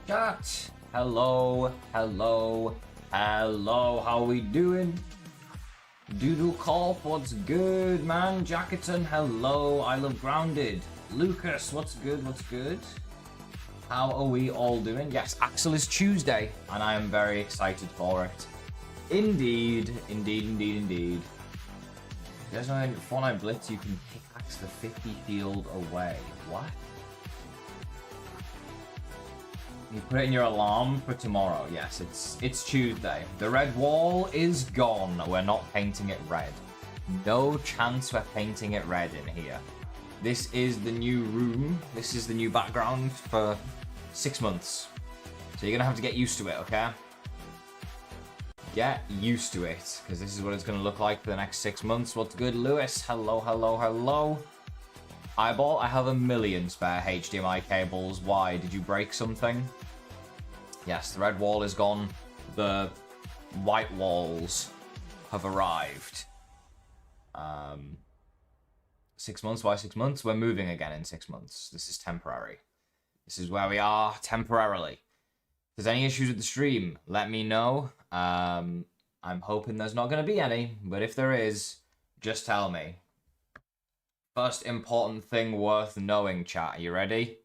Chat. Hello, hello, hello. How we doing? Doodle Corp, what's good, man? Jackerton, hello. I love Grounded. Lucas, what's good? What's good? How are we all doing? Yes, Axel is Tuesday, and I am very excited for it. Indeed, indeed, indeed, indeed. There's no Fortnite Blitz. You can pickaxe the 50 field away. What? You put it in your alarm for tomorrow. Yes, it's Tuesday. The red wall is gone. We're not painting it red. No chance we're painting it red in here. This is the new room. This is the new background for 6 months. So you're gonna have to get used to it, okay? Get used to it, because this is what it's gonna look like for the next 6 months. What's good, Lewis? Hello, hello, hello. Eyeball, I have 1,000,000 spare HDMI cables. Why? Did you break something? Yes, the red wall is gone. The white walls have arrived. 6 months? Why 6 months? We're moving again in 6 months. This is temporary. This is where we are temporarily. If there's any issues with the stream, let me know. I'm hoping there's not going to be any, but if there is, just tell me. First important thing worth knowing, chat. Are you ready?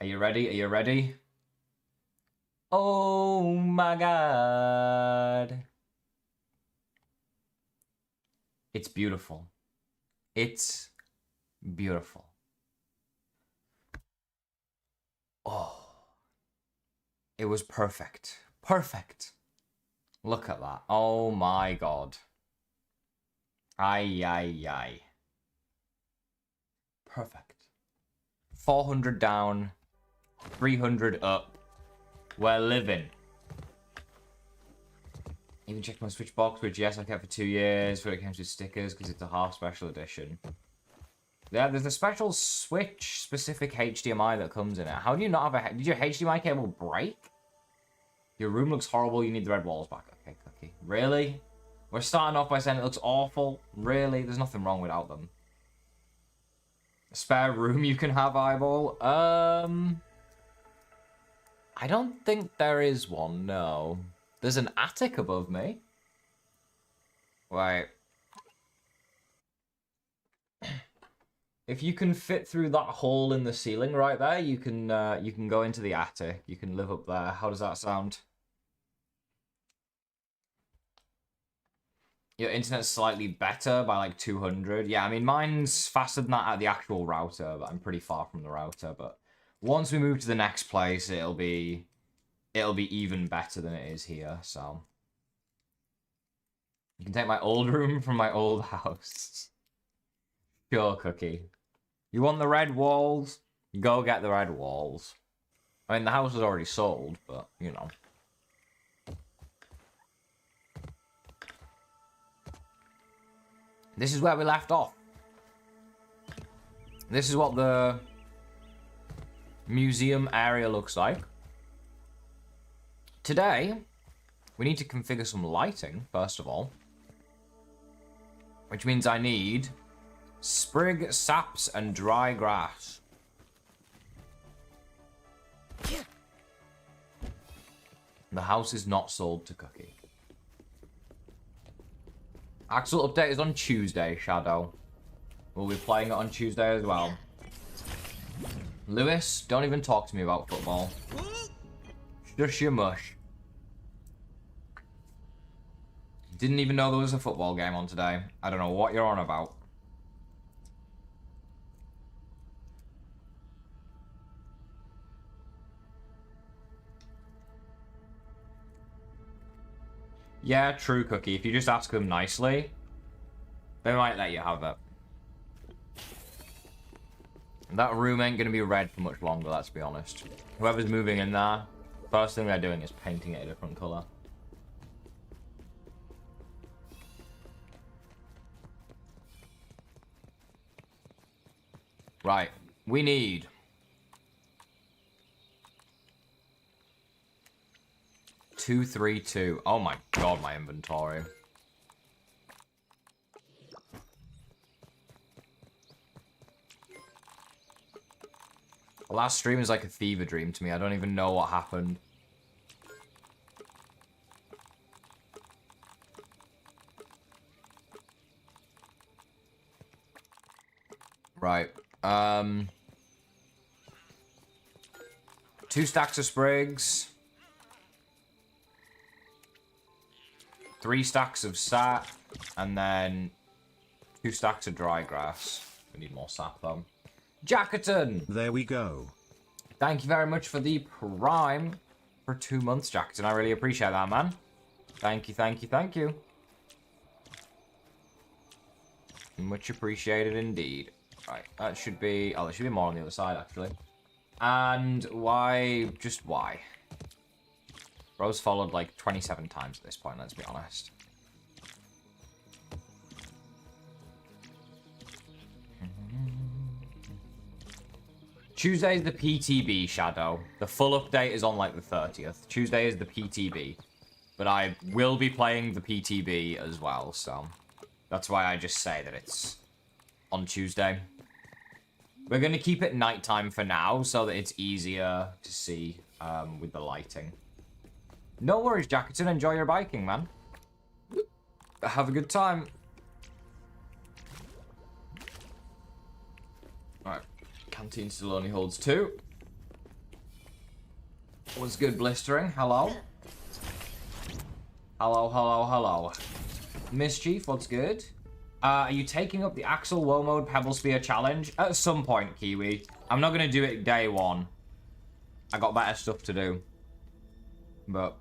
Are you ready? Are you ready? Oh my god. It's beautiful. It's beautiful. Oh. It was perfect. Perfect. Look at that. Oh my god. Ay, ay, ay. Perfect. 400 down, 300 up. We're living. Even checked my Switch box, which yes, I kept for 2 years when it comes to stickers because it's a half special edition. Yeah, there's a special Switch specific HDMI that comes in it. How do you not have a... Did your HDMI cable break? Your room looks horrible. You need the red walls back. Okay, Cookie. Really? We're starting off by saying it looks awful. Really? There's nothing wrong without them. A spare room you can have, Eyeball? I don't think there is one, no. There's an attic above me. Right. If you can fit through that hole in the ceiling right there, you can go into the attic. You can live up there. How does that sound? Your internet's slightly better by like 200. Yeah, I mean, mine's faster than that at the actual router, but I'm pretty far from the router. But once we move to the next place, it'll be even better than it is here, so. You can take my old room from my old house. Sure, Cookie. You want the red walls? Go get the red walls. I mean, the house is already sold, but, you know. This is where we left off. This is what the museum area looks like. Today, we need to configure some lighting, first of all. Which means I need sprig, saps, and dry grass. The house is not sold to Cookie. Axel update is on Tuesday, Shadow. We'll be playing it on Tuesday as well. Lewis, don't even talk to me about football. Shush your mush. Didn't even know there was a football game on today. I don't know what you're on about. Yeah, true, Cookie. If you just ask them nicely, they might let you have it. That room ain't gonna be red for much longer, let's be honest. Whoever's moving in there, first thing they're doing is painting it a different color. Right, we need 232. Oh my god, my inventory. Last stream is like a fever dream to me. I don't even know what happened. Right. 2 stacks of sprigs. 3 stacks of sap. And then 2 stacks of dry grass. We need more sap though. Jackerton! There we go. Thank you very much for the prime for 2 months, Jackerton. I really appreciate that, man. Thank you, thank you, thank you. Much appreciated indeed. Right, that should be... Oh, there should be more on the other side, actually. And why... Just why? Bro's followed like 27 times at this point, let's be honest. Tuesday is the PTB, Shadow. The full update is on like the 30th. Tuesday is the PTB. But I will be playing the PTB as well, so... That's why I just say that it's on Tuesday. We're going to keep it nighttime for now, so that it's easier to see with the lighting. No worries, Jackerton. Enjoy your biking, man. Have a good time. Alright. Canteen still only holds 2. What's good, Blistering? Hello? Hello, hello, hello. Mischief, what's good? Are you taking up the Axel Low Mode Pebble Spear Challenge? At some point, Kiwi. I'm not going to do it day 1. I got better stuff to do. But...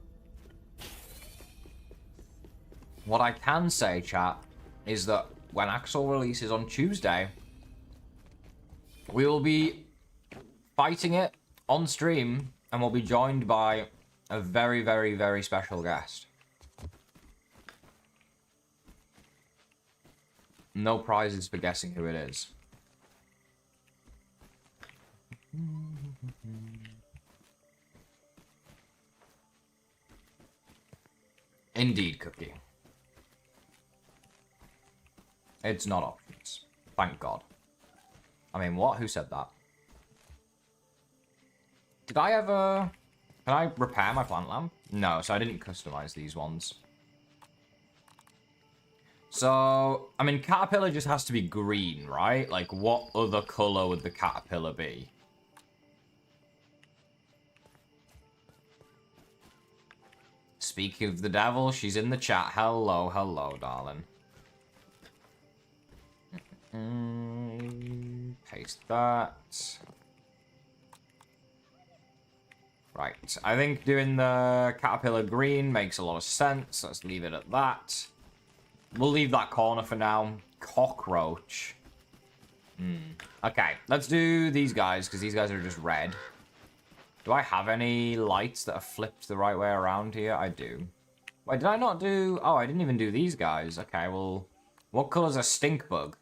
what I can say, chat, is that when Axel releases on Tuesday, we will be fighting it on stream, and we'll be joined by a very, very, very special guest. No prizes for guessing who it is. Indeed, Cookie. It's not options. Thank God. I mean, what? Who said that? Did I ever... Can I repair my plant lamp? No, so I didn't customize these ones. So, I mean, caterpillar just has to be green, right? Like, what other color would the caterpillar be? Speaking of the devil, she's in the chat. Hello, hello, darling. Paste that. Right, I think doing the caterpillar green makes a lot of sense. Let's leave it at that. We'll leave that corner for now. Cockroach. Okay, let's do these guys, because these guys are just red. Do I have any lights that are flipped the right way around here? I do. Wait, did I not do... Oh, I didn't even do these guys. Okay, well... What color's a stink bug?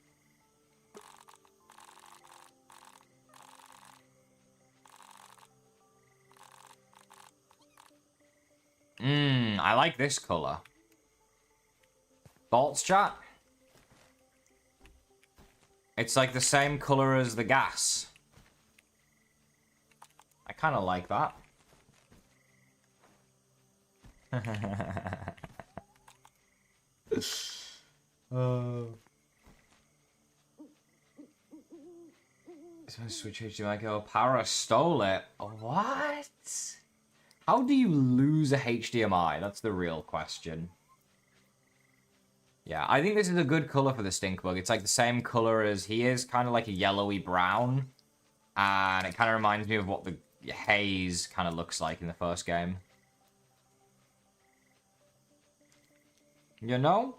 I like this color. Thoughts, chat? It's like the same color as the gas. I kind of like that. So switch HDMI go. Para stole it. What? How do you lose a HDMI? That's the real question. Yeah, I think this is a good color for the stink bug. It's like the same color as he is, kind of like a yellowy brown. And it kind of reminds me of what the haze kind of looks like in the first game. You know?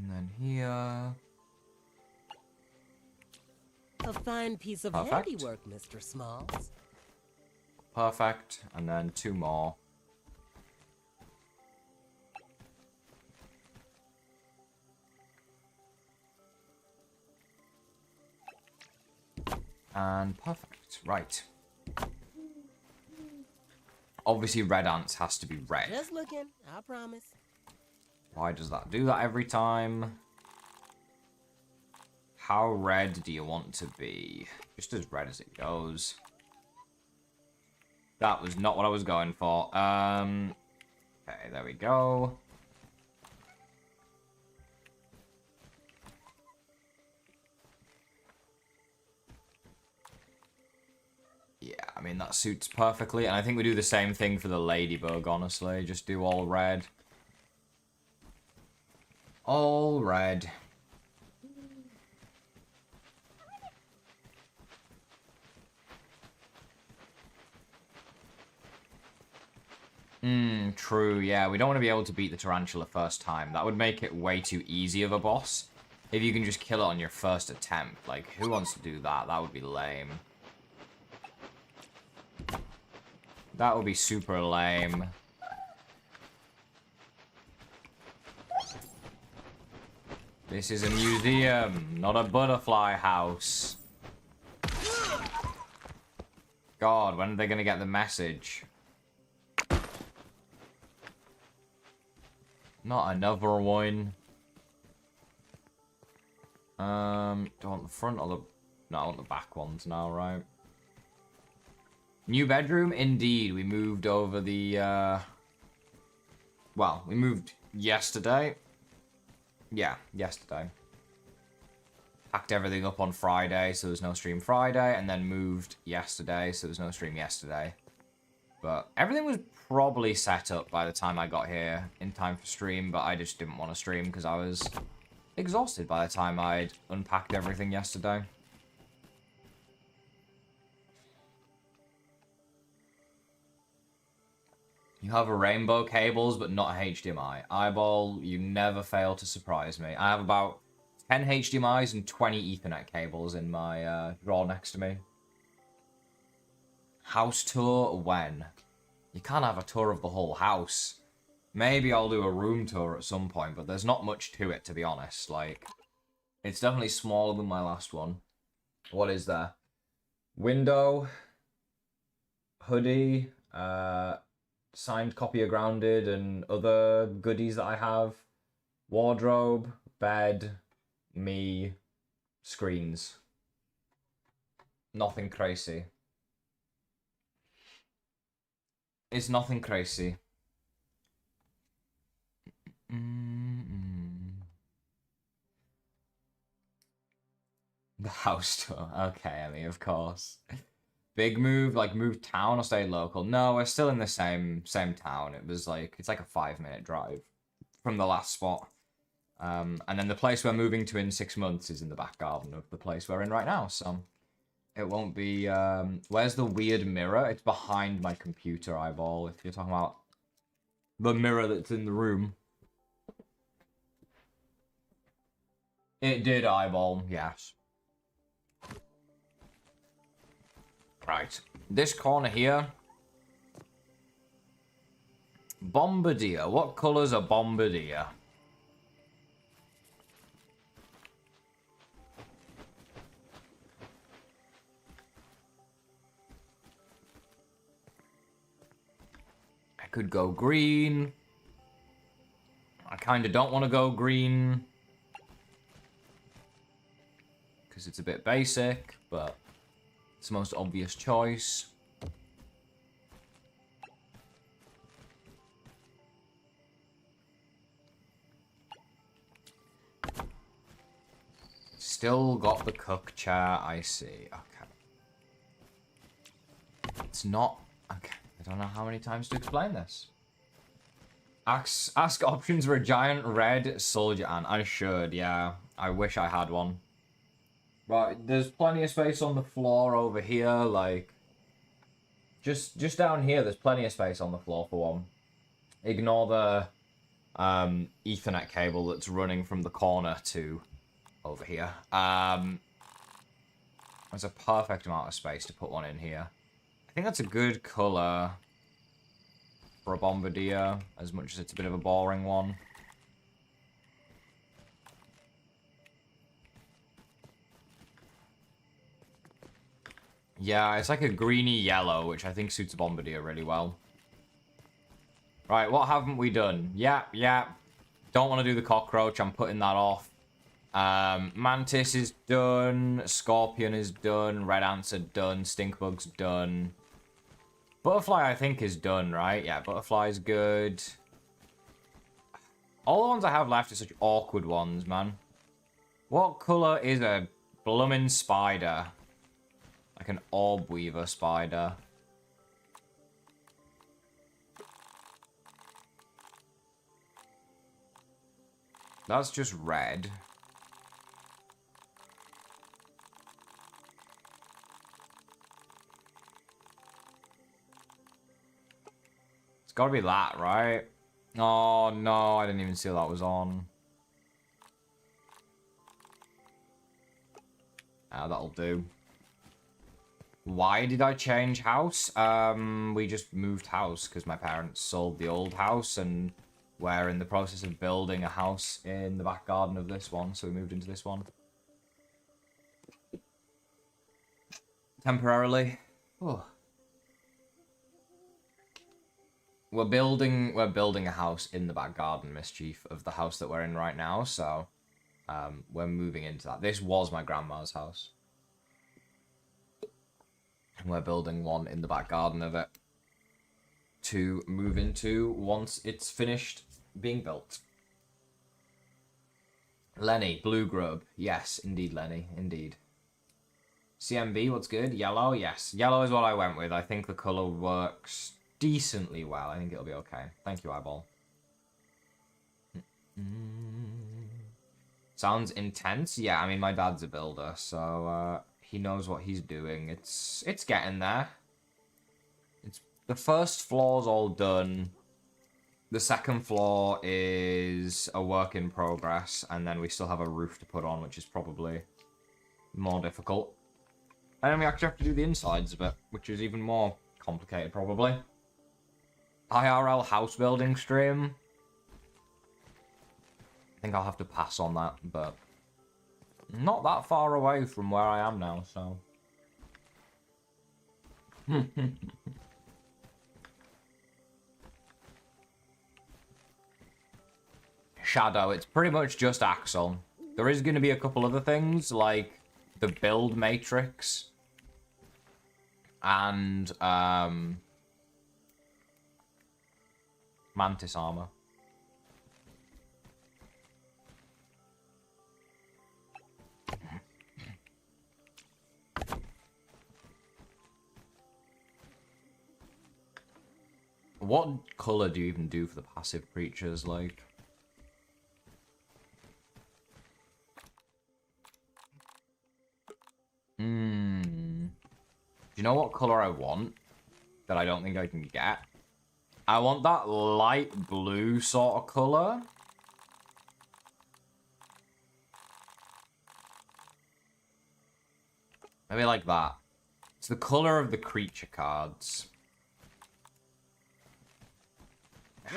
And then here... A fine piece of Perfect. handiwork, Mr. Smalls. Perfect. And then 2 more. And perfect. Right. Obviously, red ants has to be red. Just looking, I promise. Why does that do that every time? How red do you want to be? Just as red as it goes. That was not what I was going for. Okay, there we go. Yeah, I mean, that suits perfectly. And I think we do the same thing for the ladybug, honestly. Just do all red. All red. True, yeah. We don't want to be able to beat the tarantula first time. That would make it way too easy of a boss. If you can just kill it on your first attempt. Like, who wants to do that? That would be lame. That would be super lame. This is a museum, not a butterfly house. God, when are they gonna get the message? Not another one. Do I want the front or the... No, I want the back ones now, right? New bedroom? Indeed. We moved over the, Well, we moved yesterday. Yeah, yesterday. Packed everything up on Friday, so there's no stream Friday, and then moved yesterday, so there's no stream yesterday. But everything was probably set up by the time I got here in time for stream, but I just didn't want to stream because I was exhausted by the time I'd unpacked everything yesterday. You have a rainbow cables, but not HDMI. Eyeball, you never fail to surprise me. I have about 10 HDMIs and 20 Ethernet cables in my drawer next to me. House tour when? You can't have a tour of the whole house. Maybe I'll do a room tour at some point, but there's not much to it, to be honest. Like, it's definitely smaller than my last one. What is there? Window, hoodie, signed copy of Grounded and other goodies that I have. Wardrobe, bed, me, screens. Nothing crazy. It's nothing crazy. The house tour. Okay, I mean, of course. Big move, like move town or stay local? No, we're still in the same town. It was like, it's like a 5-minute drive from the last spot. And then the place we're moving to in 6 months is in the back garden of the place we're in right now, so it won't be, where's the weird mirror? It's behind my computer, Eyeball, if you're talking about the mirror that's in the room. It did, Eyeball, yes. Right, this corner here. Bombardier. What colour's a bombardier? I could go green. I kind of don't want to go green. Because it's a bit basic, but it's the most obvious choice. Still got the cook chair, I see. Okay. It's not... Okay, I don't know how many times to explain this. Ask options for a giant red soldier ant. I should, yeah. I wish I had one. Right, there's plenty of space on the floor over here, like... Just down here, there's plenty of space on the floor for one. Ignore the Ethernet cable that's running from the corner to over here. There's a perfect amount of space to put one in here. I think that's a good colour for a bombardier, as much as it's a bit of a boring one. Yeah, it's like a greeny yellow, which I think suits Bombardier really well. Right, what haven't we done? Yeah. Don't want to do the cockroach. I'm putting that off. Mantis is done. Scorpion is done. Red ants are done. Stinkbug's done. Butterfly, I think, is done, right? Yeah, butterfly's good. All the ones I have left are such awkward ones, man. What colour is a bloomin' spider? Like an orb weaver spider. That's just red. It's gotta be that, right? Oh, no, I didn't even see that was on. Ah, that'll do. Why did I change house? We just moved house because my parents sold the old house and we're in the process of building a house in the back garden of this one, so we moved into this one. Temporarily. Oh. We're building a house in the back garden, Mischief, of the house that we're in right now, so we're moving into that. This was my grandma's house. We're building one in the back garden of it to move into once it's finished being built. Lenny, blue grub. Yes, indeed, Lenny. Indeed. CMB, what's good? Yellow? Yes. Yellow is what I went with. I think the colour works decently well. I think it'll be okay. Thank you, Eyeball. Sounds intense? Yeah, I mean, my dad's a builder, so he knows what he's doing. It's getting there. The first floor's all done. The second floor is a work in progress, and then we still have a roof to put on, which is probably more difficult. And then we actually have to do the insides of it, which is even more complicated, probably. IRL house building stream. I think I'll have to pass on that, but not that far away from where I am now, so. Shadow, it's pretty much just Axel. There is going to be a couple other things, like the build matrix and Mantis armor. What color do you even do for the passive creatures, like? Do you know what color I want that I don't think I can get? I want that light blue sort of color. Maybe like that. It's the color of the creature cards.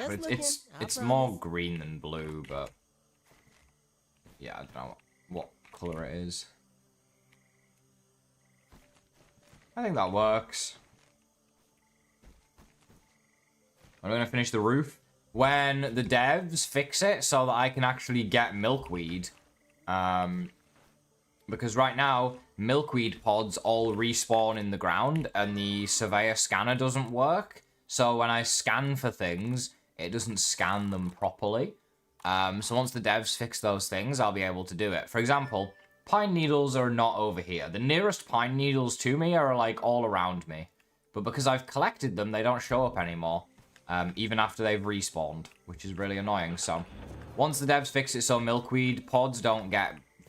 It's more green than blue, but yeah, I don't know what color it is. I think that works. I'm going to finish the roof. When the devs fix it so that I can actually get milkweed. Because right now, milkweed pods all respawn in the ground and the surveyor scanner doesn't work. So when I scan for things, it doesn't scan them properly. So once the devs fix those things, I'll be able to do it. For example, pine needles are not over here. The nearest pine needles to me are like all around me. But because I've collected them, they don't show up anymore. Even after they've respawned, which is really annoying. So once the devs fix it so milkweed pods don't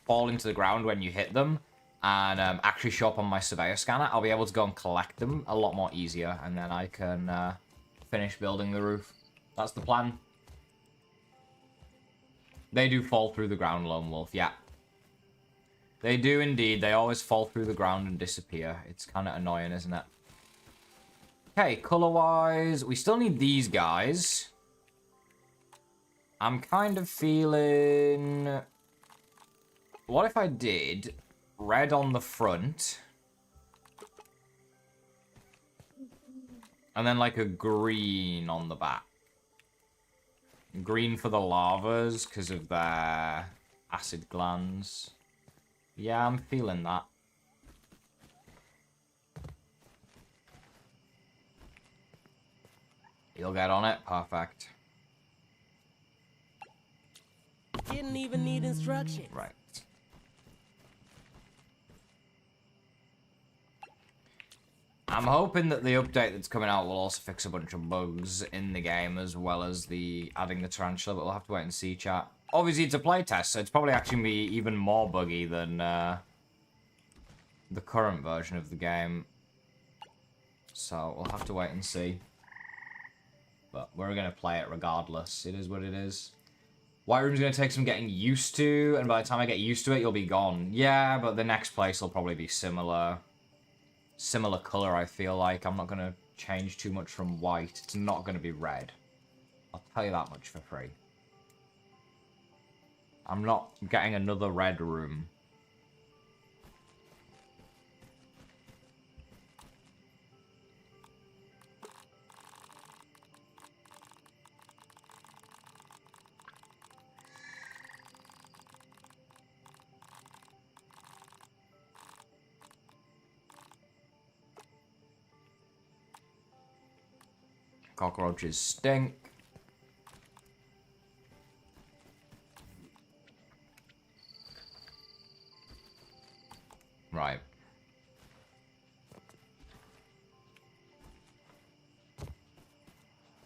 fall into the ground when you hit them and actually show up on my surveyor scanner, I'll be able to go and collect them a lot more easier, and then I can finish building the roof. That's the plan. They do fall through the ground, Lone Wolf, yeah. They do indeed. They always fall through the ground and disappear. It's kind of annoying, isn't it? Okay, color-wise, we still need these guys. I'm kind of feeling... What if I did red on the front And then like a green on the back. Green for the lavas because of their acid glands. Yeah, I'm feeling that. You'll get on it. Perfect. Didn't even need instructions. Right. I'm hoping that the update that's coming out will also fix a bunch of bugs in the game, as well as adding the tarantula, but we'll have to wait and see, chat. Obviously, it's a playtest, so it's probably actually going to be even more buggy than the current version of the game. So, we'll have to wait and see. But we're going to play it regardless. It is what it is. White Room's going to take some getting used to, and by the time I get used to it, you'll be gone. Yeah, but the next place will probably be similar color, I feel like. I'm not going to change too much from white. It's not going to be red. I'll tell you that much for free. I'm not getting another red room. Cockroaches stink. Right.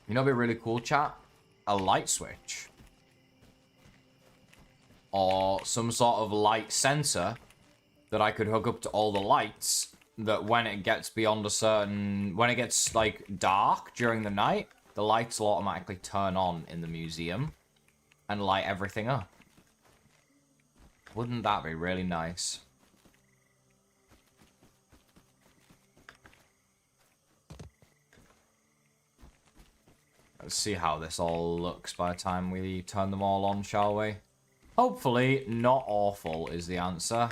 You know what'd be really cool, chat? A light switch. Or some sort of light sensor that I could hook up to all the lights, that when it gets beyond a certain... when it gets, like, dark during the night, the lights will automatically turn on in the museum and light everything up. Wouldn't that be really nice? Let's see how this all looks by the time we turn them all on, shall we? Hopefully, not awful is the answer.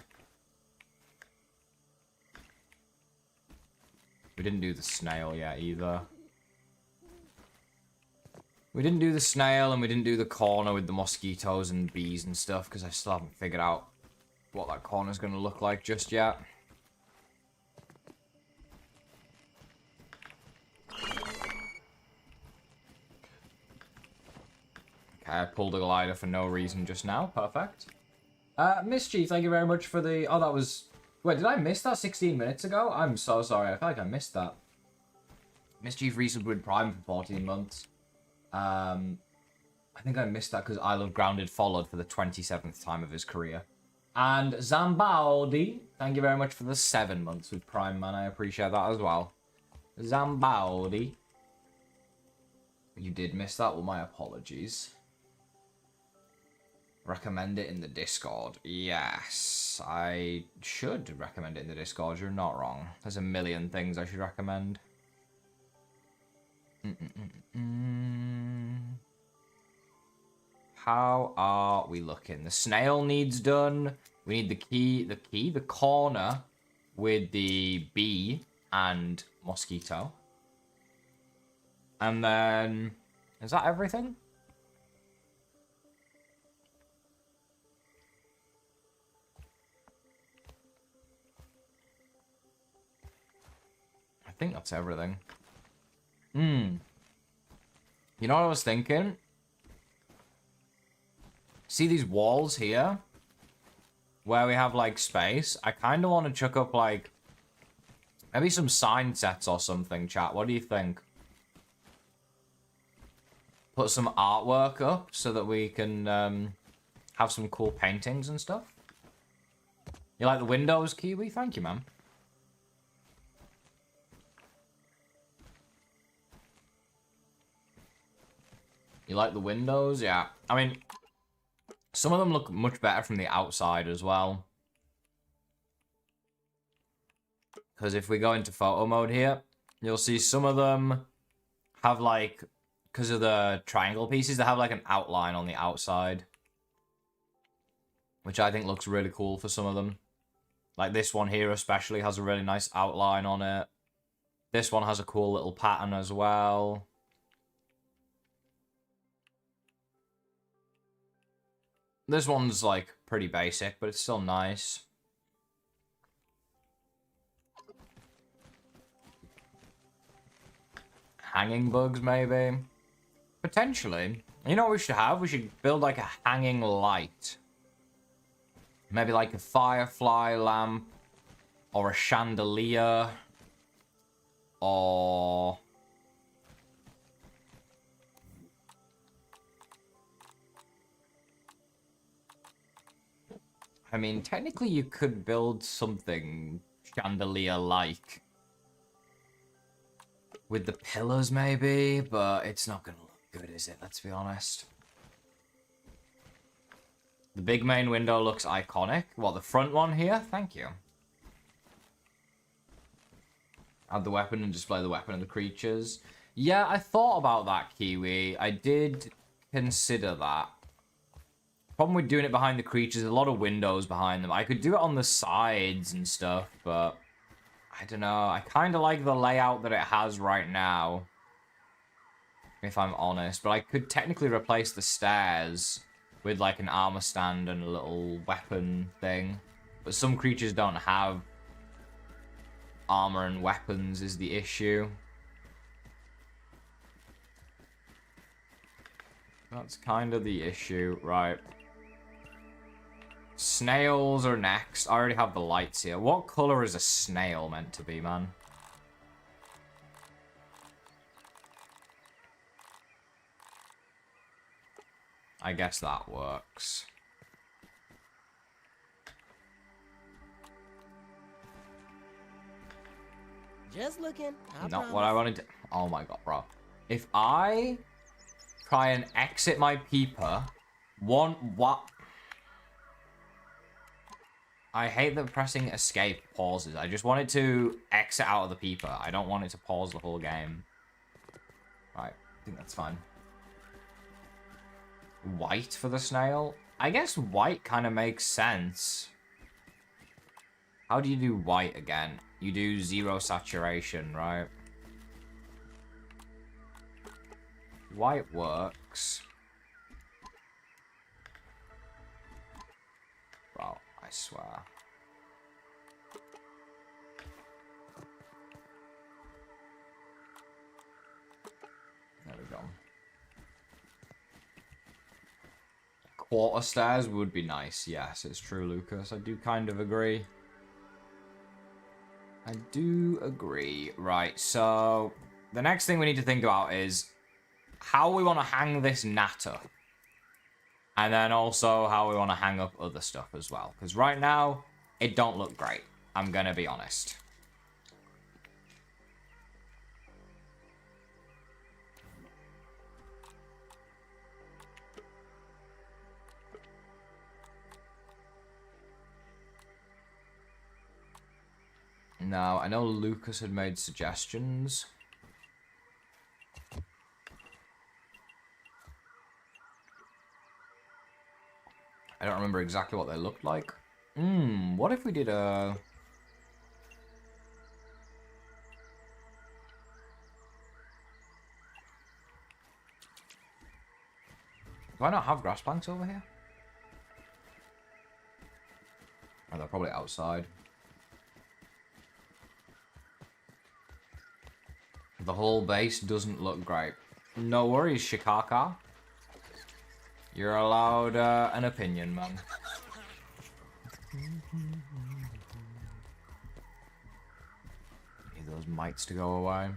We didn't do the snail yet, either. We didn't do the snail, and we didn't do the corner with the mosquitoes and bees and stuff, because I still haven't figured out what that corner's going to look like just yet. Okay, I pulled a glider for no reason just now. Perfect. Mischief, thank you very much for the... Oh, that was... Wait, did I miss that 16 minutes ago? I'm so sorry. I feel like I missed that. Mischief recently with Prime for 14 months. I think I missed that because I Love Grounded followed for the 27th time of his career. And Zambaldi, thank you very much for the 7 months with Prime, man. I appreciate that as well. Zambaldi. You did miss that? Well, my apologies. Recommend it in the Discord. Yes, I should recommend it in the Discord. You're not wrong. There's a million things I should recommend. How are we looking? The snail needs done. We need the corner with the bee and mosquito. And then, is that everything? I think that's everything. You know what I was thinking? See these walls here? Where we have, like, space? I kind of want to chuck up, like, maybe some sign sets or something, chat. What do you think? Put some artwork up so that we can have some cool paintings and stuff. You like the windows, Kiwi? Thank you, man. You like the windows? Yeah. I mean, some of them look much better from the outside as well. Because if we go into photo mode here, you'll see some of them have, like, because of the triangle pieces, they have, like, an outline on the outside. Which I think looks really cool for some of them. Like, this one here especially has a really nice outline on it. This one has a cool little pattern as well. This one's, like, pretty basic, but it's still nice. Hanging bugs, maybe? Potentially. You know what we should have? We should build, like, a hanging light. Maybe, like, a firefly lamp. Or a chandelier. Or... I mean, technically you could build something chandelier-like. With the pillars, maybe, but it's not gonna look good, is it? Let's be honest. The big main window looks iconic. What, the front one here? Thank you. Add the weapon and display the weapon of the creatures. Yeah, I thought about that, Kiwi. I did consider that. Problem with doing it behind the creatures, a lot of windows behind them. I could do it on the sides and stuff, but I don't know. I kind of like the layout that it has right now, if I'm honest. But I could technically replace the stairs with like an armor stand and a little weapon thing. But some creatures don't have armor and weapons is the issue. That's kind of the issue, right? Snails are next. I already have the lights here. What color is a snail meant to be, man? I guess that works. Just looking. Not what I wanted to... Oh my god, bro. If I try and exit my peeper, what? I hate that pressing escape pauses. I just want it to exit out of the peeper. I don't want it to pause the whole game. Right, I think that's fine. White for the snail? I guess white kind of makes sense. How do you do white again? You do 0 saturation, right? White works. Bro, I swear. There we go. Quarter stairs would be nice. Yes, it's true, Lucas. I do kind of agree. I do agree. Right, so the next thing we need to think about is how we want to hang this natter. And then also how we want to hang up other stuff as well. Because right now, it don't look great. I'm going to be honest. Now, I know Lucas had made suggestions. I don't remember exactly what they looked like. What if we did a... Do I not have grass planks over here? Oh, they're probably outside. The whole base doesn't look great. No worries, Shikaka. You're allowed an opinion, man. Need those mites to go away.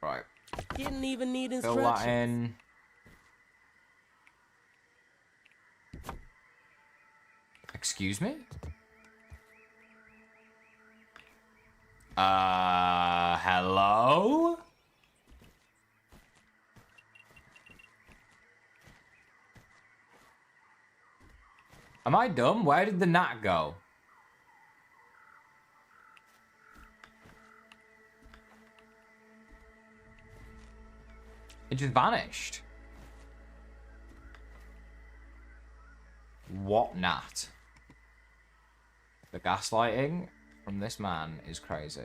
Right. Didn't even need Fill instructions. that in. Excuse me? Hello? Am I dumb? Where did the gnat go? It just vanished. What gnat? The gaslighting from this man is crazy.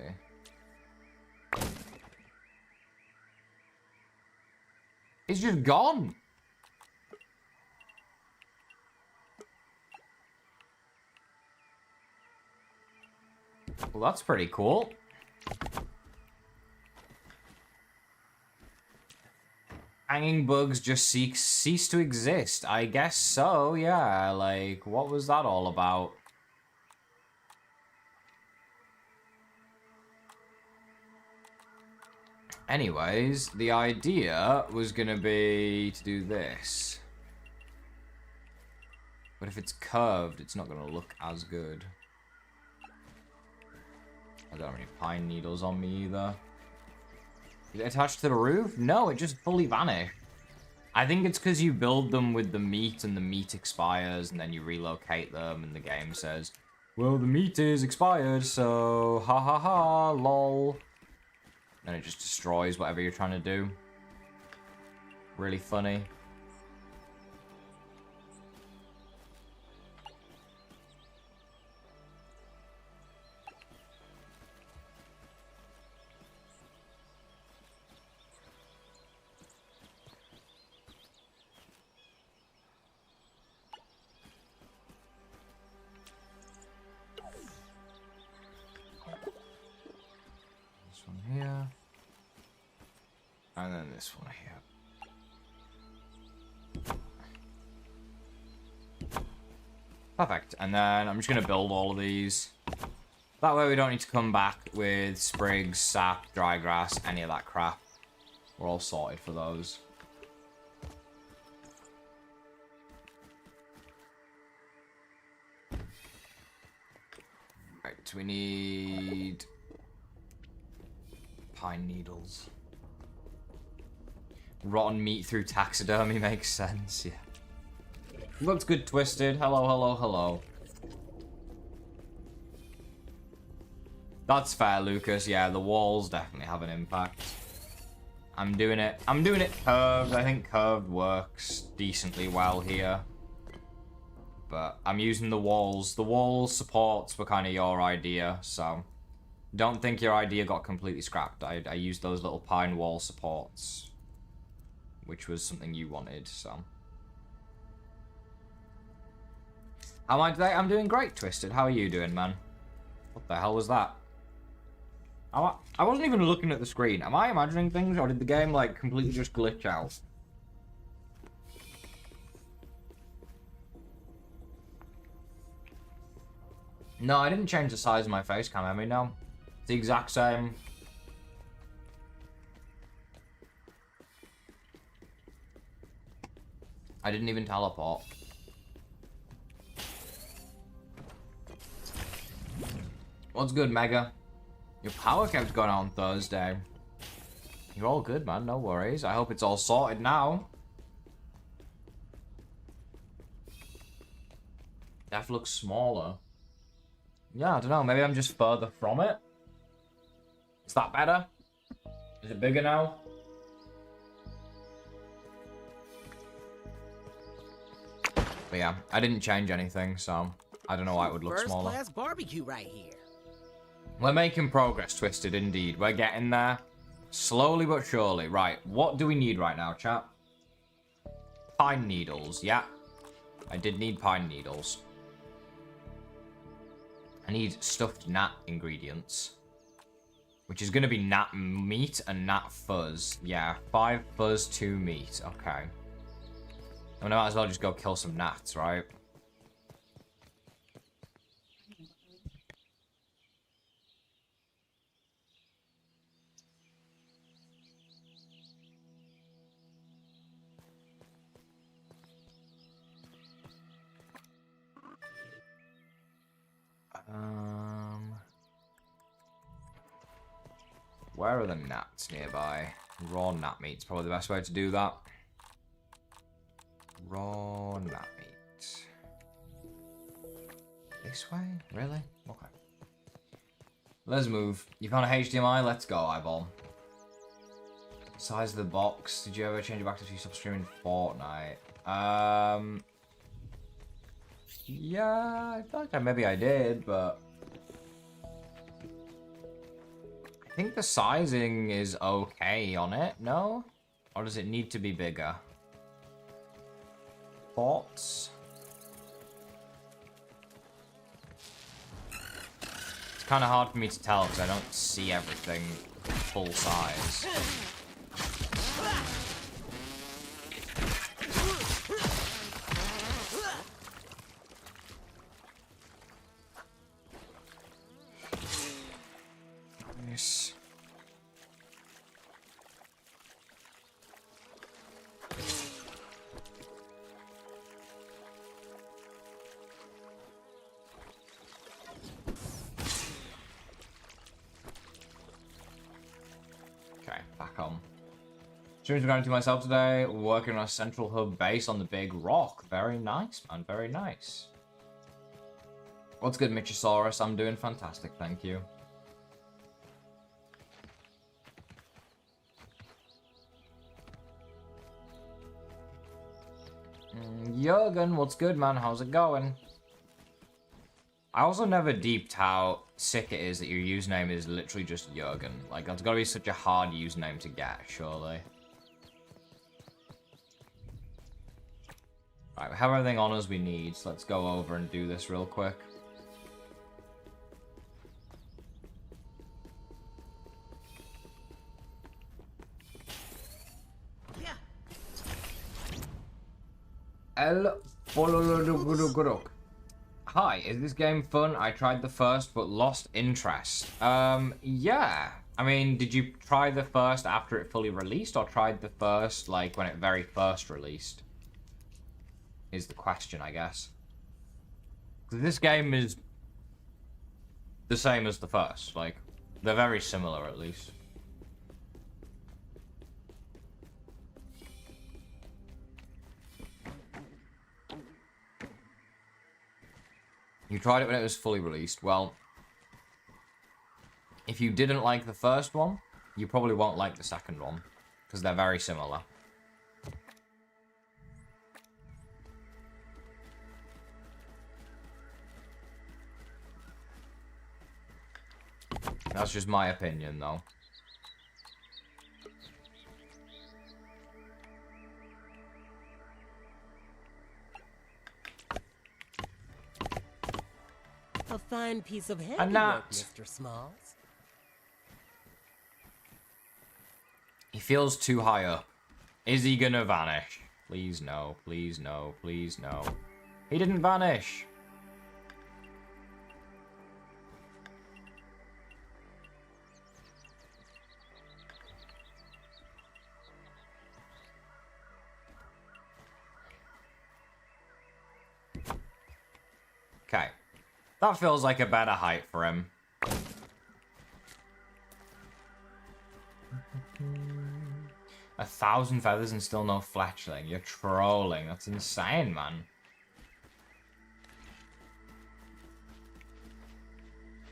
He's just gone. Well, that's pretty cool. Hanging bugs just cease to exist. I guess so, yeah. Like, what was that all about? Anyways, the idea was gonna be to do this. But if it's curved, it's not gonna look as good. I don't have any pine needles on me either. Is it attached to the roof? No, it just fully vanished. I think it's because you build them with the meat and the meat expires and then you relocate them and the game says, well, the meat is expired, so ha ha ha, lol. And it just destroys whatever you're trying to do. Really funny. Here. And then this one here. Perfect. And then I'm just going to build all of these. That way we don't need to come back with sprigs, sap, dry grass, any of that crap. We're all sorted for those. Right, we need pine needles. Rotten meat through taxidermy makes sense, yeah. Looks good, Twisted. Hello, hello, hello. That's fair, Lucas. Yeah, the walls definitely have an impact. I'm doing it curved. I think curved works decently well here. But I'm using the walls. The wall supports were kind of your idea, so don't think your idea got completely scrapped. I used those little pine wall supports, which was something you wanted, so. How am I today? I'm doing great, Twisted. How are you doing, man? What the hell was that? I wasn't even looking at the screen. Am I imagining things, or did the game, like, completely just glitch out? No, I didn't change the size of my face cam, I mean, no. It's the exact same. I didn't even teleport. What's good, Mega? Your power kept going out on Thursday. You're all good, man. No worries. I hope it's all sorted now. Def looks smaller. Yeah, I don't know. Maybe I'm just further from it. Is that better? Is it bigger now? But yeah, I didn't change anything, so I don't know why it would look smaller. First class barbecue right here. We're making progress, Twisted, indeed. We're getting there. Slowly but surely. Right, what do we need right now, chat? Pine needles, yeah. I did need pine needles. I need stuffed gnat ingredients. Which is going to be gnat meat and gnat fuzz. Yeah, 5 fuzz, 2 meat. Okay. I might as well just go kill some gnats, right? Where are the gnats nearby? Raw gnat meat's probably the best way to do that. Raw gnat meat. This way? Really? Okay. Let's move. You found a HDMI? Let's go, eyeball. Size of the box. Did you ever change it back to stop streaming Fortnite? Yeah, I feel like maybe I did, but I think the sizing is okay on it, no? Or does it need to be bigger? Thoughts? It's kind of hard for me to tell because I don't see everything full size. Nice. Okay, back on. Streams going to myself today, working on a central hub base on the big rock. Very nice, man, very nice. What's good, Mitchosaurus? I'm doing fantastic, thank you. Jurgen, what's good, man? How's it going? I also never deeped how sick it is that your username is literally just Jurgen. Like, that's gotta be such a hard username to get, surely. Right, we have everything on us we need, so let's go over and do this real quick. Hi, is this game fun? I tried the first but lost interest. Yeah. I mean, did you try the first after it fully released or tried the first like when it very first released? Is the question, I guess. This game is the same as the first. Like, they're very similar at least. You tried it when it was fully released. Well, if you didn't like the first one, you probably won't like the second one, because they're very similar. That's just my opinion, though. A fine piece of handiwork, Mr. Smalls. He feels too high up. Is he gonna vanish? Please no, please no, please no. He didn't vanish. Okay. That feels like a better height for him. 1,000 feathers and still no fletchling. You're trolling. That's insane, man.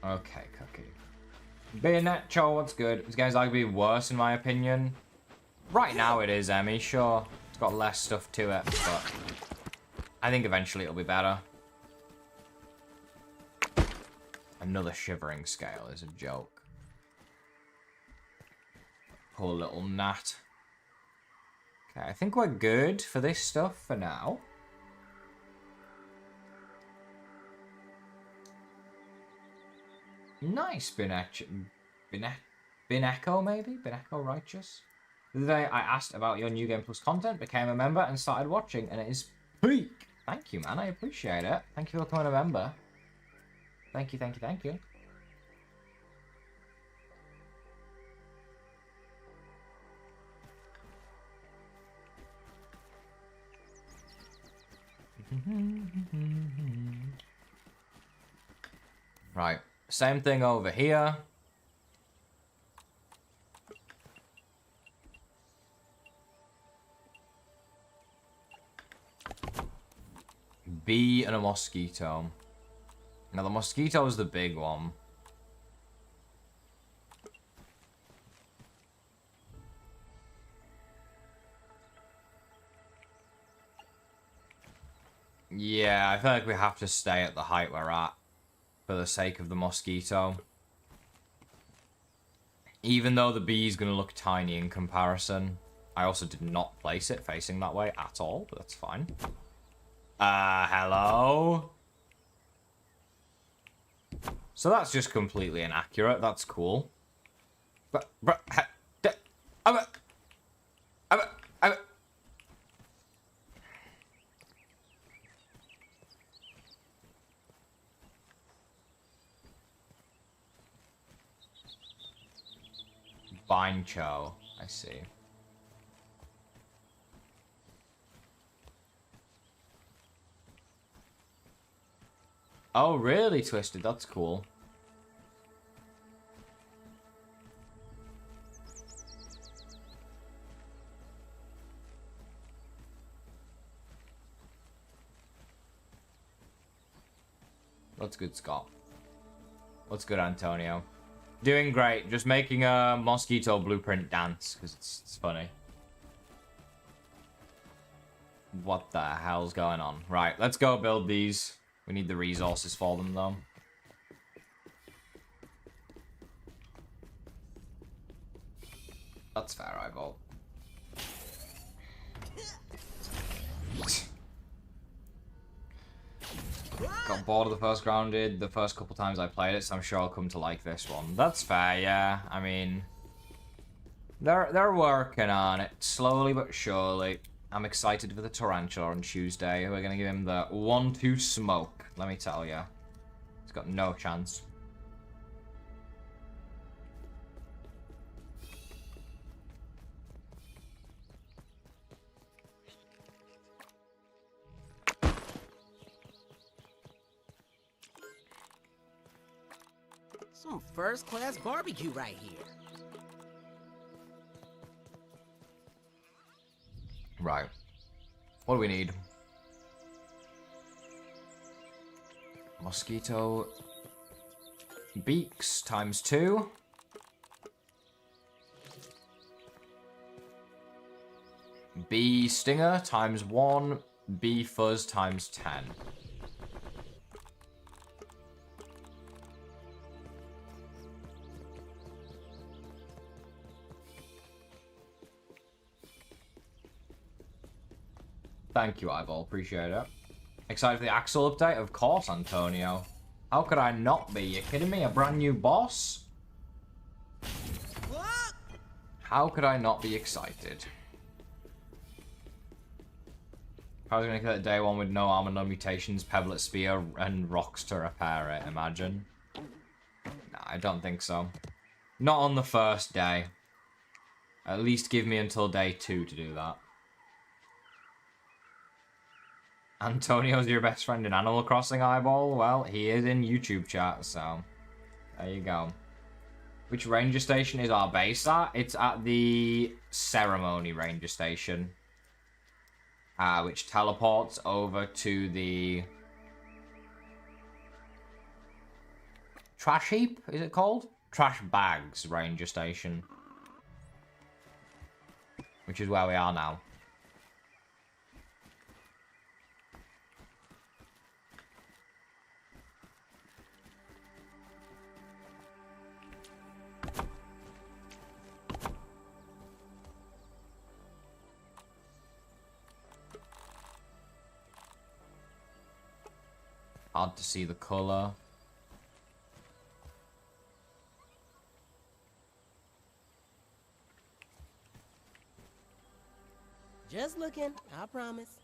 Okay, Cookie. Bayonet, what's good? This game's arguably worse in my opinion. Right now it is, Emmy, sure. It's got less stuff to it, but I think eventually it'll be better. Another shivering scale is a joke. Poor little gnat. Okay, I think we're good for this stuff for now. Nice, Bineko maybe? Bineko Righteous? The other day I asked about your New Game Plus content, became a member, and started watching, and it is peak. Thank you, man. I appreciate it. Thank you for becoming a member. Thank you, thank you, thank you. Right, same thing over here. Bee and a mosquito. Now, the mosquito is the big one. Yeah, I feel like we have to stay at the height we're at for the sake of the mosquito. Even though the bee is going to look tiny in comparison, I also did not place it facing that way at all, but that's fine. Hello? So that's just completely inaccurate. That's cool. Bancho, I see. Oh, really, Twisted? That's cool. What's good, Scott? What's good, Antonio? Doing great. Just making a mosquito blueprint dance, because it's funny. What the hell's going on? Right, let's go build these. We need the resources for them, though. That's fair, I vote. Got bored of the first Grounded the first couple times I played it, so I'm sure I'll come to like this one. That's fair, yeah. I mean, they're working on it slowly but surely. I'm excited for the Tarantula on Tuesday. We're gonna give him the 1-2 smoke. Let me tell you, he's got no chance. Some first-class barbecue right here. Right. What do we need? Mosquito beaks times 2. Bee stinger times 1. Bee fuzz times 10. Thank you, Eyeball. Appreciate it. Excited for the Axel update? Of course, Antonio. How could I not be? You kidding me? A brand new boss? What? How could I not be excited? I was going to kill it day 1 with no armor, no mutations, Pebblet Spear, and rocks to repair it, imagine. Nah, I don't think so. Not on the first day. At least give me until day 2 to do that. Antonio's your best friend in Animal Crossing, Eyeball? Well, he is in YouTube chat, so there you go. Which ranger station is our base at? It's at the Ceremony ranger station. Which teleports over to the Trash Heap, is it called? Trash Bags ranger station. Which is where we are now. Hard to see the color. Just looking, I promise.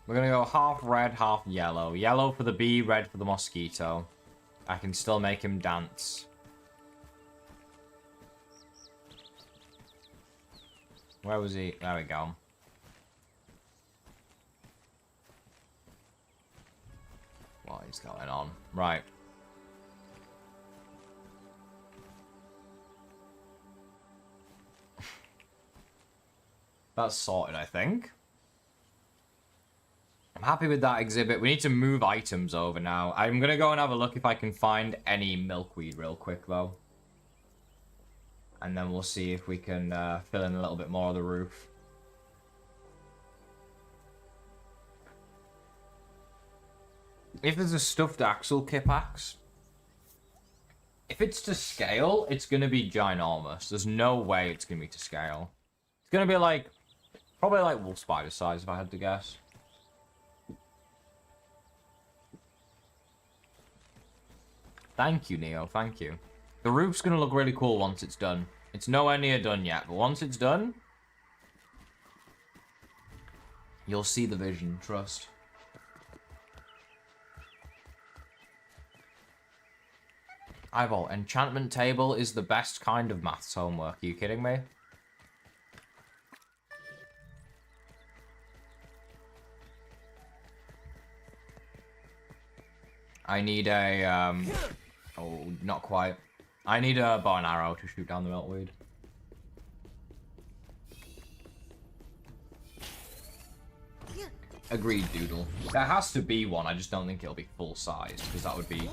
We're gonna go half red, half yellow. Yellow for the bee, red for the mosquito. I can still make him dance. Where was he? There we go. What is going on? Right. That's sorted, I think. I'm happy with that exhibit. We need to move items over now. I'm going to go and have a look if I can find any milkweed real quick, though. and then we'll see if we can fill in a little bit more of the roof. If there's a stuffed axle Kipax, if it's to scale, it's going to be ginormous. There's no way it's going to be to scale. It's going to be like, probably like wolf spider size if I had to guess. Thank you, Neo. Thank you. The roof's going to look really cool once it's done. It's nowhere near done yet, but once it's done, you'll see the vision, trust. Eyeball, enchantment table is the best kind of maths homework. Are you kidding me? I need a, oh, not quite. I need a bow and arrow to shoot down the milkweed. Agreed, Doodle. There has to be one, I just don't think it'll be full size, because that would be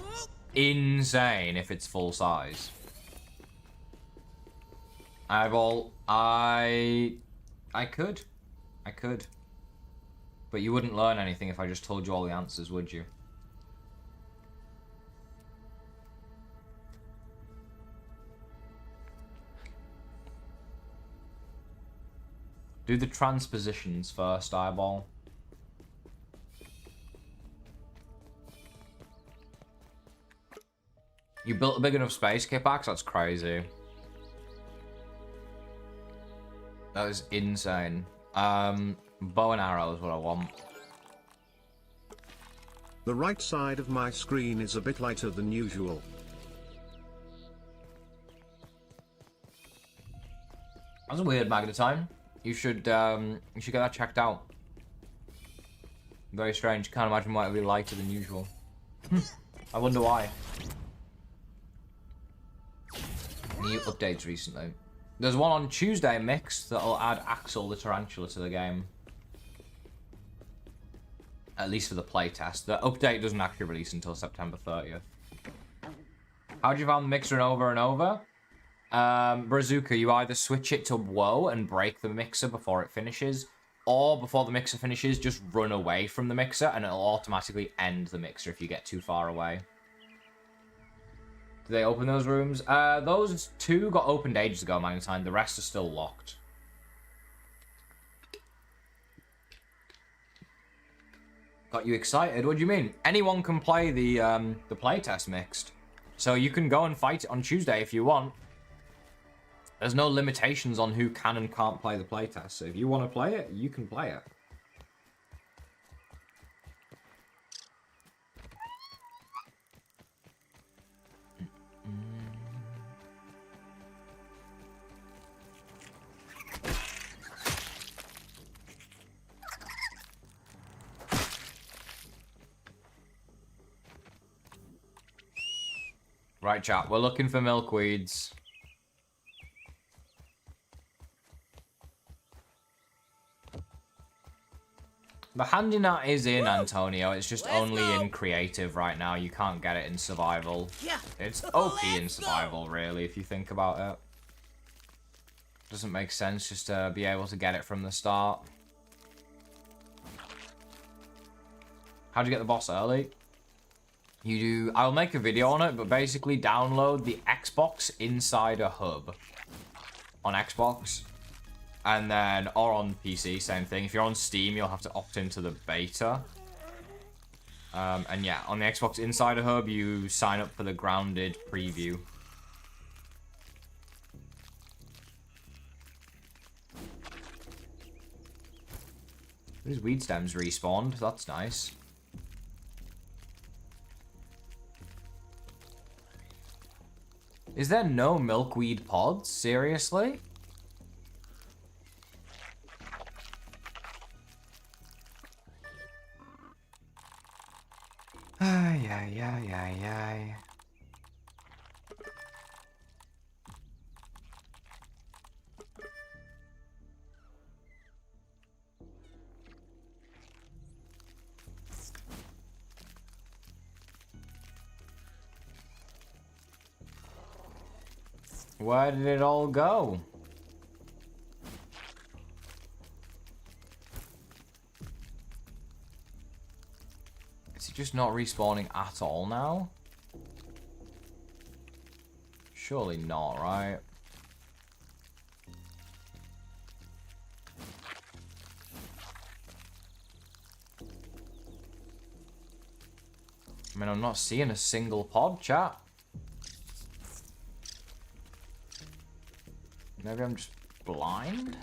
insane if it's full size. Eyeball, I could. But you wouldn't learn anything if I just told you all the answers, would you? Do the transpositions first, Eyeball. You built a big enough space, Kipax? That's crazy. That is insane. Bow and arrow is what I want. The right side of my screen is a bit lighter than usual. That's weird, Magnetine. You should get that checked out. Very strange. Can't imagine why it would be lighter than usual. I wonder why. New updates recently. There's one on Tuesday mixed that'll add Axel the Tarantula to the game. At least for the playtest. The update doesn't actually release until September 30th. How'd you find the mixer and over? Brazuka, you either switch it to woe and break the mixer before it finishes, or before the mixer finishes, just run away from the mixer and it'll automatically end the mixer if you get too far away. Did they open those rooms? Those two got opened ages ago, Magnetine. The rest are still locked. Got you excited? What do you mean? Anyone can play the playtest mixed. So you can go and fight it on Tuesday if you want. There's no limitations on who can and can't play the playtest. So if you want to play it, you can play it. Right, chat. We're looking for milkweeds. The handy nut is in, Antonio. It's just only in creative right now. You can't get it in survival. It's OP in survival, really, if you think about it. Doesn't make sense just to be able to get it from the start. How'd you get the boss early? You do... I'll make a video on it, but basically download the Xbox Insider Hub on Xbox. And then, or on PC, same thing. If you're on Steam, you'll have to opt into the beta. And yeah, on the Xbox Insider Hub, you sign up for the Grounded preview. These weed stems respawned. That's nice. Is there no milkweed pods? Seriously? Ay, ay, ay, ay, ay. Where did it all go? Is he just not respawning at all now? Surely not, right? I mean, I'm not seeing a single pod, chat. Maybe I'm just blind?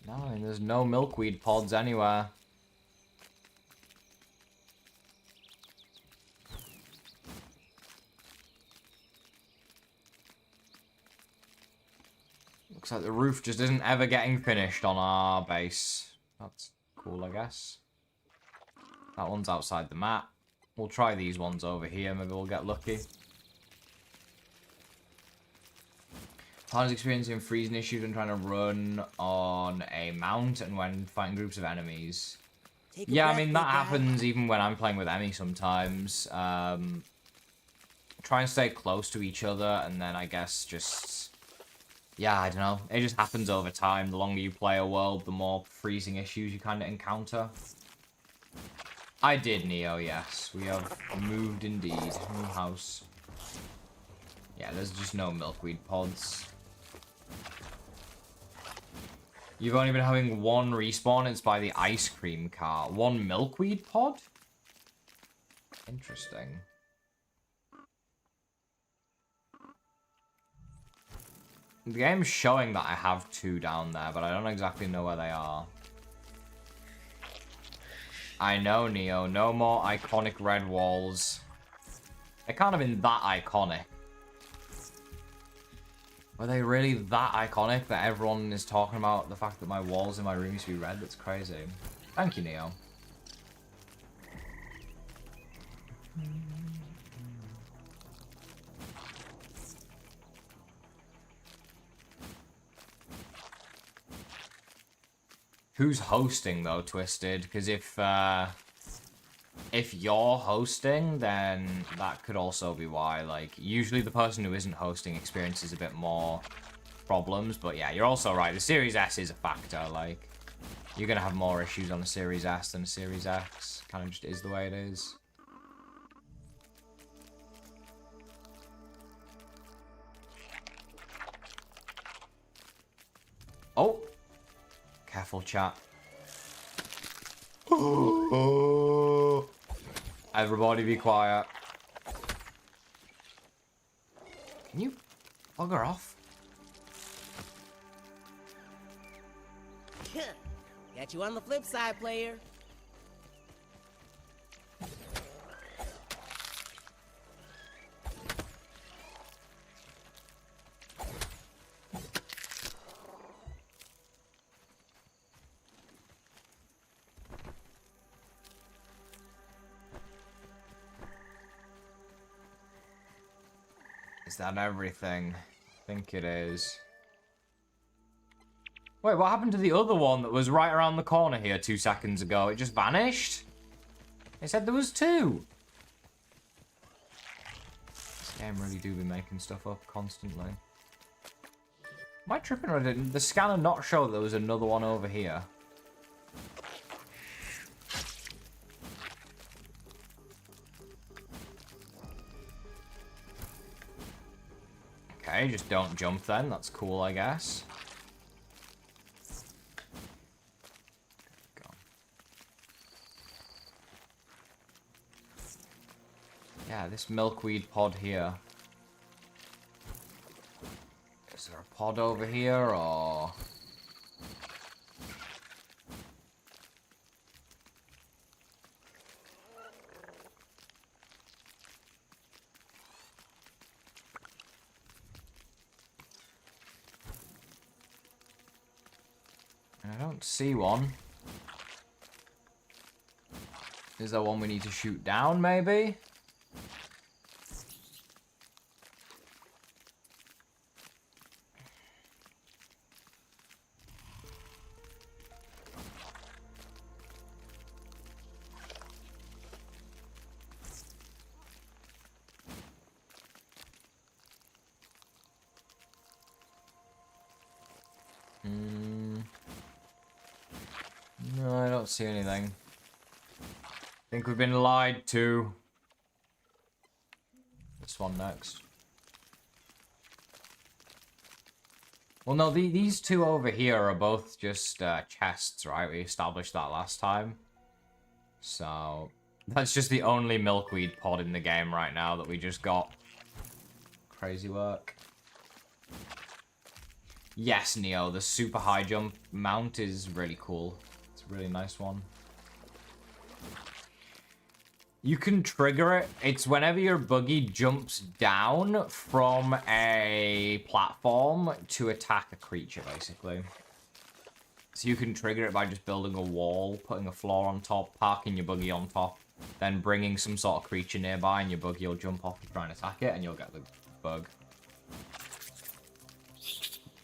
No, I mean, there's no milkweed pods anywhere. Looks like the roof just isn't ever getting finished on our base. That's cool, I guess. That one's outside the map. We'll try these ones over here. Maybe we'll get lucky. Partners experiencing freezing issues when trying to run on a mountain when fighting groups of enemies. Yeah, I mean, that happens even when I'm playing with Emmy sometimes. Try and stay close to each other, and then I guess just... Yeah, I don't know. It just happens over time. The longer you play a world, the more freezing issues you kind of encounter. I did, Neo, yes. We have moved indeed. New house. Yeah, there's just no milkweed pods. You've only been having one respawn. It's by the ice cream car. One milkweed pod? Interesting. The game's showing that I have two down there, but I don't exactly know where they are. I know, Neo. No more iconic red walls. They can't have been that iconic. Were they really that iconic that everyone is talking about the fact that my walls in my room used to be red? That's crazy. Thank you, Neo. Who's hosting though, Twisted? Because if you're hosting, then that could also be why. Like, usually the person who isn't hosting experiences a bit more problems. But yeah, you're also right. The Series S is a factor. Like, you're gonna have more issues on the Series S than a Series X. Kind of just is the way it is. Oh. Careful, chat. Everybody be quiet. Can you bugger off? Got you on the flip side, player. Is that everything? I think it is. Wait, what happened to the other one that was right around the corner here 2 seconds ago? It just vanished? They said there was two. This game really do be making stuff up constantly. Am I tripping or did the scanner not show that there was another one over here? Okay, just don't jump then. That's cool, I guess. Go. Yeah, this milkweed pod here. Is there a pod over here, or...? I don't see one. Is there one we need to shoot down, maybe? No, I don't see anything. Think we've been lied to. This one next. Well, no, these two over here are both just chests, right? We established that last time. So, that's just the only milkweed pod in the game right now that we just got. Crazy work. Yes, Neo, the super high jump mount is really cool. It's a really nice one. You can trigger it. It's whenever your buggy jumps down from a platform to attack a creature, basically. So you can trigger it by just building a wall, putting a floor on top, parking your buggy on top, then bringing some sort of creature nearby, and your buggy will jump off and try and attack it, and you'll get the bug.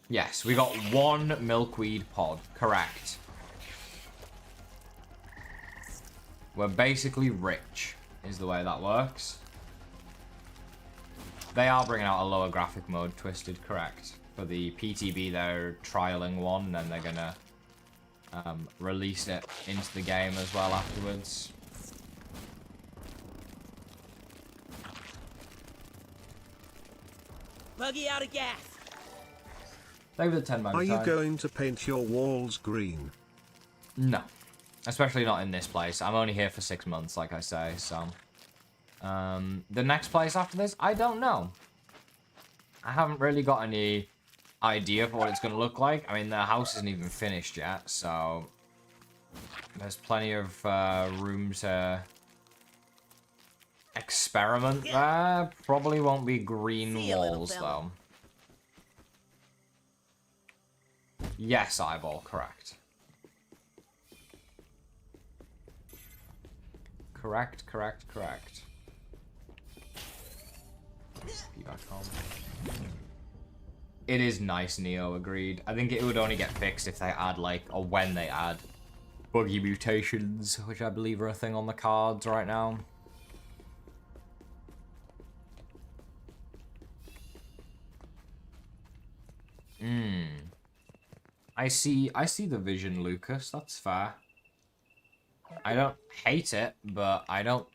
Yes, we got one milkweed pod. Correct. We're basically rich, is the way that works. They are bringing out a lower graphic mode, Twisted, correct. For the PTB, they're trialing one, and then they're gonna release it into the game as well afterwards. Buggy out of gas. Thank you for the 10 Are you going to paint your walls green? No. Especially not in this place. I'm only here for 6 months, like I say, so... the next place after this, I don't know. I haven't really got any idea for what it's going to look like. I mean, the house isn't even finished yet, so... There's plenty of room to experiment there. Probably won't be green walls, though. Yes, Eyeball, correct. Correct. Be back home. It is nice, Neo, agreed. I think it would only get fixed if they add, like, or when they add buggy mutations, which I believe are a thing on the cards right now. I see the vision, Lucas. That's fair. I don't hate it, but I don't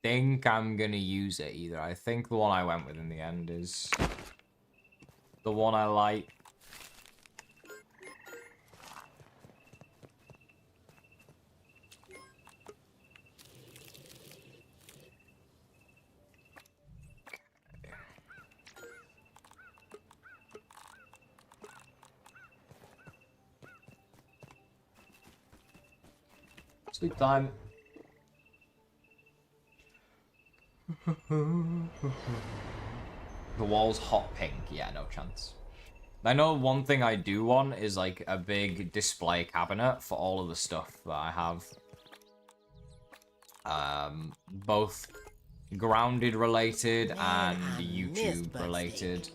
think I'm gonna use it either. I think the one I went with in the end is the one I like. Sleep time. The wall's hot pink. Yeah, no chance. I know one thing I do want is like a big display cabinet for all of the stuff that I have. Both grounded related and YouTube related.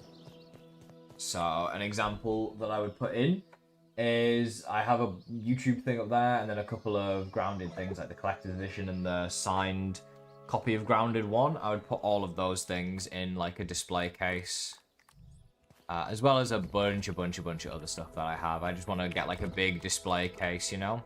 So an example that I would put in is I have a YouTube thing up there and then a couple of grounded things like the collector's edition and the signed copy of Grounded 1. I would put all of those things in like a display case. As well as a bunch of other stuff that I have. I just want to get like a big display case, you know?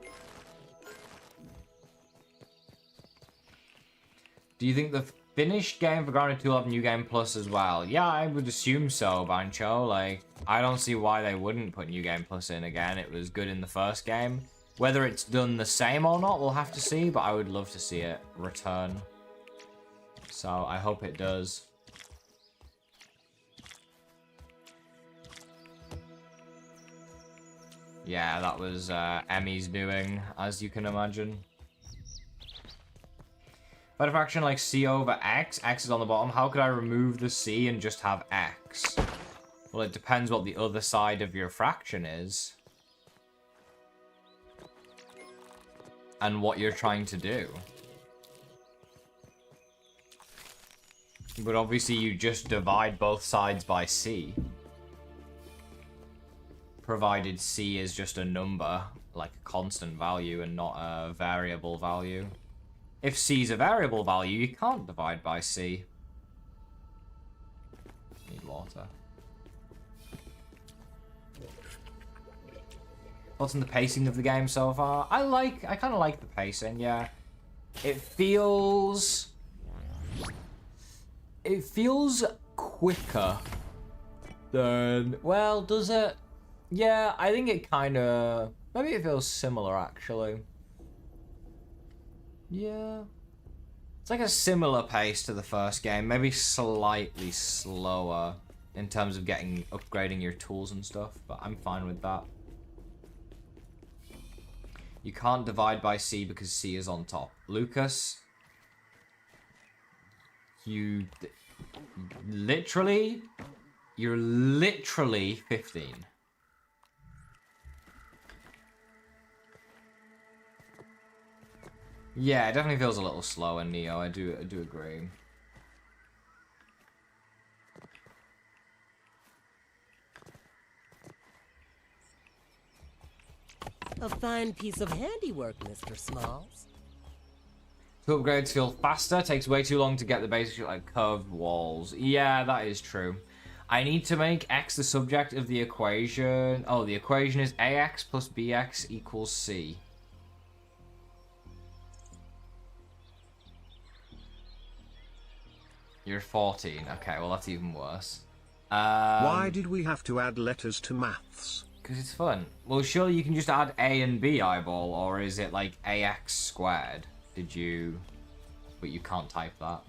Do you think the finished game for Grounded 2 will have New Game Plus as well? Yeah, I would assume so, Bancho. Like, I don't see why they wouldn't put New Game Plus in again. It was good in the first game. Whether it's done the same or not, we'll have to see, but I would love to see it return. So, I hope it does. Yeah, that was Emmy's doing, as you can imagine. But a fraction like C over X, X is on the bottom. How could I remove the C and just have X? Well, it depends what the other side of your fraction is. And what you're trying to do. But obviously you just divide both sides by C. Provided C is just a number, like a constant value and not a variable value. If C is a variable value, you can't divide by C. Need water. Thoughts on the pacing of the game so far? I kind of like the pacing, yeah. It feels quicker than, well, does it? Yeah, I think it kind of, maybe it feels similar actually. Yeah. It's like a similar pace to the first game, maybe slightly slower in terms of upgrading your tools and stuff, but I'm fine with that. You can't divide by C because C is on top. Lucas, you're literally 15. Yeah, it definitely feels a little slower, Neo. I do agree. A fine piece of handiwork, Mr. Smalls. To upgrade to feel faster, takes way too long to get the basic like curved walls. Yeah, that is true. I need to make X the subject of the equation. Oh, the equation is AX plus BX equals C. You're 14. Okay, well that's even worse. Why did we have to add letters to maths? Because it's fun. Well, surely you can just add A and B, eyeball, or is it like AX squared? Did you... But you can't type that.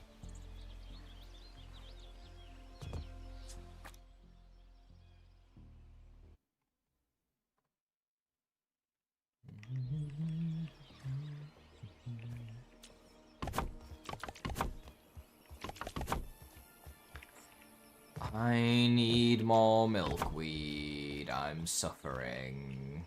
I need more milkweed. I'm suffering.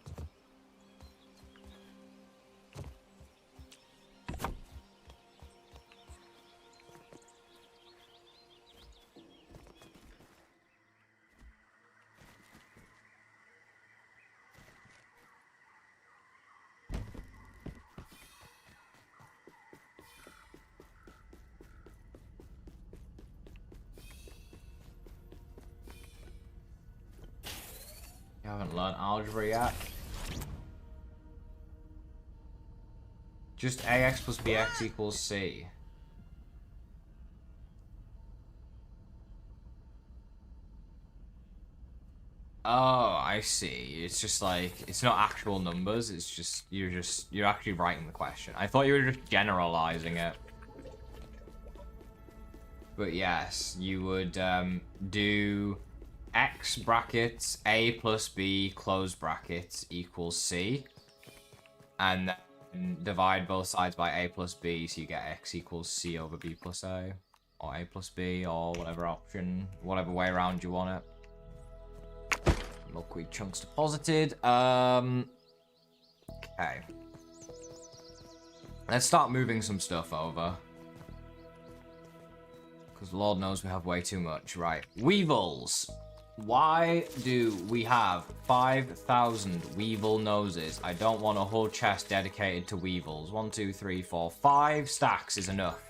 You haven't learned algebra yet. Just AX plus BX equals C. Oh, I see. It's just like, it's not actual numbers, it's just, you're actually writing the question. I thought you were just generalizing it. But yes, you would do X brackets A plus B close brackets equals C, and then divide both sides by A plus B, so you get X equals C over B plus A, or A plus B, or whatever option, whatever way around you want it. Milkweed chunks deposited. Okay. Let's start moving some stuff over. Because Lord knows we have way too much. Right. Weevils. Why do we have 5,000 weevil noses? I don't want a whole chest dedicated to weevils. 1, 2, 3, 4, 5 stacks is enough.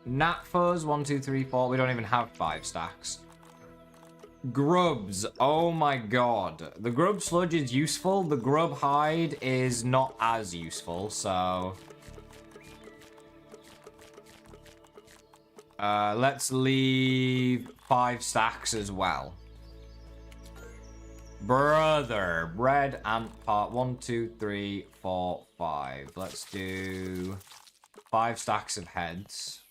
Gnat fuzz, 1, 2, 3, 4. We don't even have 5 stacks. Grubs. Oh my god. The grub sludge is useful. The grub hide is not as useful, so... let's leave 5 stacks as well. Brother. Bread and part. 1, 2, 3, 4, 5. Let's do 5 stacks of heads.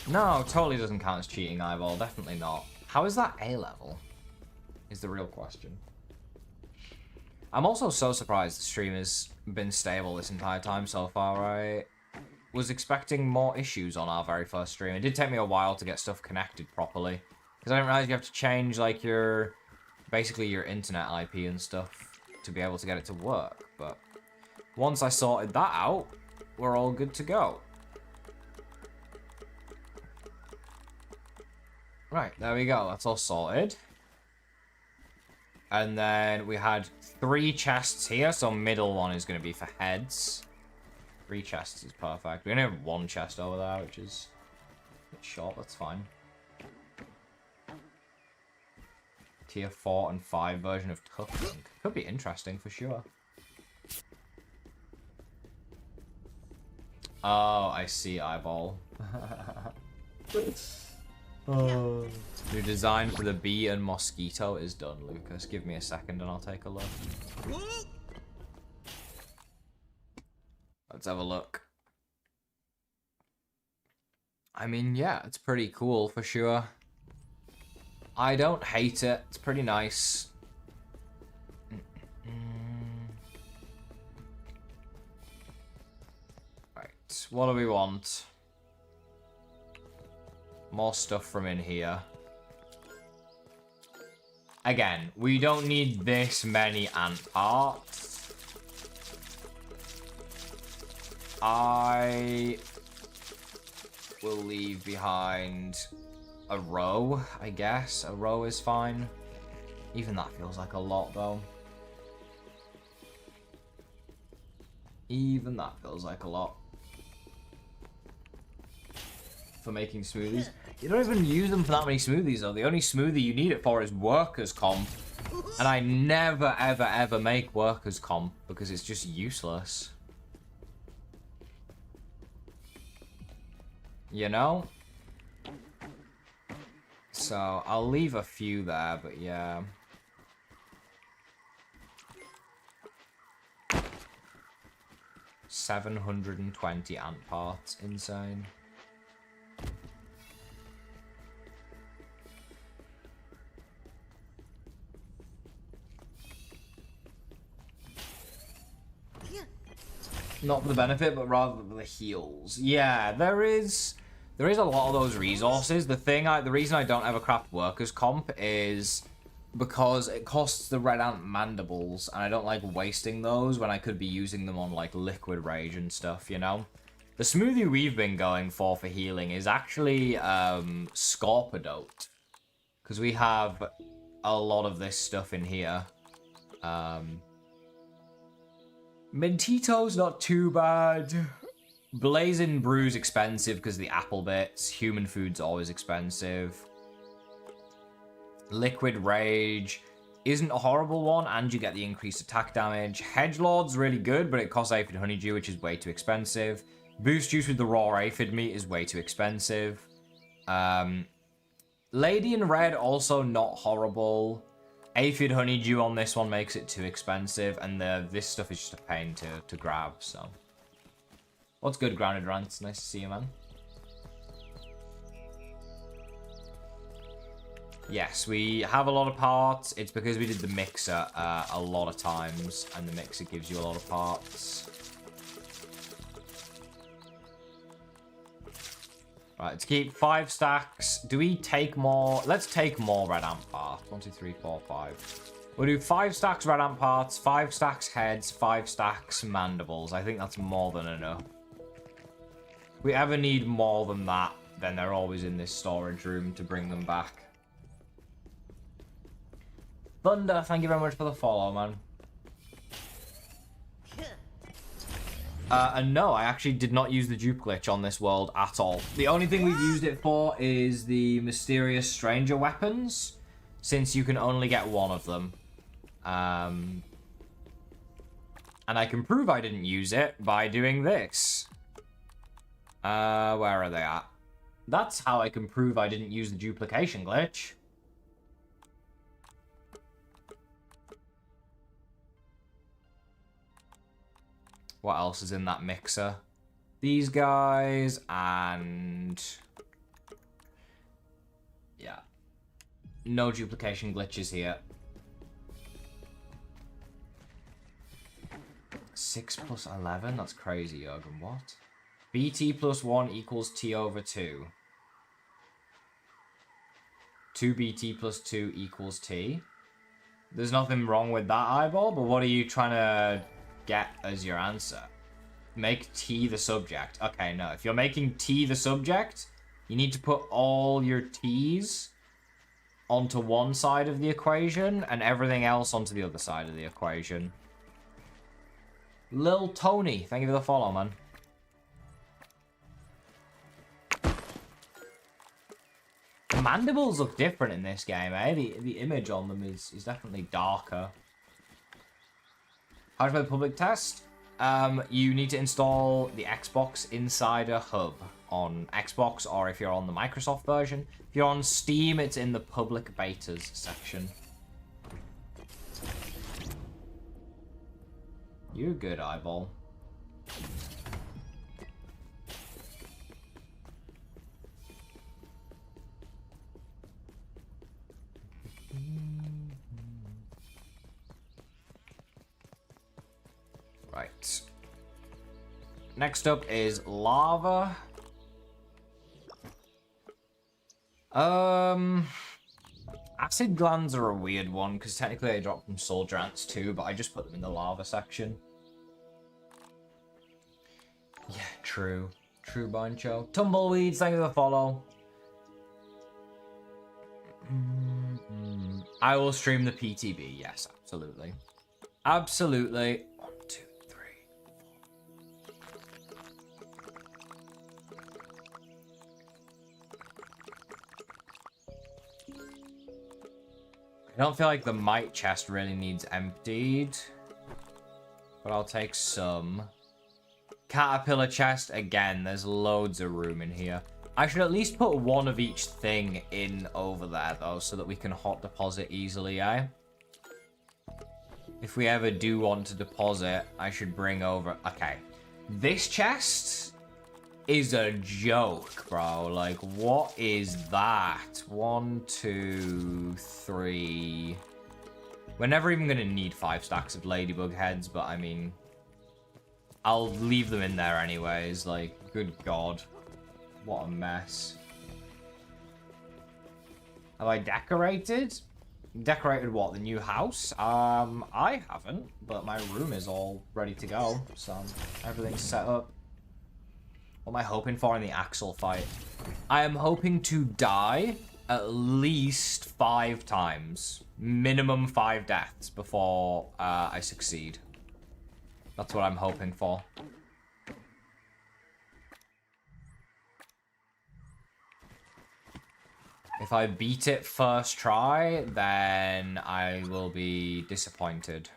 No, totally doesn't count as cheating, eyeball. Definitely not. How is that A level? Is the real question. I'm also so surprised the stream has been stable this entire time so far. I was expecting more issues on our very first stream. It did take me a while to get stuff connected properly. Because I didn't realize you have to change, like, basically your internet IP and stuff to be able to get it to work. But once I sorted that out, we're all good to go. Right, there we go. That's all sorted. And then we had 3 chests here, so middle one is going to be for heads. 3 chests is perfect. We only have 1 chest over there, which is a bit short. That's fine. Tier 4 and 5 version of cooking. Could be interesting for sure. Oh, I see, eyeball. Oh. Your design for the bee and mosquito is done, Lucas. Give me a second and I'll take a look. Let's have a look. I mean, yeah, it's pretty cool for sure. I don't hate it. It's pretty nice. Right, what do we want? More stuff from in here. Again, we don't need this many ant parts. I will leave behind a row, I guess. A row is fine. Even that feels like a lot, though. Even that feels like a lot. For making smoothies. You don't even use them for that many smoothies, though. The only smoothie you need it for is workers' comp. And I never, ever, ever make workers' comp because it's just useless. You know? So, I'll leave a few there, but yeah. $720 ant parts. Insane. Not for the benefit, but rather for the heals. Yeah, there is a lot of those resources. The reason I don't ever craft workers comp is because it costs the red ant mandibles, and I don't like wasting those when I could be using them on like liquid rage and stuff, you know? The smoothie we've been going for healing is actually Scorpidote. Because we have a lot of this stuff in here. Mentito's not too bad. Blazing Brew's expensive because of the apple bits. Human food's always expensive. Liquid Rage isn't a horrible one, and you get the increased attack damage. Hedgelord's really good, but it costs aphid honeydew, which is way too expensive. Boost juice with the raw aphid meat is way too expensive. Lady in Red, also not horrible. Aphid honeydew on this one makes it too expensive, and this stuff is just a pain to grab, so. What's good, Grounded Rants? Nice to see you, man. Yes, we have a lot of parts. It's because we did the mixer a lot of times, and the mixer gives you a lot of parts. Right, let's keep 5 stacks. Do we take more? Let's take more red ant parts. 1, 2, 3, 4, 5. We'll do 5 stacks red ant parts, 5 stacks heads, 5 stacks mandibles. I think that's more than enough. If we ever need more than that, then they're always in this storage room to bring them back. Thunder, thank you very much for the follow, man. And no, I actually did not use the dupe glitch on this world at all. The only thing we've used it for is the mysterious stranger weapons, since you can only get one of them. And I can prove I didn't use it by doing this. Where are they at? That's how I can prove I didn't use the duplication glitch. What else is in that mixer? These guys, and yeah, no duplication glitches here. 6 plus 11? That's crazy, Jurgen. What? BT plus 1 equals T over 2. 2BT plus 2 equals T. There's nothing wrong with that, eyeball, but what are you trying to get as your answer? Make T the subject. Okay, no. If you're making T the subject, you need to put all your T's onto one side of the equation and everything else onto the other side of the equation. Lil Tony, thank you for the follow, man. The mandibles look different in this game, eh? The image on them is definitely darker. How to play the public test? You need to install the Xbox Insider Hub on Xbox, or if you're on the Microsoft version. If you're on Steam, it's in the public betas section. You're good, eyeball. Right. Next up is lava. Acid glands are a weird one, because technically they drop from soldier ants too, but I just put them in the lava section. Yeah, true. True, Boncho. Tumbleweeds, thank you for the follow. I will stream the PTB, yes, absolutely. Absolutely. 1, 2, 3, 4. I don't feel like the mite chest really needs emptied, but I'll take some. Caterpillar chest, again, there's loads of room in here. I should at least put one of each thing in over there, though, so that we can hot deposit easily, eh? If we ever do want to deposit, I should bring over... Okay. This chest is a joke, bro. Like, what is that? 1, 2, 3... We're never even going to need 5 stacks of ladybug heads, but I mean... I'll leave them in there anyways. Like, good God. What a mess. Have I decorated? Decorated what? The new house? I haven't, but my room is all ready to go. So everything's set up. What am I hoping for in the Axel fight? I am hoping to die at least 5 times. Minimum 5 deaths before I succeed. That's what I'm hoping for. If I beat it first try, then I will be disappointed.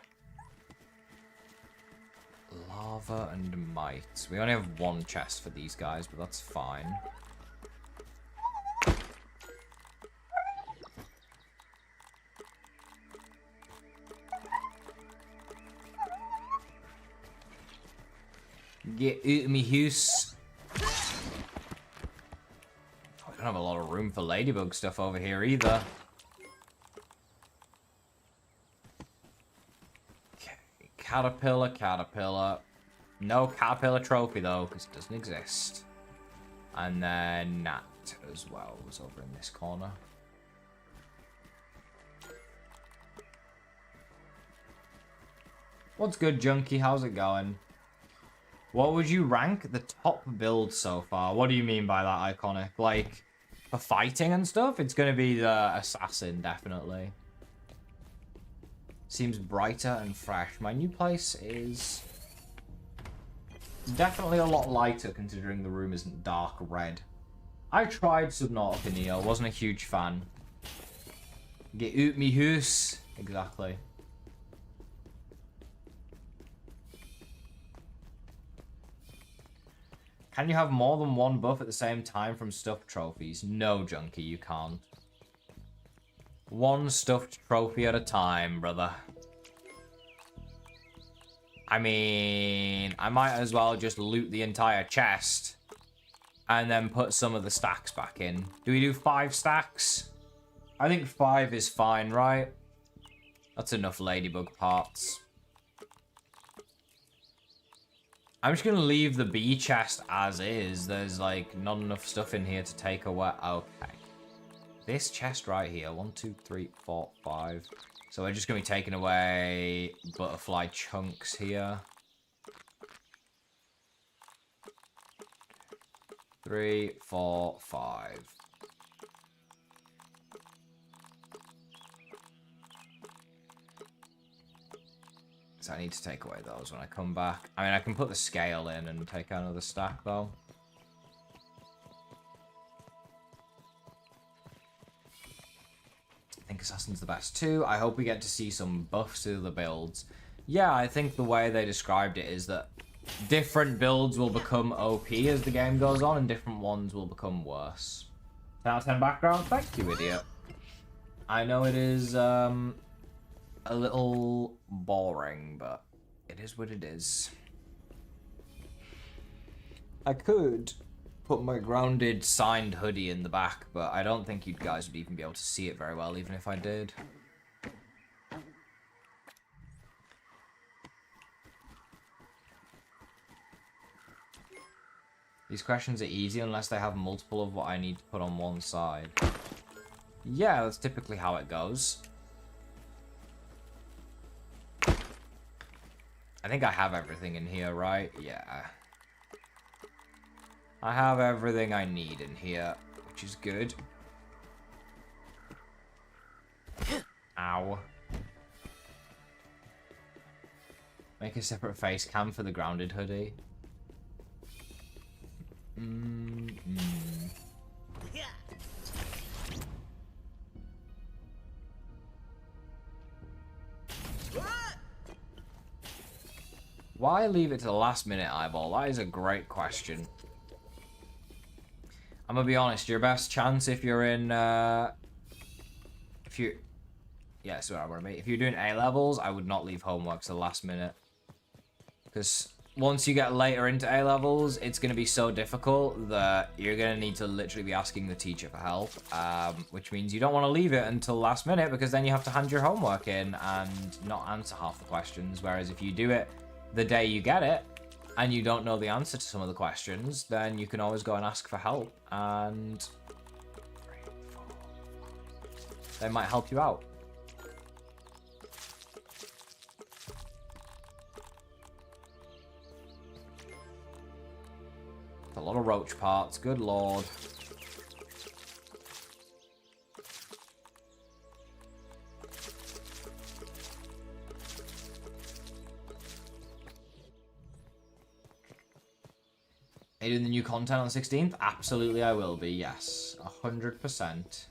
Lava and mite. We only have 1 chest for these guys, but that's fine. Get out of me house. I don't have a lot of room for ladybug stuff over here either. Okay, caterpillar, caterpillar. No caterpillar trophy though, because it doesn't exist. And then gnat as well was over in this corner. What's good, Junkie? How's it going? What would you rank the top build so far? What do you mean by that, Iconic? Like, for fighting and stuff? It's going to be the assassin, definitely. Seems brighter and fresh. My new place is definitely a lot lighter, considering the room isn't dark red. I tried Subnautica Neo, wasn't a huge fan. Get out me hoose. Exactly. Can you have more than 1 buff at the same time from stuffed trophies? No, Junkie, you can't. 1 stuffed trophy at a time, brother. I mean, I might as well just loot the entire chest and then put some of the stacks back in. Do we do 5 stacks? I think 5 is fine, right? That's enough ladybug parts. I'm just going to leave the bee chest as is. There's, like, not enough stuff in here to take away. Okay. This chest right here. 1, 2, 3, 4, 5. So we're just going to be taking away butterfly chunks here. 3, 4, 5. So I need to take away those when I come back. I mean, I can put the scale in and take out another stack, though. I think Assassin's the best too. I hope we get to see some buffs to the builds. Yeah, I think the way they described it is that different builds will become OP as the game goes on, and different ones will become worse. 10 out of 10 background? Thank you, idiot. I know it is, a little boring, but it is what it is. I could put my Grounded signed hoodie in the back, but I don't think you guys would even be able to see it very well, even if I did. These questions are easy unless they have multiple of what I need to put on one side. Yeah, that's typically how it goes. I think I have everything in here, right? Yeah. I have everything I need in here, which is good. Ow. Make a separate face cam for the Grounded hoodie. Why leave it to the last minute, Eyeball? That is a great question. I'm gonna be honest, your best chance if you're in, yeah, that's what I want to be. If you're doing A-levels, I would not leave homework to the last minute. Because once you get later into A-levels, it's going to be so difficult that you're going to need to literally be asking the teacher for help. Which means you don't want to leave it until last minute, because then you have to hand your homework in and not answer half the questions. Whereas if you do it the day you get it, and you don't know the answer to some of the questions, then you can always go and ask for help, and they might help you out. A lot of roach parts, good lord. Are you doing the new content on the 16th? Absolutely I will be, yes. 100%.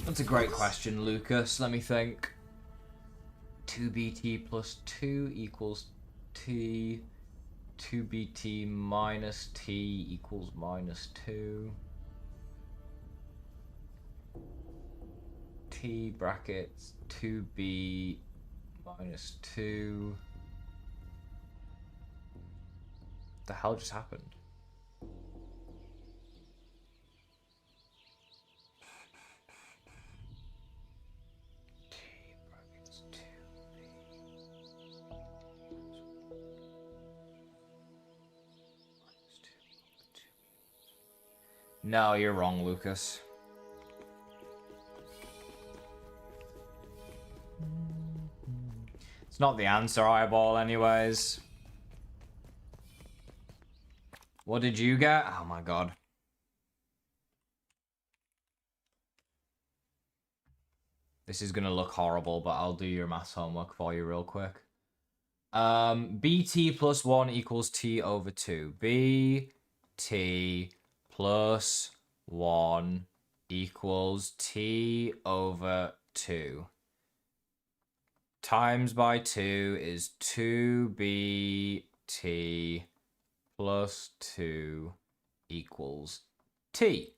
That's a great question, Lucas. Let me think. 2bt plus 2 equals t. 2bt minus t equals minus 2. T brackets 2b minus 2. The hell just happened? T brackets 2b minus 2. No, you're wrong, Lucas. It's not the answer, Eyeball, anyways. What did you get? Oh my god. This is gonna look horrible, but I'll do your maths homework for you real quick. bt plus 1 equals t over 2. bt plus 1 equals t over 2. Times by 2 is 2bt plus 2 equals t.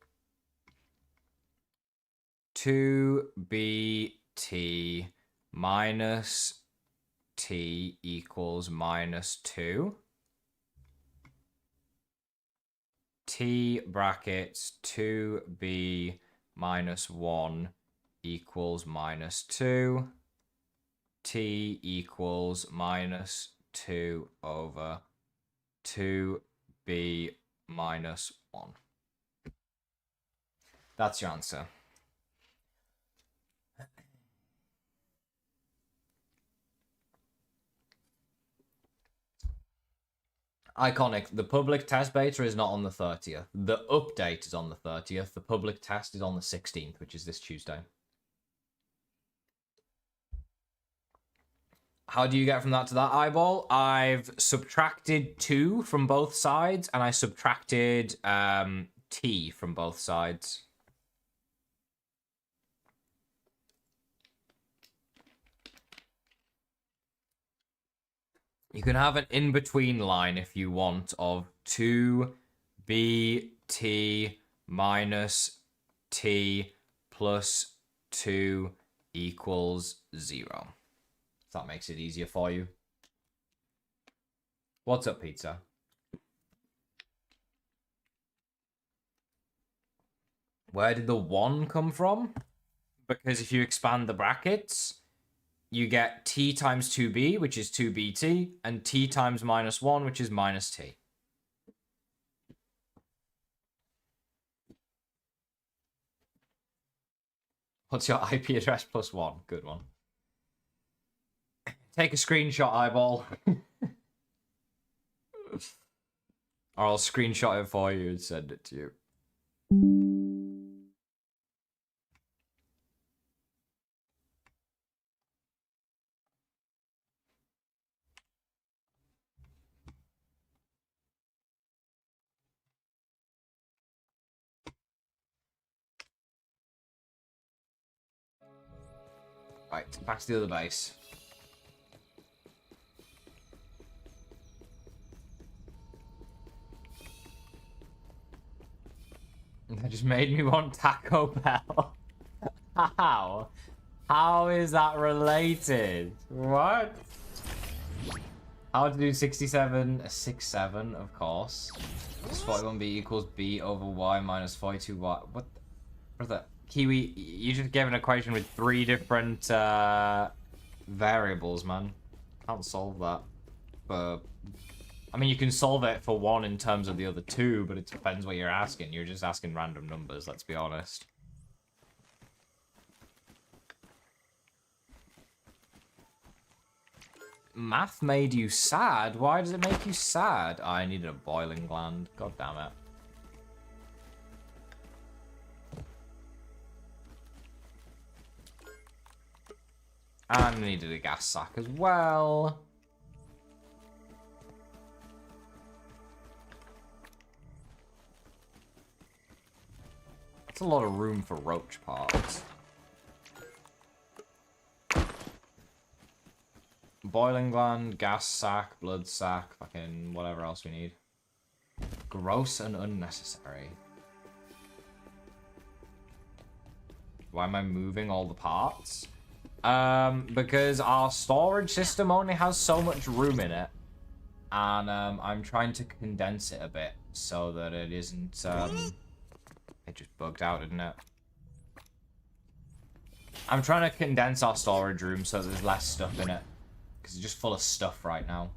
2bt minus t equals minus 2. T brackets 2b minus 1 equals minus 2. T equals minus 2 over 2b minus 1. That's your answer. Iconic. The public test beta is not on the 30th. The update is on the 30th. The public test is on the 16th, which is this Tuesday. How do you get from that to that eyeball? I've subtracted 2 from both sides, and I subtracted T from both sides. You can have an in-between line if you want of 2bt minus t plus 2 equals 0. If that makes it easier for you. What's up, pizza? Where did the 1 come from? Because if you expand the brackets, you get t times 2b, which is 2bt, and t times minus 1, which is minus t. What's your IP address plus 1? Good one. Take a screenshot, eyeball. Or I'll screenshot it for you and send it to you. Right, back to the other base. That just made me want Taco Bell. How? How is that related? What? How to do 67, 67, of course. 41b equals b over y minus 42y. What? Brother, Kiwi, you just gave an equation with 3 different variables, man. Can't solve that. But I mean, you can solve it for 1 in terms of the other 2, but it depends what you're asking. You're just asking random numbers, let's be honest. Math made you sad? Why does it make you sad? I needed a boiling gland. God damn it. And I needed a gas sack as well. That's a lot of room for roach parts. Boiling gland, gas sack, blood sack, fucking whatever else we need. Gross and unnecessary. Why am I moving all the parts? Because our storage system only has so much room in it. And I'm trying to condense it a bit so that it isn't it just bugged out, didn't it? I'm trying to condense our storage room so there's less stuff in it. Because it's just full of stuff right now.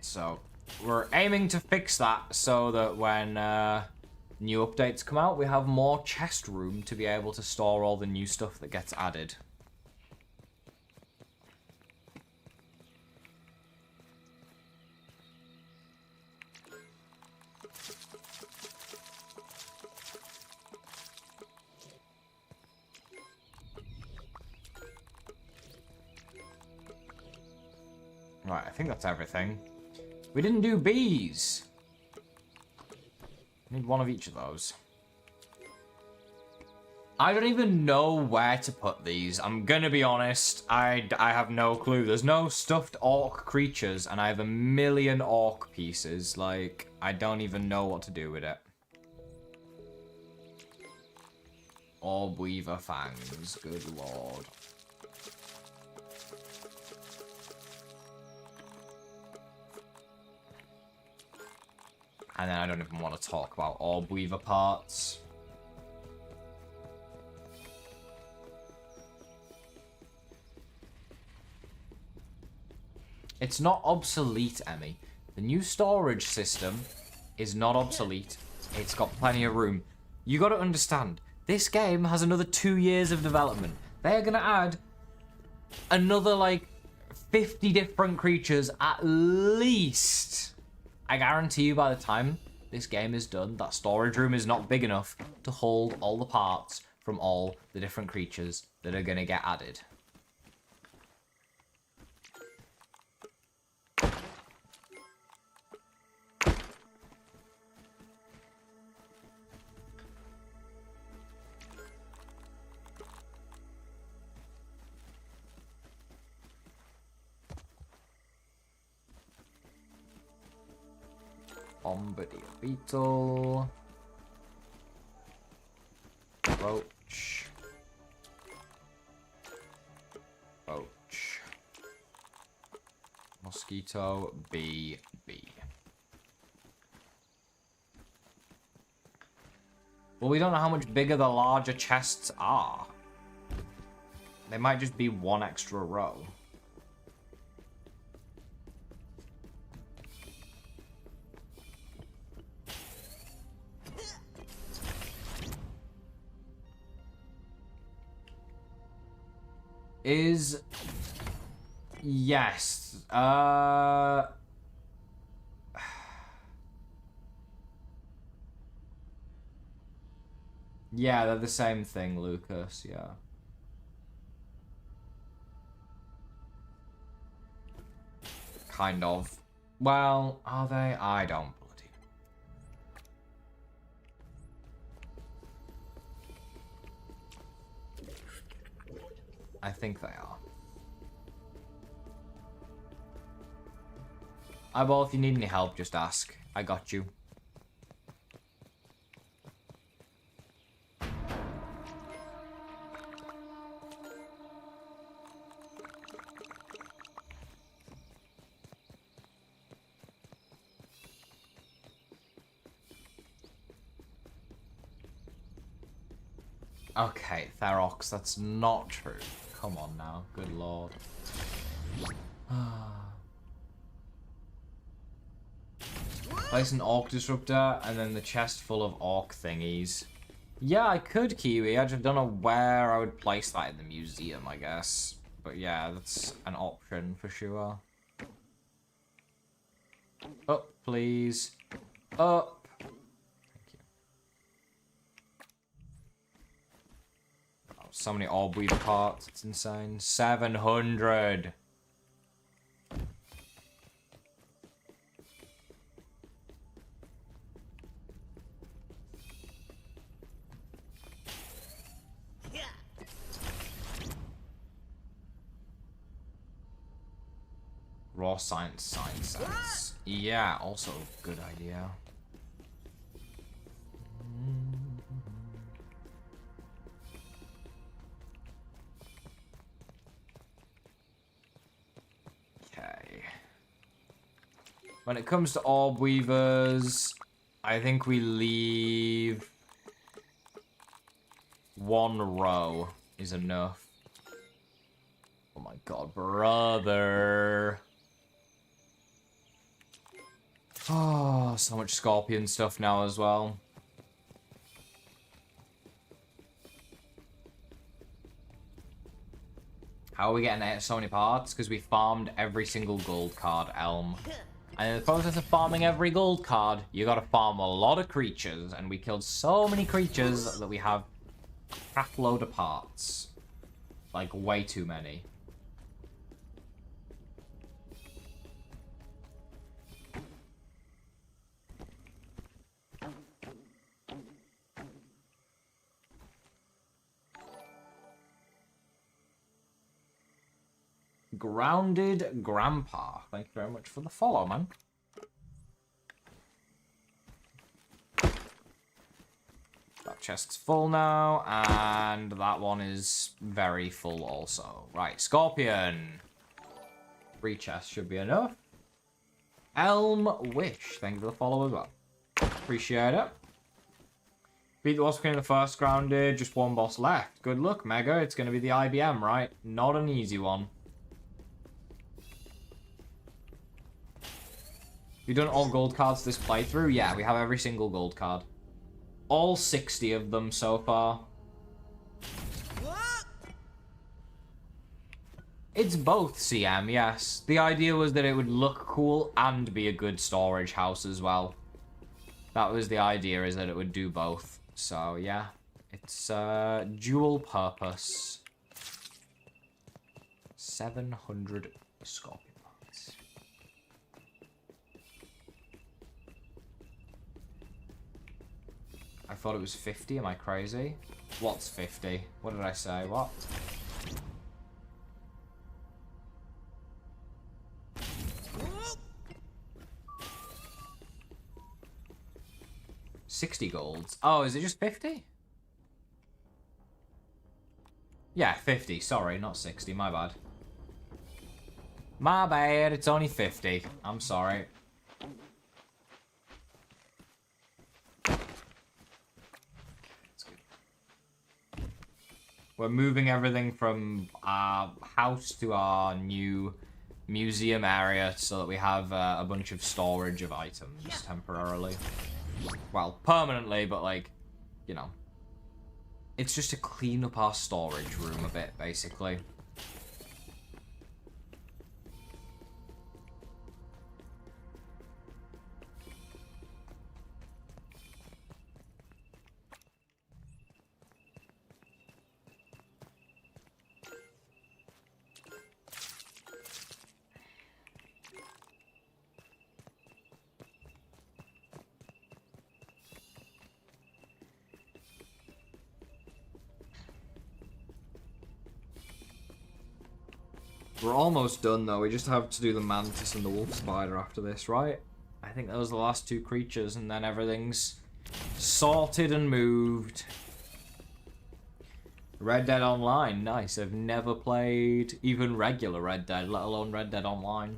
So we're aiming to fix that so that when new updates come out, we have more chest room to be able to store all the new stuff that gets added. Right, I think that's everything. We didn't do bees. Need one of each of those. I don't even know where to put these. I'm gonna be honest. I have no clue. There's no stuffed orc creatures, and I have a million orc pieces. Like, I don't even know what to do with it. Orb Weaver Fangs. Good lord. And then I don't even want to talk about Orb Weaver parts. It's not obsolete, Emmy. The new storage system is not obsolete. It's got plenty of room. You got to understand, this game has another 2 years of development. They're going to add another, like, 50 different creatures at least. I guarantee you by the time this game is done, that storage room is not big enough to hold all the parts from all the different creatures that are going to get added. Bombardier Beetle. Roach. Roach. Mosquito. Bee. Well, we don't know how much bigger the larger chests are. They might just be one extra row. Is... Yes. Yeah, they're the same thing, Lucas, yeah. Kind of. Well, are they? I don't bloody... I think they are. Eyeball, if you need any help, just ask. I got you. Okay, Therox, that's not true. Come on now, good lord. Place an Orc Disruptor and then the chest full of Orc thingies. Yeah, I could, Kiwi. I just don't know where I would place that in the museum, I guess. But yeah, that's an option for sure. Up, please. Up. Thank you. Oh, so many Orb Weaver parts. It's insane. 700. Raw science. Yeah, also a good idea. Okay. When it comes to Orb Weavers, I think we leave one row is enough. Oh my god, brother. Oh, so much Scorpion stuff now as well. How are we getting so many parts? Because we farmed every single gold card Elm. And in the process of farming every gold card, you gotta farm a lot of creatures. And we killed so many creatures that we have a crap load of parts. Like, way too many. Grounded Grandpa. Thank you very much for the follow, man. That chest's full now, and that one is very full also. Right, Scorpion. 3 chests should be enough. Elm Wish. Thank you for the follow as well. Appreciate it. Beat the Wasp King in the first grounded. Just one boss left. Good luck, Mega. It's going to be the IBM, right? Not an easy one. We've done all gold cards this playthrough? Yeah, we have every single gold card. All 60 of them so far. It's both, CM, yes. The idea was that it would look cool and be a good storage house as well. That was the idea, is that it would do both. So, yeah. It's dual purpose. 700 scorpion marks. I thought it was 50. Am I crazy? What's 50? What did I say? What? $60 golds. Oh, is it just 50? Yeah, 50. Sorry, not 60. My bad. My bad. It's only 50. I'm sorry. We're moving everything from our house to our new museum area so that we have a bunch of storage of items temporarily. Well, permanently, but like, you know. It's just to clean up our storage room a bit, basically. We're almost done, though. We just have to do the mantis and the wolf spider after this, right? I think those are the last two creatures, and then everything's sorted and moved. Red Dead Online, nice. I've never played even regular Red Dead, let alone Red Dead Online.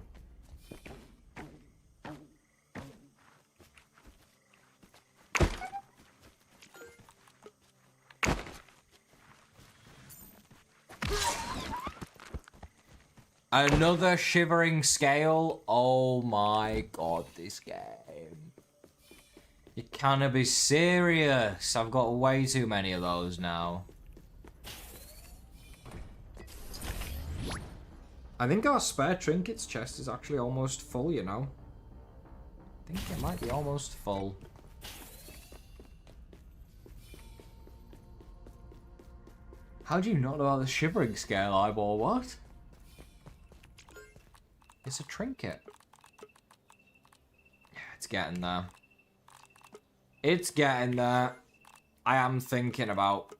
Another shivering scale? Oh my god, this game. You can't be serious. I've got way too many of those now. I think our spare trinkets chest is actually almost full, you know. I think it might be almost full. How do you not know about the shivering scale, eyeball? What? It's a trinket. Yeah, it's getting there. It's getting there. I am thinking about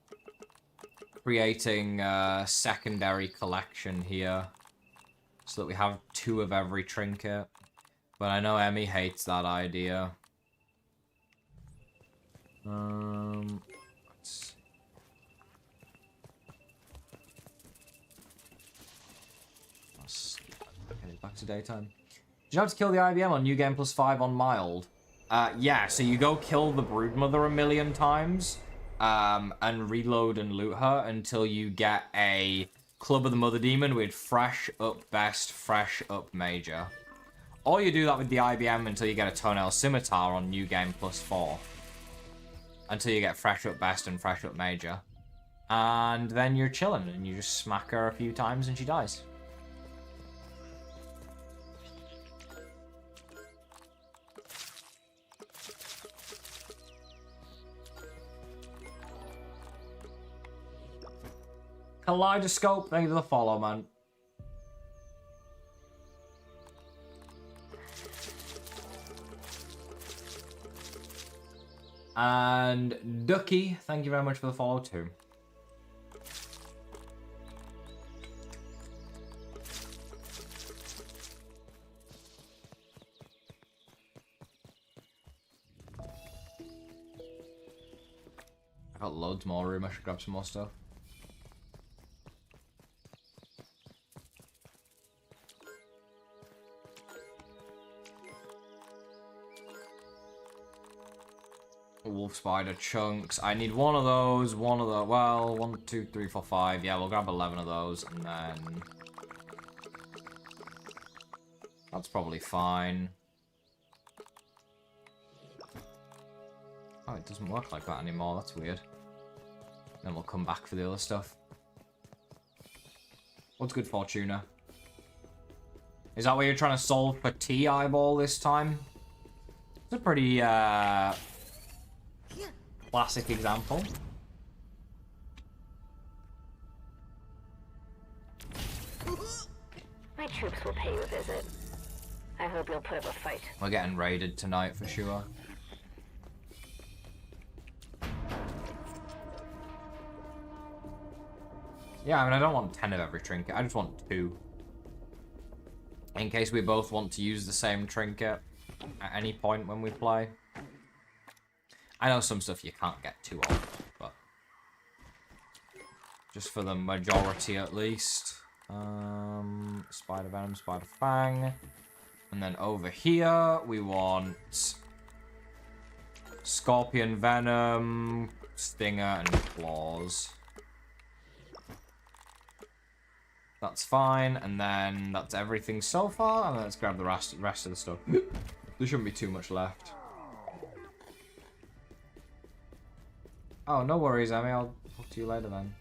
creating a secondary collection here so that we have 2 of every trinket. But I know Emmy hates that idea. Let's see. Okay, back to daytime. Did you have to kill the IBM on New Game Plus 5 on mild? Yeah, so you go kill the Broodmother a million times, and reload and loot her until you get a Club of the Mother Demon with fresh up best, fresh up major. Or you do that with the IBM until you get a Toenail Scimitar on New Game Plus 4. Until you get fresh up best and fresh up major. And then you're chilling and you just smack her a few times and she dies. Kaleidoscope, thank you for the follow, man. And Ducky, thank you very much for the follow too. I got loads more room, I should grab some more stuff. Wolf spider chunks. I need one of those, well, 1, 2, 3, 4, 5. Yeah, we'll grab 11 of those, and then that's probably fine. Oh, it doesn't work like that anymore. That's weird. Then we'll come back for the other stuff. What's good, Fortuna? Is that what you're trying to solve for T eyeball this time? It's a pretty classic example. My troops will pay you a visit. I hope you'll put up a fight. We're getting raided tonight for sure. Yeah, I mean, I don't want 10 of every trinket. I just want 2. In case we both want to use the same trinket at any point when we play. I know some stuff you can't get 2 of, but just for the majority at least. Spider Venom, Spider Fang. And then over here, we want Scorpion Venom, Stinger, and Claws. That's fine, and then that's everything so far. And let's grab the rest of the stuff. There shouldn't be too much left. Oh, no worries, Emmy. I'll talk to you later then.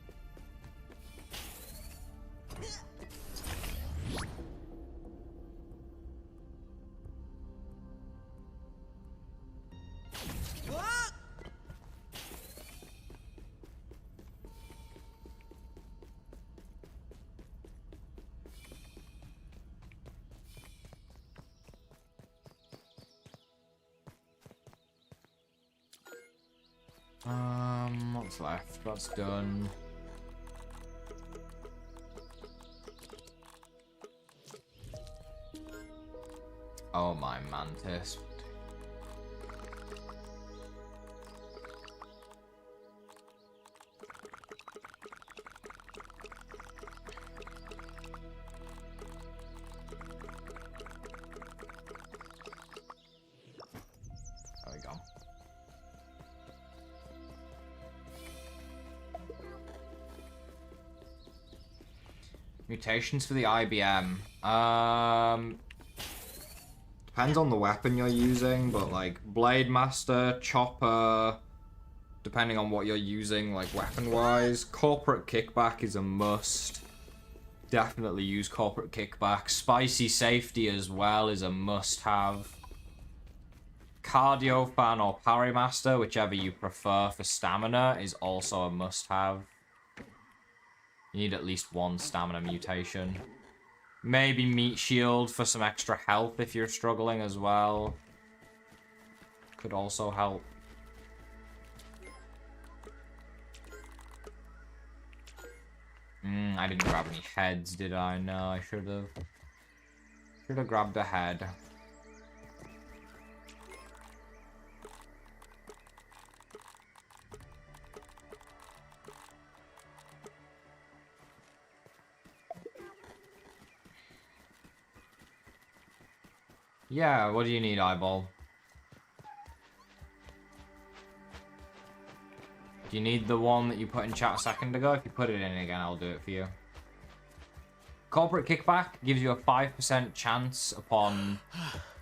What's left? That's done. Oh my mantis. There we go. Mutations for the IBM. Depends on the weapon you're using, but like Blade Master, Chopper, depending on what you're using, like weapon-wise. Corporate Kickback is a must. Definitely use Corporate Kickback. Spicy Safety as well is a must-have. Cardio Fan or Parry Master, whichever you prefer for stamina, is also a must-have. You need at least 1 stamina mutation. Maybe Meat Shield for some extra health if you're struggling as well. Could also help. I didn't grab any heads, did I? No, I should have. Should have grabbed a head. Yeah, what do you need, Eyeball? Do you need the one that you put in chat a second ago? If you put it in again, I'll do it for you. Corporate Kickback gives you a 5% chance upon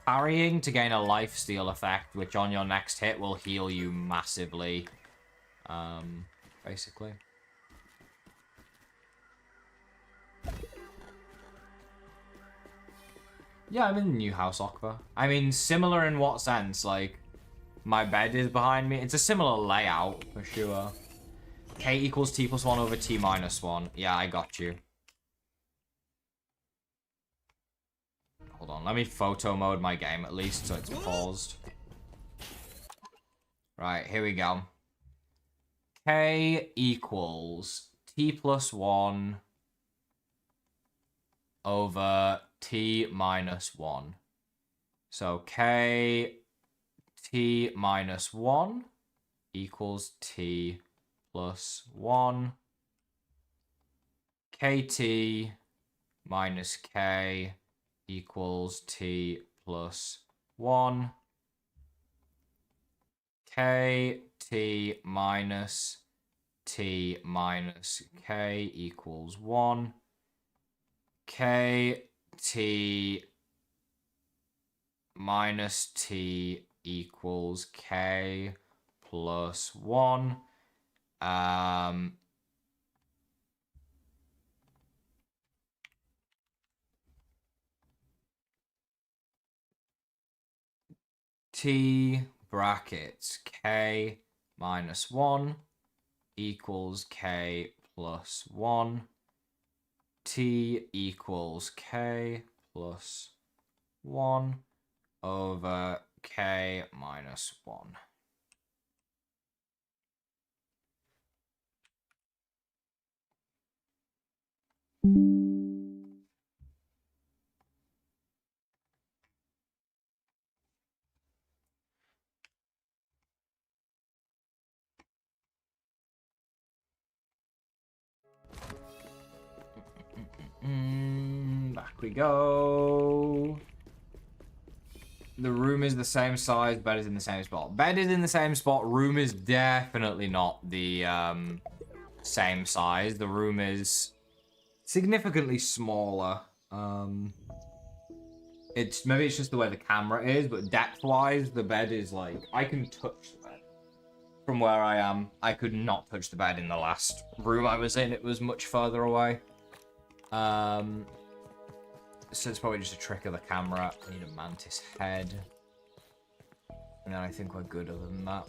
parrying to gain a lifesteal effect, which on your next hit will heal you massively. Basically. Yeah, I'm in the new house, Okva. I mean, similar in what sense? Like, my bed is behind me. It's a similar layout, for sure. K equals T plus 1 over T minus 1. Yeah, I got you. Hold on, let me photo mode my game at least, so it's paused. Right, here we go. K equals T plus 1 over T minus 1. So K T minus 1 equals T plus 1. KT minus K equals T plus 1. KT minus T minus K equals 1. KT minus T equals K plus 1. T brackets K minus 1 equals K plus 1. T equals K plus 1 over K minus 1. Back we go. The room is the same size, bed is in the same spot. Bed is in the same spot, room is definitely not the same size. The room is significantly smaller. Maybe it's just the way the camera is, but depth-wise, the bed is like, I can touch the bed. From where I am, I could not touch the bed in the last room I was in. It was much further away. So it's probably just a trick of the camera. I need a mantis head. And then I think we're good other than that.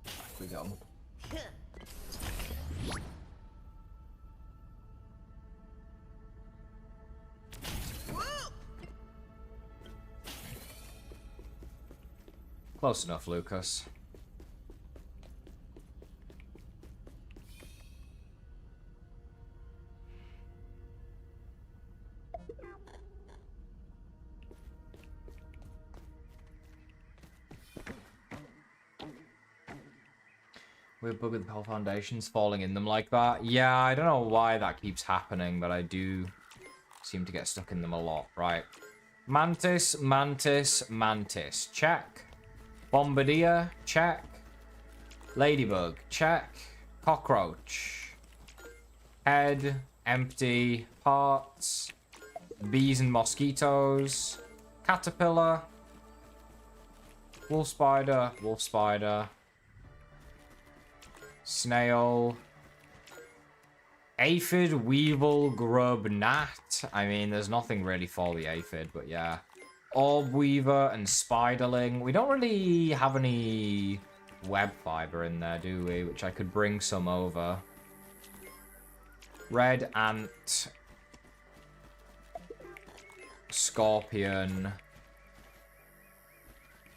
Back we go. Close enough, Lucas. Weird bug with the whole foundations falling in them like that. Yeah, I don't know why that keeps happening, but I do seem to get stuck in them a lot. Right. Mantis, mantis, mantis. Check. Bombardier, check. Ladybug, check. Cockroach. Head, empty. Parts. Bees and mosquitoes. Caterpillar. Wolf spider, wolf spider. Snail. Aphid, weevil, grub, gnat. I mean, there's nothing really for the aphid, but yeah. Orb weaver and spiderling. We don't really have any web fiber in there, do we? Which I could bring some over. Red ant. Scorpion. I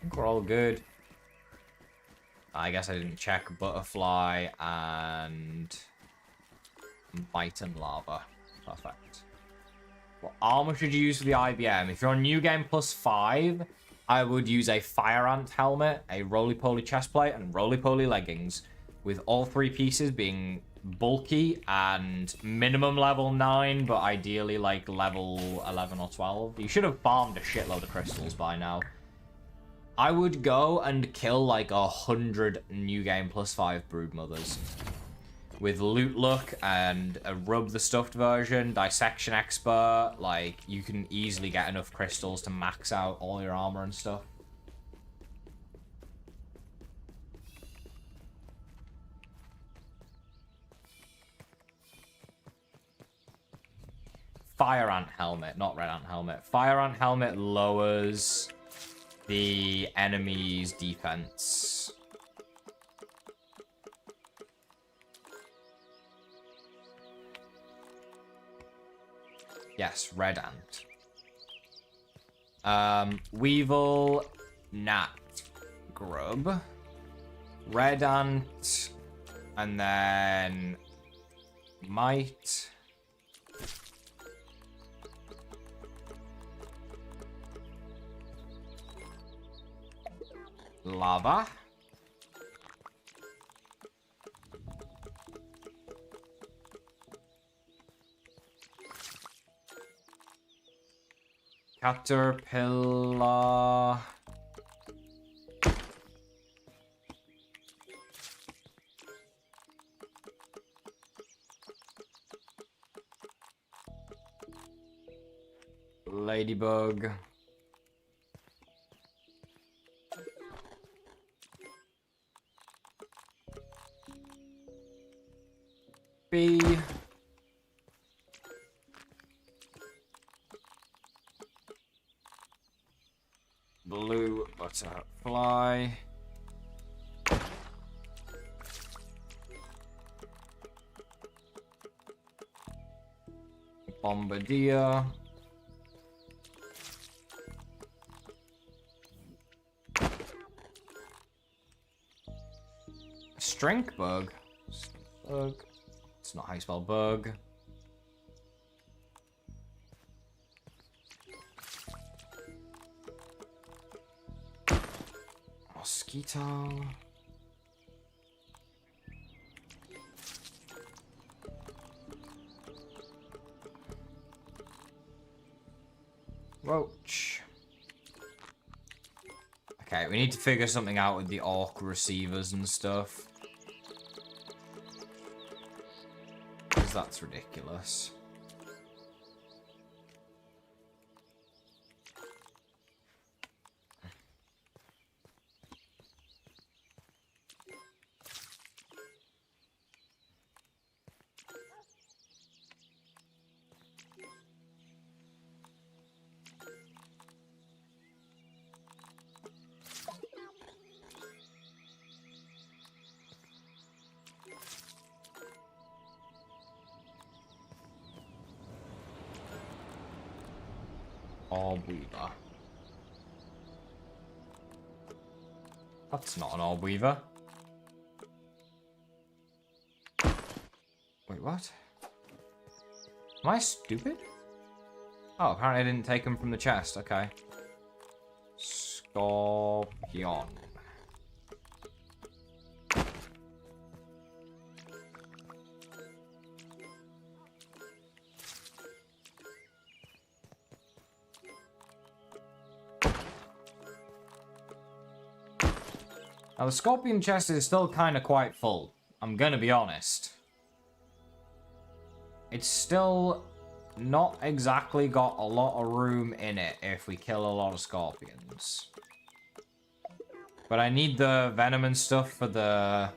think we're all good. I guess I didn't check butterfly and bite and lava. Perfect. What armor should you use for the IBM? If you're on New Game +5, I would use a Fire Ant helmet, a roly-poly chestplate, and roly-poly leggings, with all three pieces being bulky and minimum level 9, but ideally like level 11 or 12. You should have farmed a shitload of crystals by now. I would go and kill like 100 New Game +5 Broodmothers. With Loot Look and a Rub the Stuffed version, Dissection Expert, like, you can easily get enough crystals to max out all your armor and stuff. Fire Ant helmet, not Red Ant helmet. Fire Ant helmet lowers the enemy's defense. Yes, Red Ant. Weevil, Gnat, Grub, Red Ant, and then Mite. Lava. Caterpillar. Ladybug. B. Blue butterfly. Bombardier. Strength bug. Bug. It's not how you spell bug. Mosquito. Roach. Okay, we need to figure something out with the orc receivers and stuff. Because that's ridiculous. Orb Weaver. That's not an Orb Weaver. Wait, what? Am I stupid? Oh, apparently I didn't take him from the chest. Okay. Scorpion. Now, the Scorpion chest is still kind of quite full. I'm gonna be honest. It's still not exactly got a lot of room in it if we kill a lot of Scorpions. But I need the venom and stuff for the,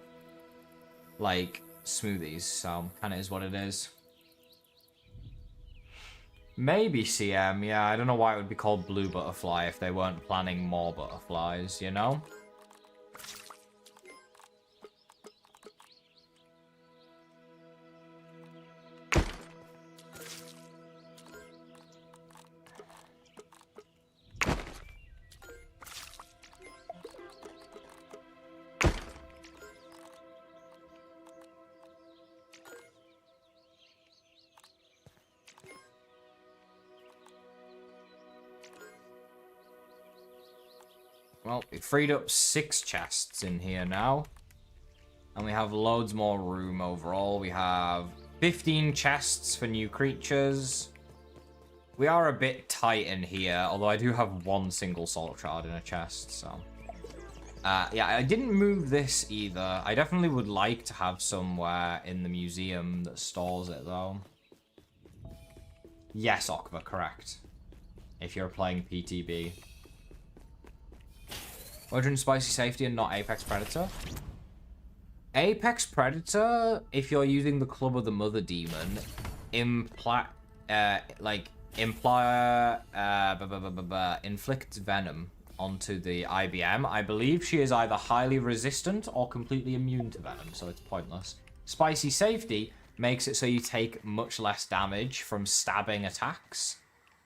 like, smoothies, so kind of is what it is. Maybe CM, yeah, I don't know why it would be called Blue Butterfly if they weren't planning more butterflies, you know? Well, we freed up 6 chests in here now. And we have loads more room overall. We have 15 chests for new creatures. We are a bit tight in here, although I do have 1 single soul shard in a chest, so... yeah, I didn't move this either. I definitely would like to have somewhere in the museum that stores it, though. Yes, Okva, correct. If you're playing PTB. Origin Spicy Safety and not Apex Predator. Apex Predator, if you're using the Club of the Mother Demon, inflicts venom onto the IBM. I believe she is either highly resistant or completely immune to venom, so it's pointless. Spicy Safety makes it so you take much less damage from stabbing attacks.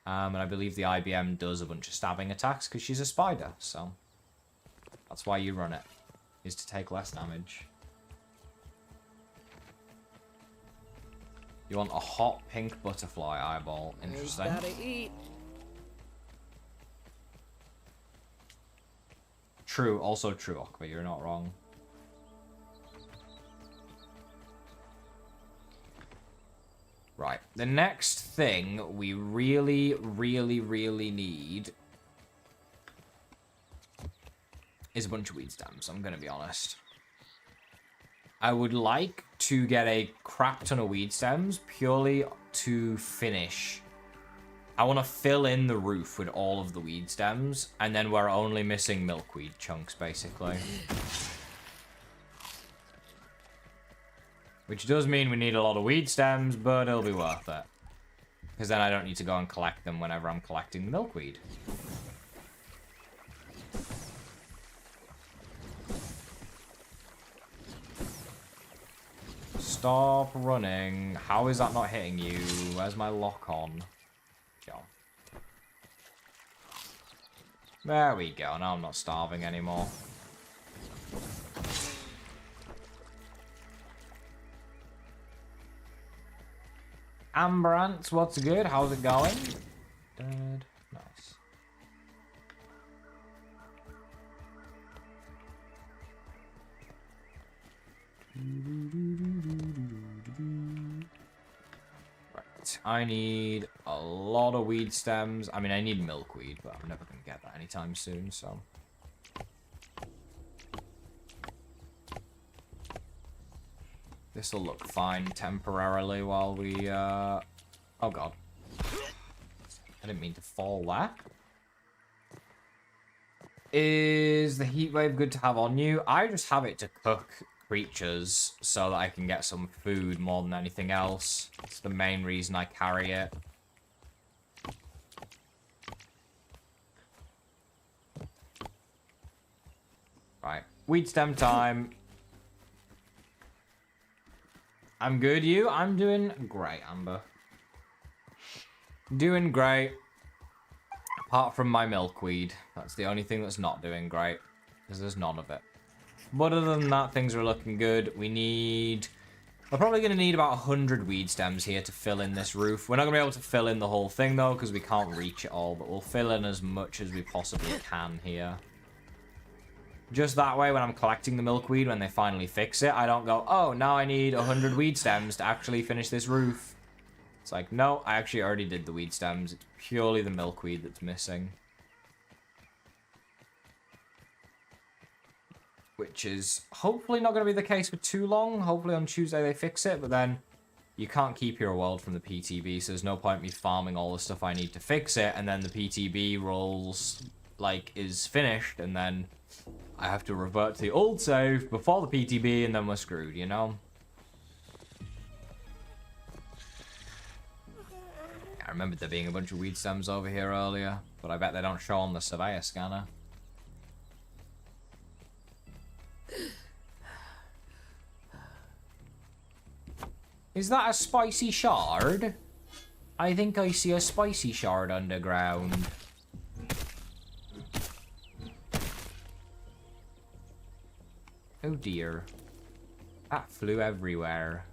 And I believe the IBM does a bunch of stabbing attacks because she's a spider, so... That's why you run it, is to take less damage. You want a hot pink butterfly eyeball. Interesting. Gotta eat. True, also true, Okva, you're not wrong. Right, the next thing we really need is a bunch of weed stems, I'm gonna be honest. I would like to get a crap ton of weed stems purely to finish. I want to fill in the roof with all of the weed stems, and then we're only missing milkweed chunks, basically. Which does mean we need a lot of weed stems, but it'll be worth it. Because then I don't need to go and collect them whenever I'm collecting the milkweed. Stop running. How is that not hitting you? Where's my lock on? Go. There we go. Now I'm not starving anymore. Amberance, what's good? How's it going? Dead. Nice. Right. I need a lot of weed stems. I mean, I need milkweed, but I'm never going to get that anytime soon, so... This'll look fine temporarily while we, Oh god. I didn't mean to fall there. Is the heat wave good to have on you? I just have it to cook creatures so that I can get some food more than anything else. It's the main reason I carry it. Right. Weed stem time. I'm good, you? I'm doing great, Amber. Doing great. Apart from my milkweed. That's the only thing that's not doing great. Because there's none of it. But other than that, things are looking good. We need... We're probably going to need about 100 weed stems here to fill in this roof. We're not going to be able to fill in the whole thing, though, because we can't reach it all. But we'll fill in as much as we possibly can here. Just that way, when I'm collecting the milkweed, when they finally fix it, I don't go, oh, now I need 100 weed stems to actually finish this roof. It's like, no, I actually already did the weed stems. It's purely the milkweed that's missing. Which is hopefully not going to be the case for too long. Hopefully on Tuesday they fix it, but then you can't keep your world from the PTB, so there's no point me farming all the stuff I need to fix it, and then the PTB rolls, like, is finished, and then I have to revert to the old save before the PTB, and then we're screwed, you know? I remember there being a bunch of weed stems over here earlier, but I bet they don't show on the surveyor scanner. Is that a spicy shard? I think I see a spicy shard underground. Oh dear. That flew everywhere.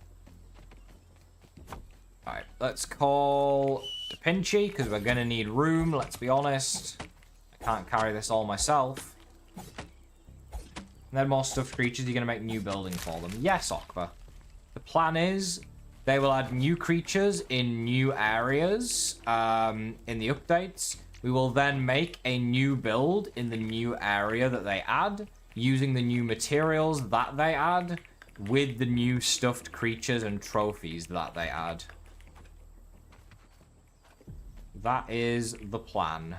Alright, let's call Da Pinchy, because we're going to need room, let's be honest. I can't carry this all myself. And then more stuffed creatures, you're going to make new building for them. Yes, Okva. The plan is they will add new creatures in new areas in the updates. We will then make a new build in the new area that they add, using the new materials that they add, with the new stuffed creatures and trophies that they add. That is the plan.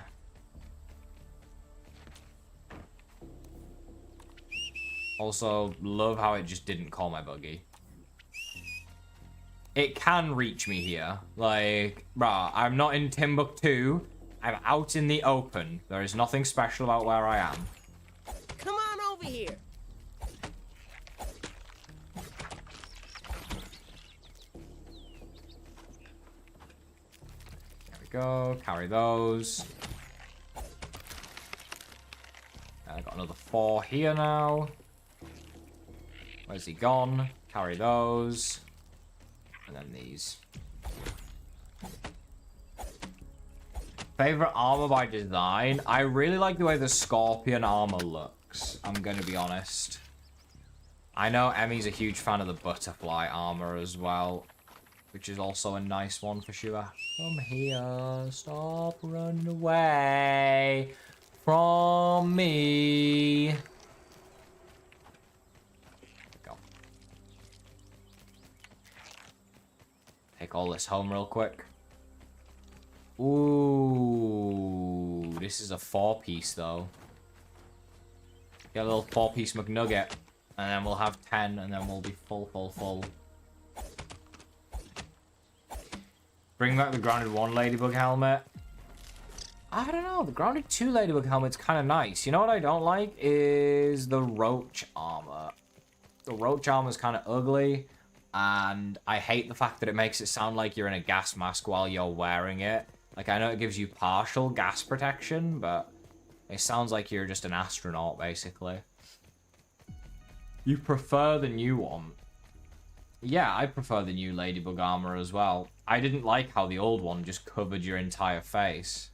Also, love how it just didn't call my buggy. It can reach me here. Like, bruh, I'm not in Timbuktu. I'm out in the open. There is nothing special about where I am. Come on over here. There we go. Carry those. I got another 4 here now. Where's he gone? Carry those. And then these. Favorite armor by design? I really like the way the Scorpion armor looks. I'm gonna be honest. I know Emmy's a huge fan of the butterfly armor as well, which is also a nice one for sure. Come here, stop running away from me. Go. Take all this home real quick. Ooh, this is a 4-piece though. Get a little 4-piece McNugget, and then we'll have 10, and then we'll be full. Bring back the Grounded 1 Ladybug helmet. I don't know. The Grounded 2 Ladybug helmet's kind of nice. You know what I don't like is the Roach armor. The Roach armor's kind of ugly. And I hate the fact that it makes it sound like you're in a gas mask while you're wearing it. Like, I know it gives you partial gas protection, but it sounds like you're just an astronaut, basically. You prefer the new one. Yeah, I prefer the new Ladybug armor as well. I didn't like how the old one just covered your entire face.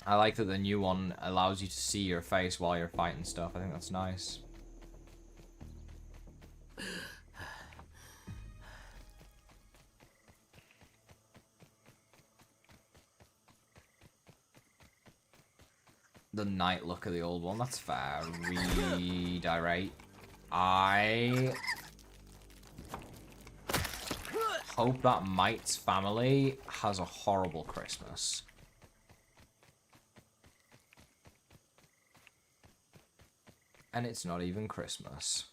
I like that the new one allows you to see your face while you're fighting stuff. I think that's nice. The night look of the old one, that's fair. Redirect. I hope that Mite's family has a horrible Christmas. And it's not even Christmas.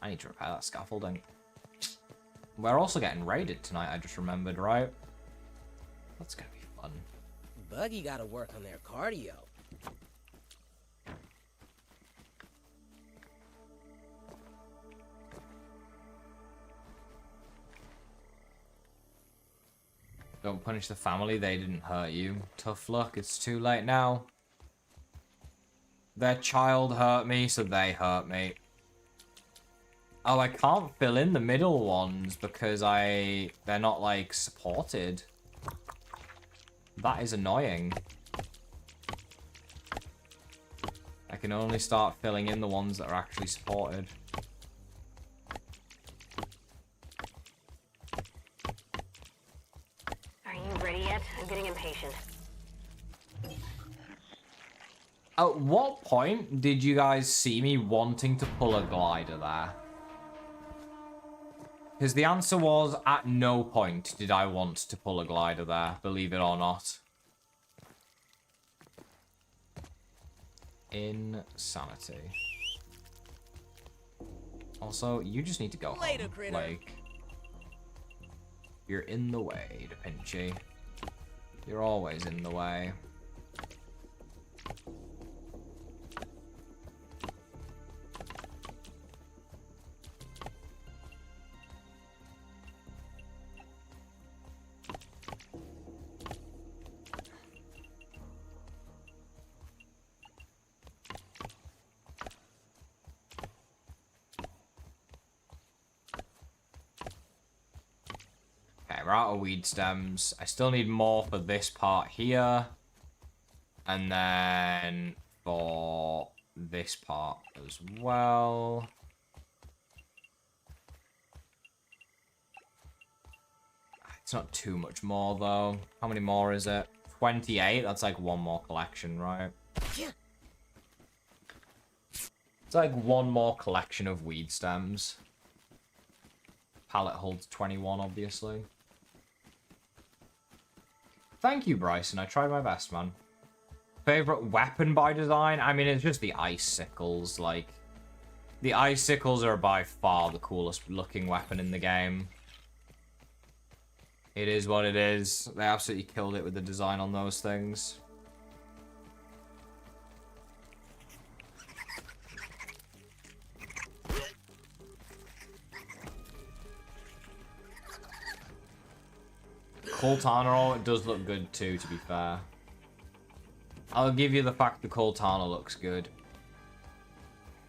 I need to repair that scaffolding. We're also getting raided tonight, I just remembered, right? That's gonna be fun. Buggy gotta work on their cardio. Don't punish the family, they didn't hurt you. Tough luck, it's too late now. Their child hurt me, so they hurt me. Oh, I can't fill in the middle ones because they're not, like, supported. That is annoying. I can only start filling in the ones that are actually supported. Are you ready yet? I'm getting impatient. At what point did you guys see me wanting to pull a glider there? Because the answer was, at no point did I want to pull a glider there, believe it or not. Insanity. Also, you just need to go Later, home. critter. Like, you're in the way, Da Pinchy. You're always in the way. We're out of weed stems. I still need more for this part here. And then for this part as well. It's not too much more, though. How many more is it? 28? That's like one more collection, right? It's like one more collection of weed stems. Pallet holds 21, obviously. Thank you, Bryson. I tried my best, man. Favorite weapon by design? I mean, it's just the icicles. Like, the icicles are by far the coolest looking weapon in the game. It is what it is. They absolutely killed it with the design on those things. Coltana, it does look good too, to be fair. I'll give you the fact the Coltana looks good.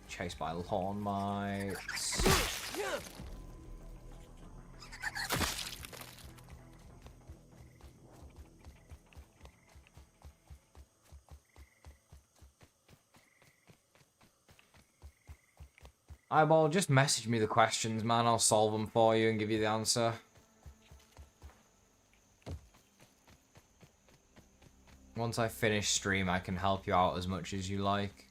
Chased by lawn mites. Eyeball, just message me the questions, man. I'll solve them for you and give you the answer. Once I finish stream, I can help you out as much as you like.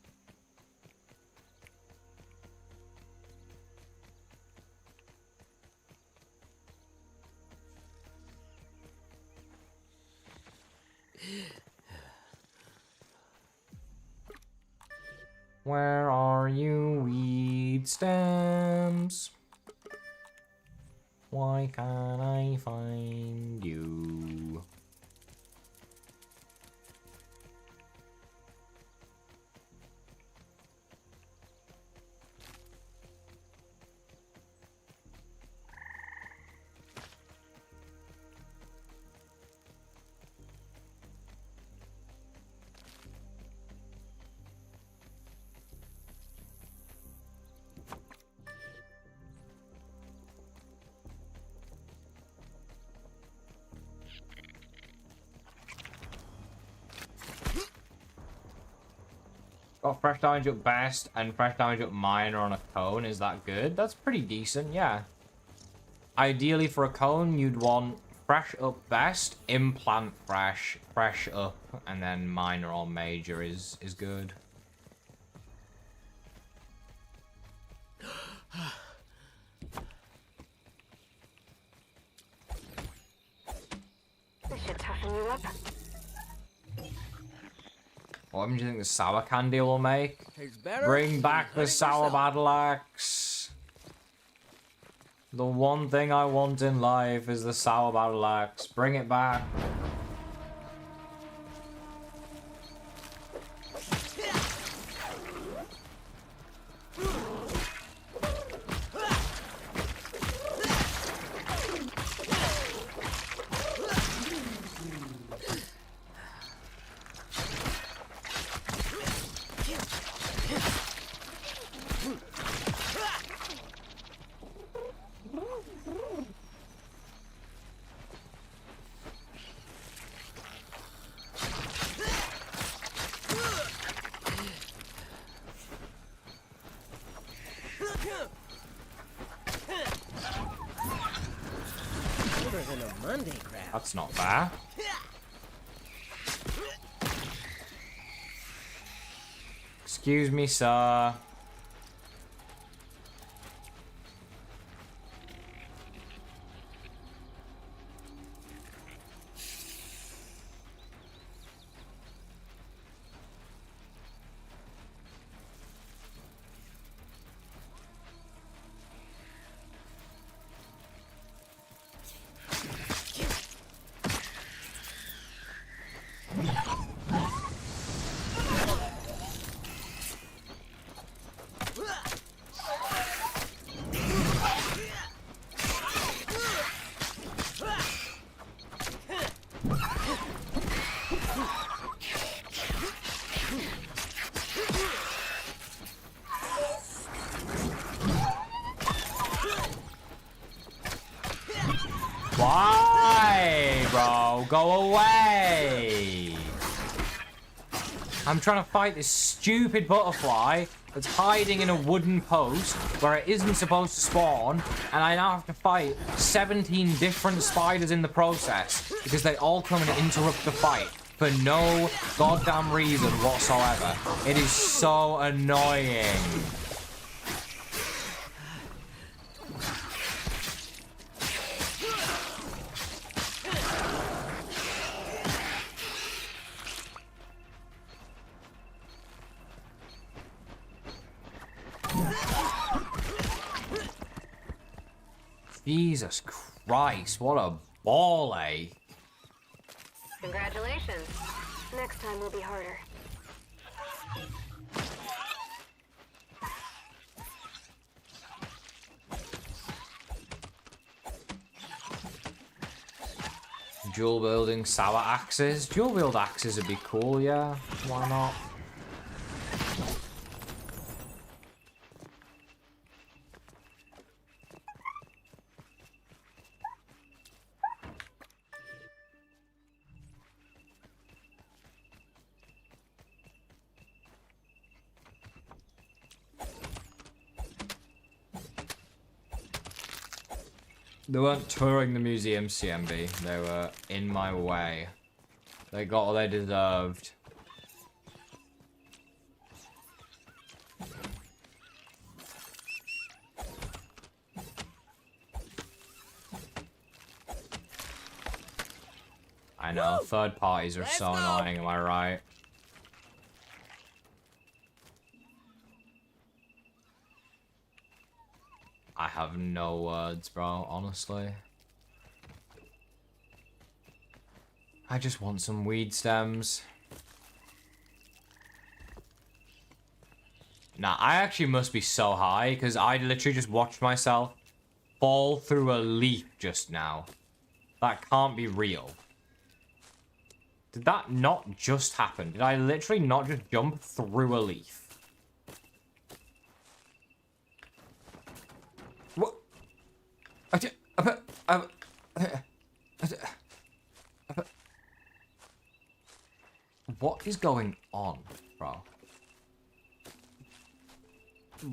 Where are you, weed stems? Why can't I find you? Got fresh damage up best and fresh damage up minor on a cone. Is that good? That's pretty decent, yeah. Ideally for a cone, you'd want fresh up best, implant fresh, fresh up, and then minor or major is good. This should toughen you up. What do you think the sour candy will make? Bring back the sour battle axe. The one thing I want in life is the sour battle axe. Bring it back. That's not fair. Excuse me, sir. Why, bro? Go away! I'm trying to fight this stupid butterfly that's hiding in a wooden post where it isn't supposed to spawn, and I now have to fight 17 different spiders in the process because they all come and interrupt the fight for no goddamn reason whatsoever. It is so annoying. Jesus Christ, what a ball ache. Congratulations. Next time will be harder. Dual wielding sour axes. Dual wield axes would be cool, yeah. Why not? They weren't touring the museum, CMB. They were in my way. They got what they deserved. I know, third parties are so annoying, am I right? I have no words, bro, honestly. I just want some weed stems. Nah, I actually must be so high, because I literally just watched myself fall through a leap just now. That can't be real. Did that not just happen? Did I literally not just jump through a leaf? What? What is going on, bro?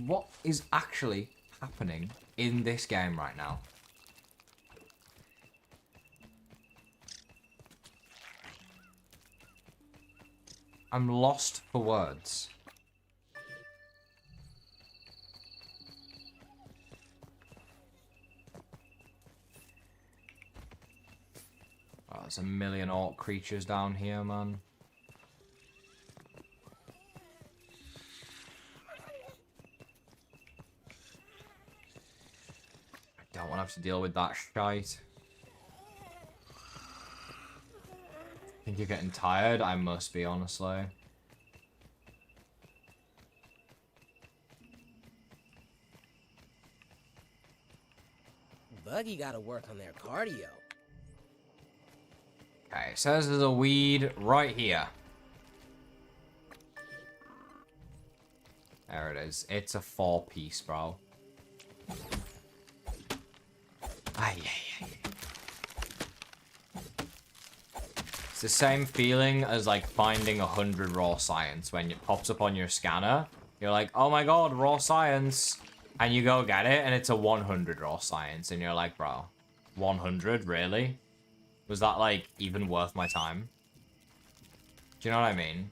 What is actually happening in this game right now? I'm lost for words. Oh, there's a million orc creatures down here, man. I don't want to have to deal with that shite. Think you're getting tired? I must be, honestly. Buggy gotta work on their cardio. Okay, it says there's a weed right here. There it is. It's a 4-piece, bro. Ay, ay, ay. It's the same feeling as like finding 100 raw science when it pops up on your scanner. You're like, oh my god, raw science. And you go get it and it's a 100 raw science. And you're like, bro, 100? Really? Was that like even worth my time? Do you know what I mean?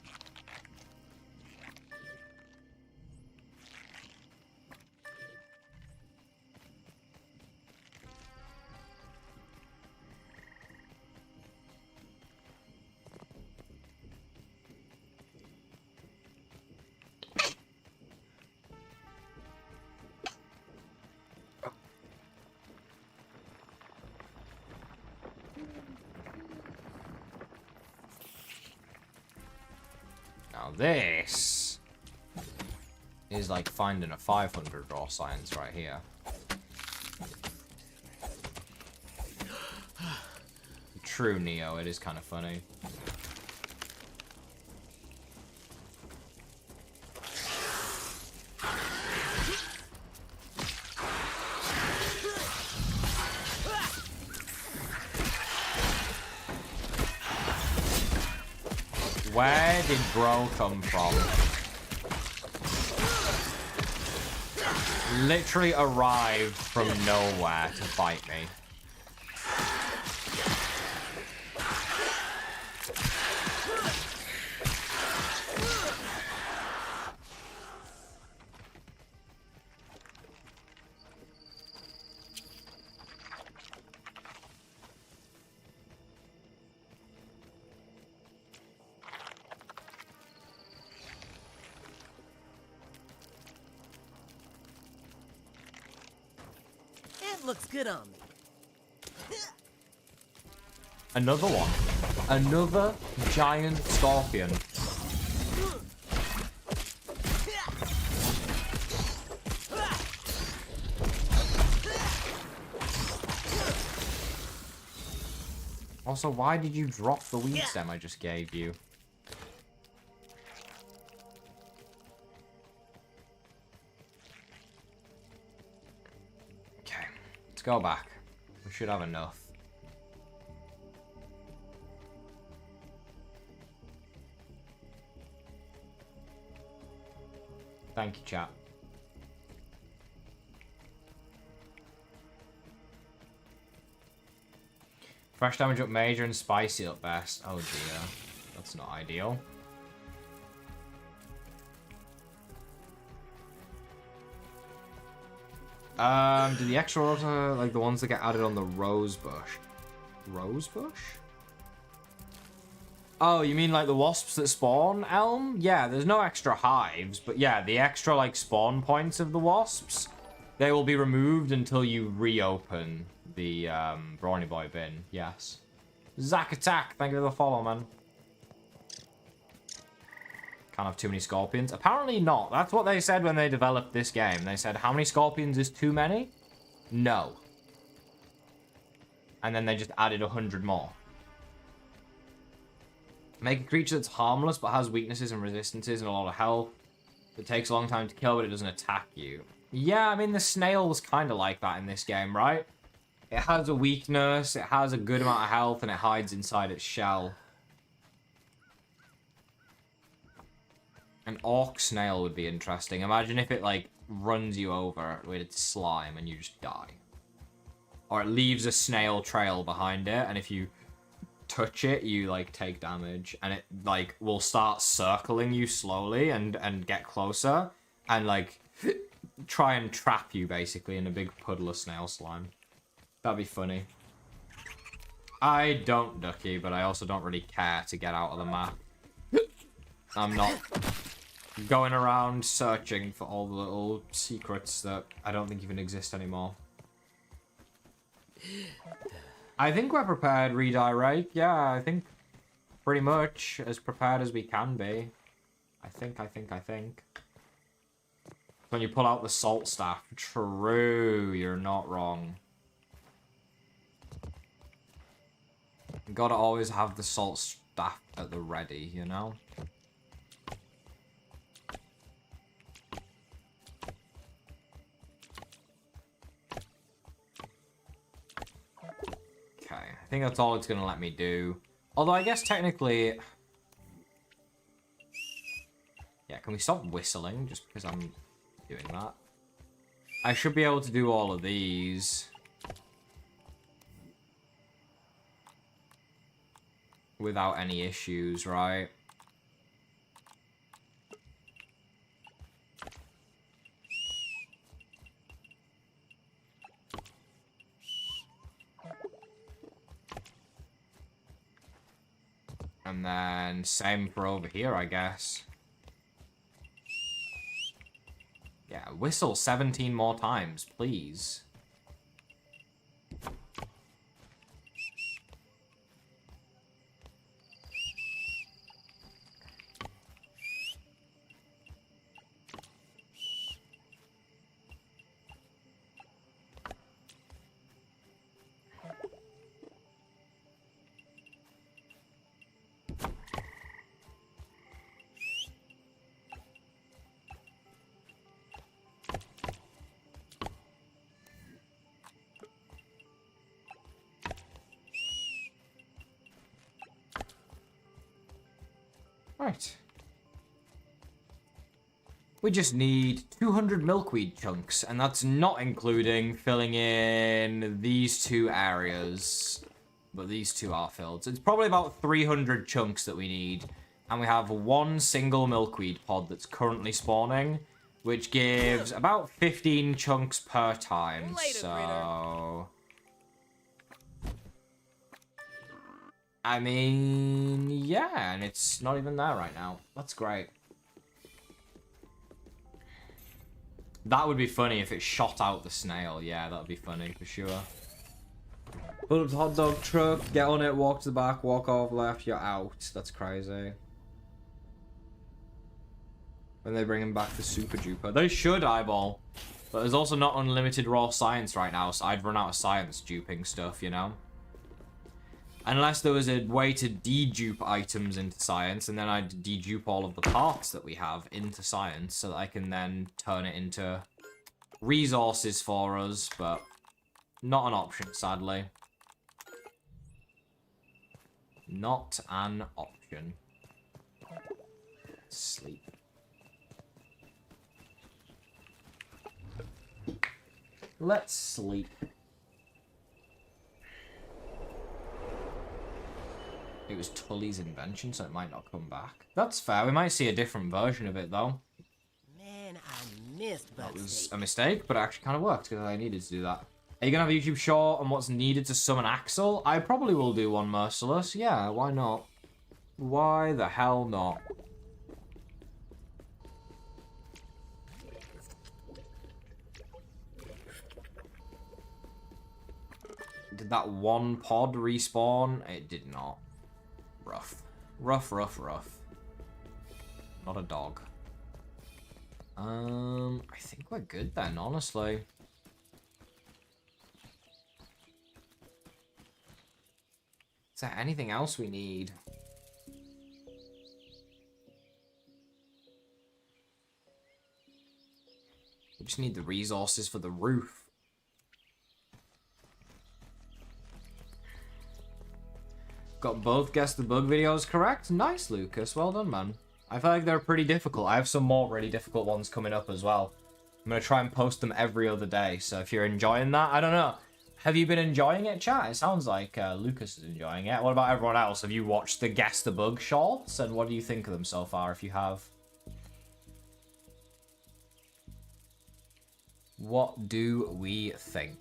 Now this is like finding a 500 raw science right here. True, Neo, it is kind of funny. Where did bro come from? Literally arrived from nowhere to fight me. Looks good on me. Another one. Another giant scorpion. Also, why did you drop the weed stem I just gave you? Let's go back. We should have enough. Thank you, chat. Fresh damage up major and spicy up best. Oh dear. That's not ideal. Do the extra water, like the ones that get added on the rose bush? Rose bush? Oh, you mean like the wasps that spawn, Elm? Yeah, there's no extra hives, but yeah, the extra like spawn points of the wasps. They will be removed until you reopen the Brawny Boy bin. Yes. Zack Attack, thank you for the follow, man. Can't have too many scorpions. Apparently not. That's what they said when they developed this game. They said, how many scorpions is too many? No. And then they just added 100 more. Make a creature that's harmless but has weaknesses and resistances and a lot of health. It takes a long time to kill, but it doesn't attack you. Yeah, I mean, the snail was kind of like that in this game, right? It has a weakness, it has a good amount of health, and it hides inside its shell. An orc snail would be interesting. Imagine if it, like, runs you over with its slime and you just die. Or it leaves a snail trail behind it, and if you touch it, you, like, take damage. And it, like, will start circling you slowly and get closer. And, like, try and trap you, basically, in a big puddle of snail slime. That'd be funny. I don't, Ducky, but I also don't really care to get out of the map. I'm not going around searching for all the little secrets that I don't think even exist anymore. I think we're prepared, Redirect. Yeah, I think pretty much as prepared as we can be. I think. When you pull out the salt staff. True, you're not wrong. You gotta always have the salt staff at the ready, you know? Okay, I think that's all it's gonna let me do. Although I guess technically... Yeah, can we stop whistling just because I'm doing that? I should be able to do all of these without any issues, right? And then same for over here, I guess. Yeah, whistle 17 more times, please. Right. We just need 200 milkweed chunks, and that's not including filling in these two areas. But these two are filled. So it's probably about 300 chunks that we need. And we have one single milkweed pod that's currently spawning, which gives about 15 chunks per time. So... I mean, yeah, and it's not even there right now. That's great. That would be funny if it shot out the snail. Yeah, that would be funny for sure. Pull up the hot dog truck, get on it, walk to the back, walk off left, you're out. That's crazy. When they bring him back the Super Duper. They should, Eyeball. But there's also not unlimited raw science right now, so I'd run out of science duping stuff, you know? Unless there was a way to dedupe items into science, and then I'd dedupe all of the parts that we have into science, so that I can then turn it into resources for us, but not an option, sadly. Not an option. Sleep. Let's sleep. It was Tully's invention, so it might not come back. That's fair. We might see a different version of it, though. Man, I missed That was a mistake, but it actually kind of worked because I needed to do that. Are you going to have a YouTube short on what's needed to summon Axel? I probably will do one, Merciless. Yeah, why not? Why the hell not? that one pod respawn? It did not. Rough. Rough, rough, rough. Not a dog. I think we're good then, honestly. Is there anything else we need? We just need the resources for the roof. Got both Guess the Bug videos correct? Nice, Lucas. Well done, man. I feel like they're pretty difficult. I have some more really difficult ones coming up as well. I'm going to try and post them every other day. So if you're enjoying that, I don't know. Have you been enjoying it, chat? It sounds like Lucas is enjoying it. What about everyone else? Have you watched the Guess the Bug shorts? And what do you think of them so far, if you have? What do we think?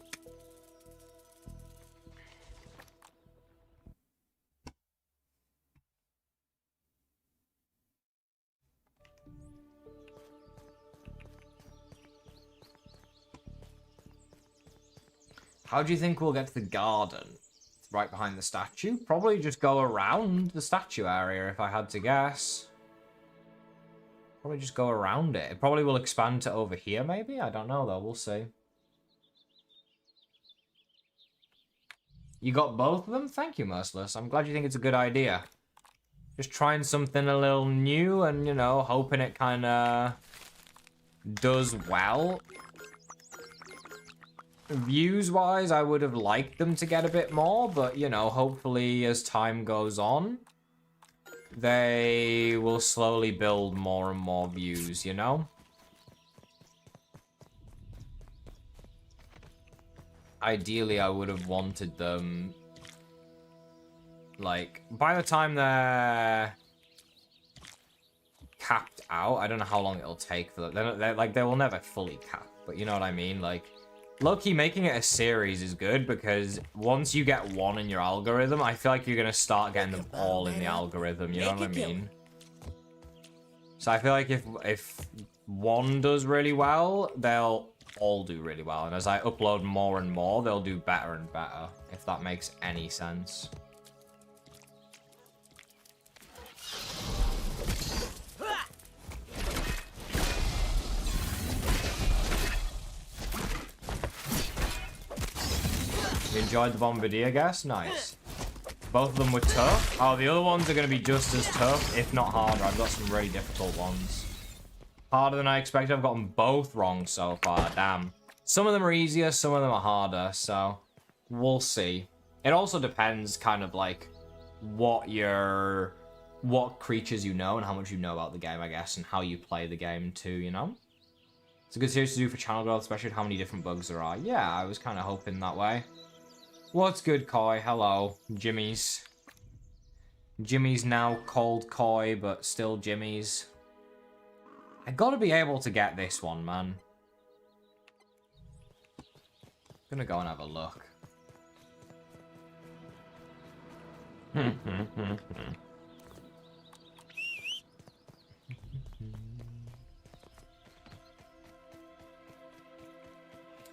How do you think we'll get to the garden? It's right behind the statue? Probably just go around the statue area, if I had to guess. Probably just go around it. It probably will expand to over here, maybe? I don't know, though. We'll see. You got both of them? Thank you, Merciless. I'm glad you think it's a good idea. Just trying something a little new and, you know, hoping it kind of does well. Views-wise, I would have liked them to get a bit more, but, you know, hopefully as time goes on, they will slowly build more and more views, you know? Ideally, I would have wanted them, like, by the time they're capped out, I don't know how long it'll take for them. They will never fully cap, but you know what I mean? Like, low-key, making it a series is good because once you get one in your algorithm, I feel like you're going to start getting them all in the algorithm, you know what I mean? So I feel like if one does really well, they'll all do really well. And as I upload more and more, they'll do better and better, if that makes any sense. You enjoyed the Bombardier gas? Nice. Both of them were tough. Oh, the other ones are going to be just as tough, if not harder. I've got some really difficult ones. Harder than I expected. I've gotten both wrong so far. Damn. Some of them are easier, some of them are harder, so we'll see. It also depends kind of like what creatures you know and how much you know about the game, I guess, and how you play the game too, you know? It's a good series to do for channel growth, especially with how many different bugs there are. Yeah, I was kind of hoping that way. What's good, Koi? Hello. Jimmy's. Jimmy's now called Koi, but still Jimmy's. I gotta be able to get this one, man. I'm gonna go and have a look.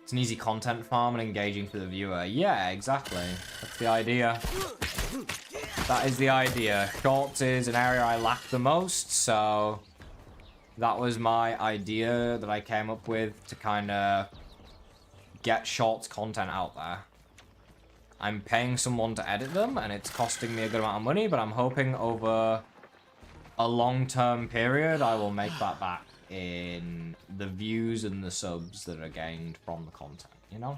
It's an easy content farm and engaging for the viewer. Yeah, exactly. That's the idea. That is the idea. Shorts is an area I lack the most, so that was my idea that I came up with to kind of get shorts content out there. I'm paying someone to edit them, and it's costing me a good amount of money, but I'm hoping over a long-term period I will make that back in the views and the subs that are gained from the content, you know?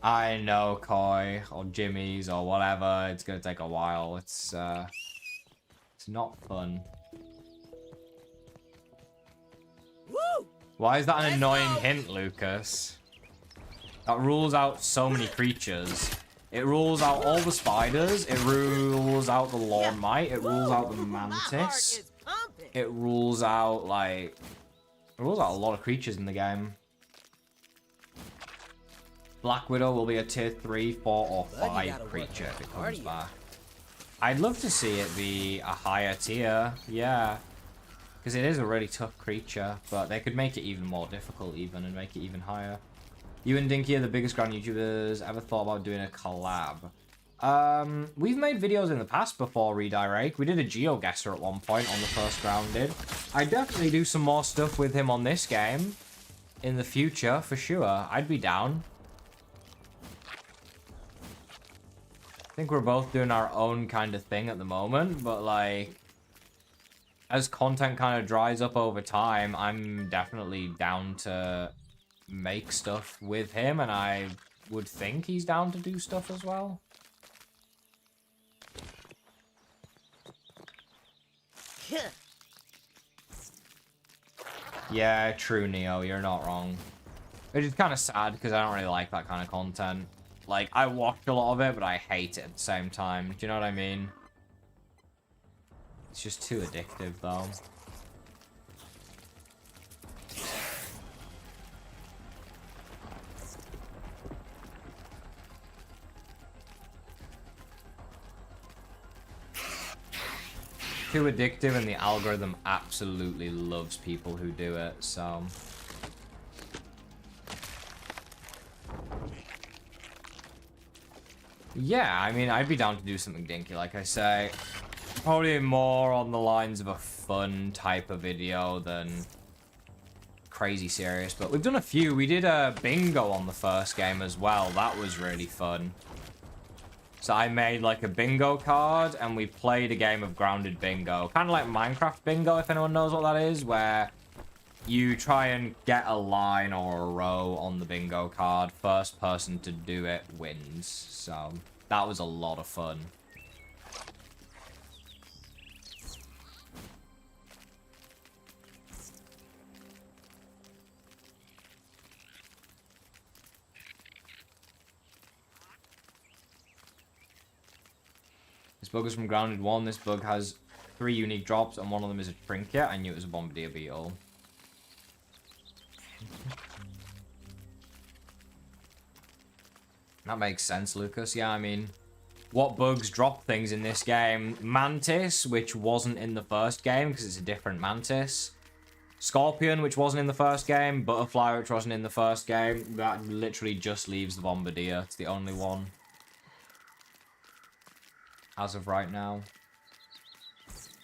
I know, Koi, or Jimmy's, or whatever, it's gonna take a while. It's not fun. Woo! Why is that an annoying hint, Lucas? That rules out so many creatures. It rules out all the spiders, it rules out the lawn mite, it rules out the mantis. It rules out, like... It rules out a lot of creatures in the game. Black Widow will be a tier 3, 4, or 5 creature if it comes back. I'd love to see it be a higher tier, yeah. Because it is a really tough creature, but they could make it even more difficult even and make it even higher. You and Dinky are the biggest ground YouTubers. Ever thought about doing a collab? We've made videos in the past before Redirect. We did a GeoGuessr at one point on the first Grounded. I definitely do some more stuff with him on this game in the future, for sure. I'd be down. I think we're both doing our own kind of thing at the moment, but like, as content kind of dries up over time, I'm definitely down to make stuff with him, and I would think he's down to do stuff as well. Yeah, true, Neo, you're not wrong. Which is kind of sad, because I don't really like that kind of content. Like, I watched a lot of it, but I hate it at the same time. Do you know what I mean? It's just too addictive, though. Too addictive, and the algorithm absolutely loves people who do it, so... Yeah, I mean, I'd be down to do something dinky, like I say. Probably more on the lines of a fun type of video than crazy serious, but we've done a few. We did a bingo on the first game as well. That was really fun. So I made like a bingo card, and we played a game of Grounded Bingo. Kind of like Minecraft Bingo, if anyone knows what that is, where you try and get a line or a row on the bingo card. First person to do it wins. So that was a lot of fun. This bug is from Grounded 1. This bug has 3 unique drops, and one of them is a trinket. I knew it was a Bombardier Beetle. That makes sense, Lucas. Yeah, I mean, what bugs drop things in this game? Mantis, which wasn't in the first game because it's a different Mantis. Scorpion, which wasn't in the first game. Butterfly, which wasn't in the first game. That literally just leaves the Bombardier. It's the only one as of right now.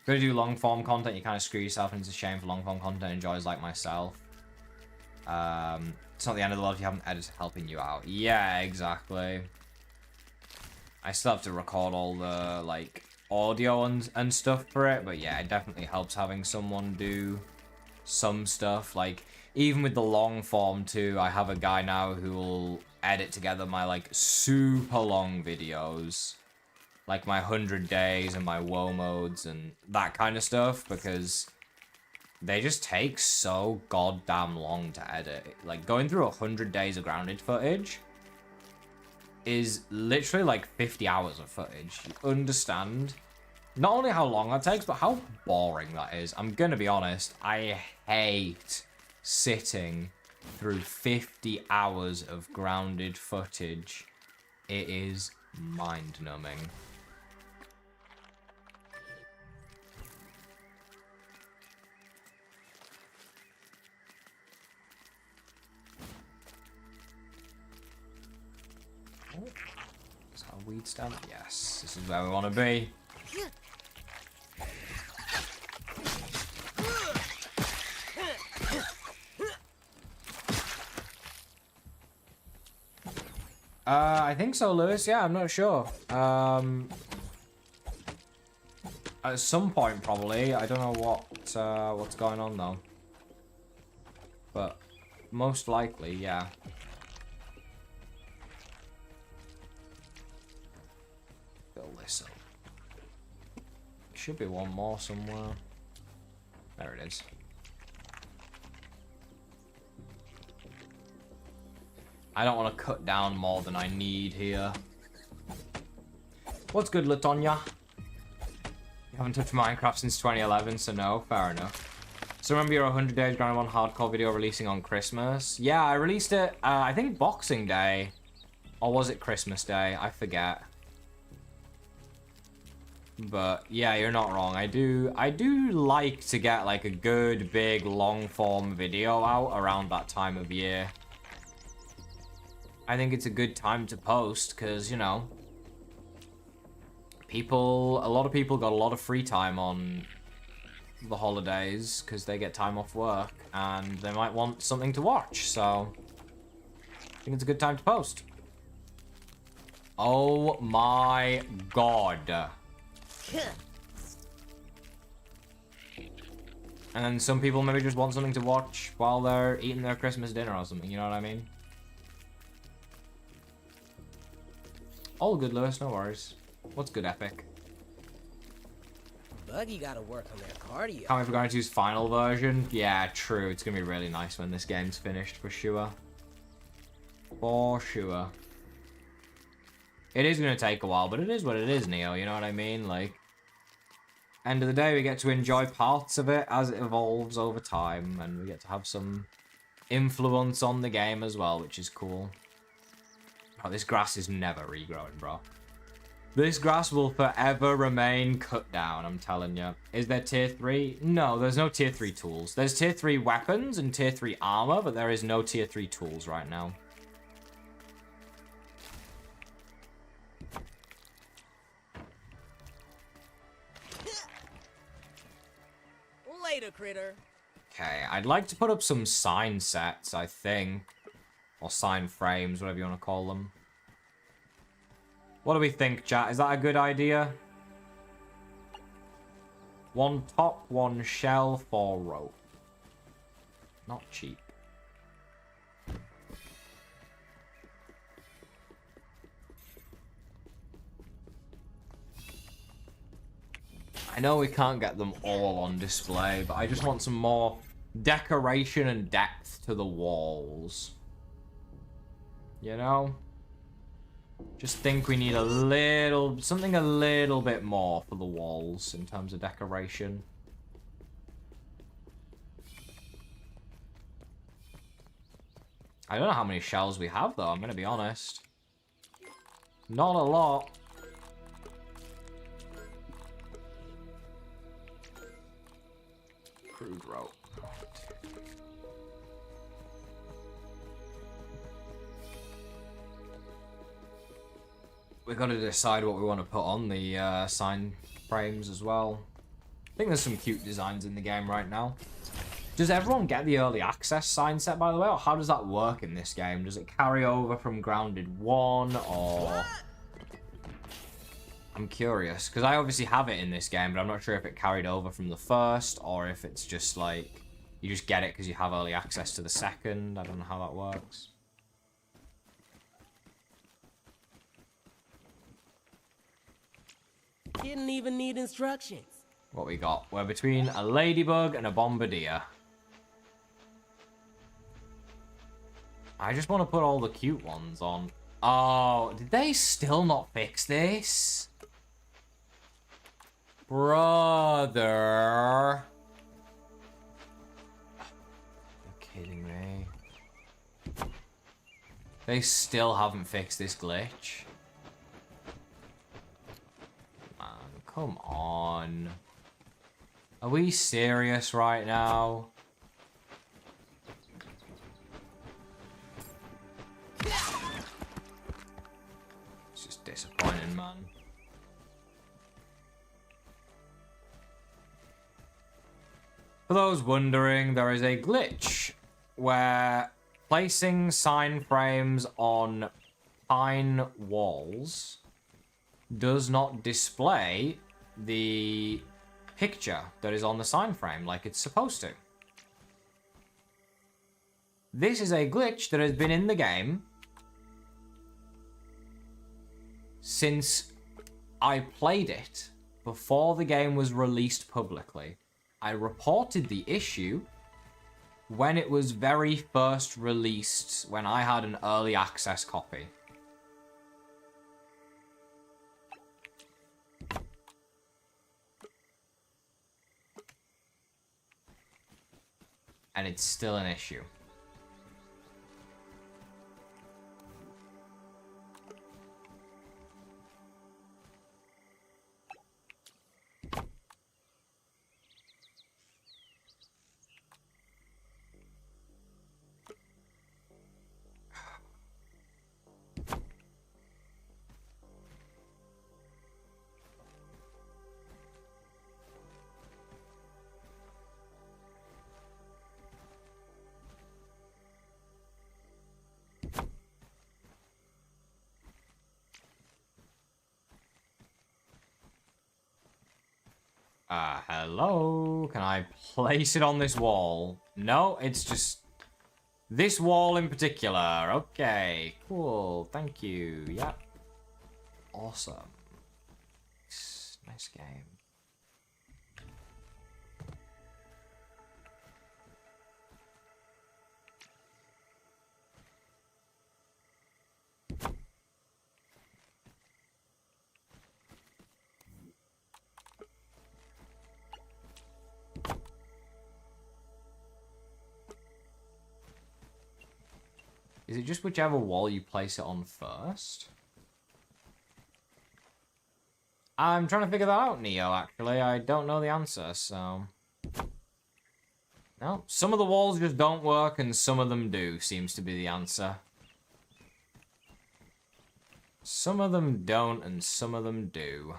Gonna do long form content, you kind of screw yourself, and it's a shame for long form content enjoyers like myself. It's not the end of the world if you haven't edited helping you out. Yeah, exactly. I still have to record all the like audio and stuff for it, but yeah, it definitely helps having someone do some stuff. Like, even with the long form too, I have a guy now who will edit together my like super long videos. Like my 100 days and my woe modes and that kind of stuff, because they just take so goddamn long to edit. Like, going through 100 days of Grounded footage is literally like 50 hours of footage. You understand not only how long that takes, but how boring that is. I'm gonna be honest, I hate sitting through 50 hours of Grounded footage. It is mind-numbing. Is that a weed stand? Yes, this is where we want to be. I think so, Lewis. Yeah, I'm not sure. At some point, probably. I don't know what's going on though. But most likely, yeah. Fill this up. Should be one more somewhere. There it is. I don't want to cut down more than I need here. What's good, Latonya? You haven't touched Minecraft since 2011, so no, fair enough. So remember your 100 Days Grounded 1 hardcore video releasing on Christmas? Yeah, I released it, I think Boxing Day. Or was it Christmas Day? I forget. But yeah, you're not wrong. I do like to get like a good, big, long form video out around that time of year. I think it's a good time to post because, you know, a lot of people got a lot of free time on the holidays because they get time off work and they might want something to watch, so I think it's a good time to post. Oh my god. And then some people maybe just want something to watch while they're eating their Christmas dinner or something, you know what I mean? All good, Lewis, no worries. What's good, Epic? Buggy gotta work on their cardio. Can't wait for going to use final version. Yeah, true. It's gonna be really nice when this game's finished, for sure. For sure. It is gonna take a while, but it is what it is, Neo, you know what I mean? Like, end of the day, we get to enjoy parts of it as it evolves over time, and we get to have some influence on the game as well, which is cool. Oh, this grass is never regrowing, bro. This grass will forever remain cut down, I'm telling you. Is there tier 3? No, there's no tier 3 tools. There's tier 3 weapons and tier 3 armor, but there is no tier 3 tools right now. Later, critter. Okay, I'd like to put up some sign sets, I think. Or sign frames, whatever you want to call them. What do we think, chat? Is that a good idea? 1 top, 1 shell, 4 rope. Not cheap. I know we can't get them all on display, but I just want some more decoration and depth to the walls. You know? Just think we need something a little bit more for the walls in terms of decoration. I don't know how many shells we have, though, I'm going to be honest. Not a lot. Crude rope. We've got to decide what we want to put on the sign frames as well. I think there's some cute designs in the game right now. Does everyone get the early access sign set, by the way? Or how does that work in this game? Does it carry over from Grounded 1, or... I'm curious, because I obviously have it in this game, but I'm not sure if it carried over from the first, or if it's just like, you just get it because you have early access to the second. I don't know how that works. Didn't even need instructions. What we got? We're between a ladybug and a bombardier. I just want to put all the cute ones on. Oh, did they still not fix this? Brother. You're kidding me. They still haven't fixed this glitch. Man, come on. Are we serious right now? It's just disappointing, man. For those wondering, there is a glitch where placing sign frames on pine walls does not display the picture that is on the sign frame like it's supposed to. This is a glitch that has been in the game since I played it before the game was released publicly. I reported the issue when it was very first released, when I had an early access copy. And it's still an issue. Hello? Can I place it on this wall? No, it's just this wall in particular. Okay, cool. Thank you. Yep. Awesome. Nice game. Is it just whichever wall you place it on first? I'm trying to figure that out, Neo, actually. I don't know the answer, so... No, some of the walls just don't work and some of them do, seems to be the answer. Some of them don't and some of them do.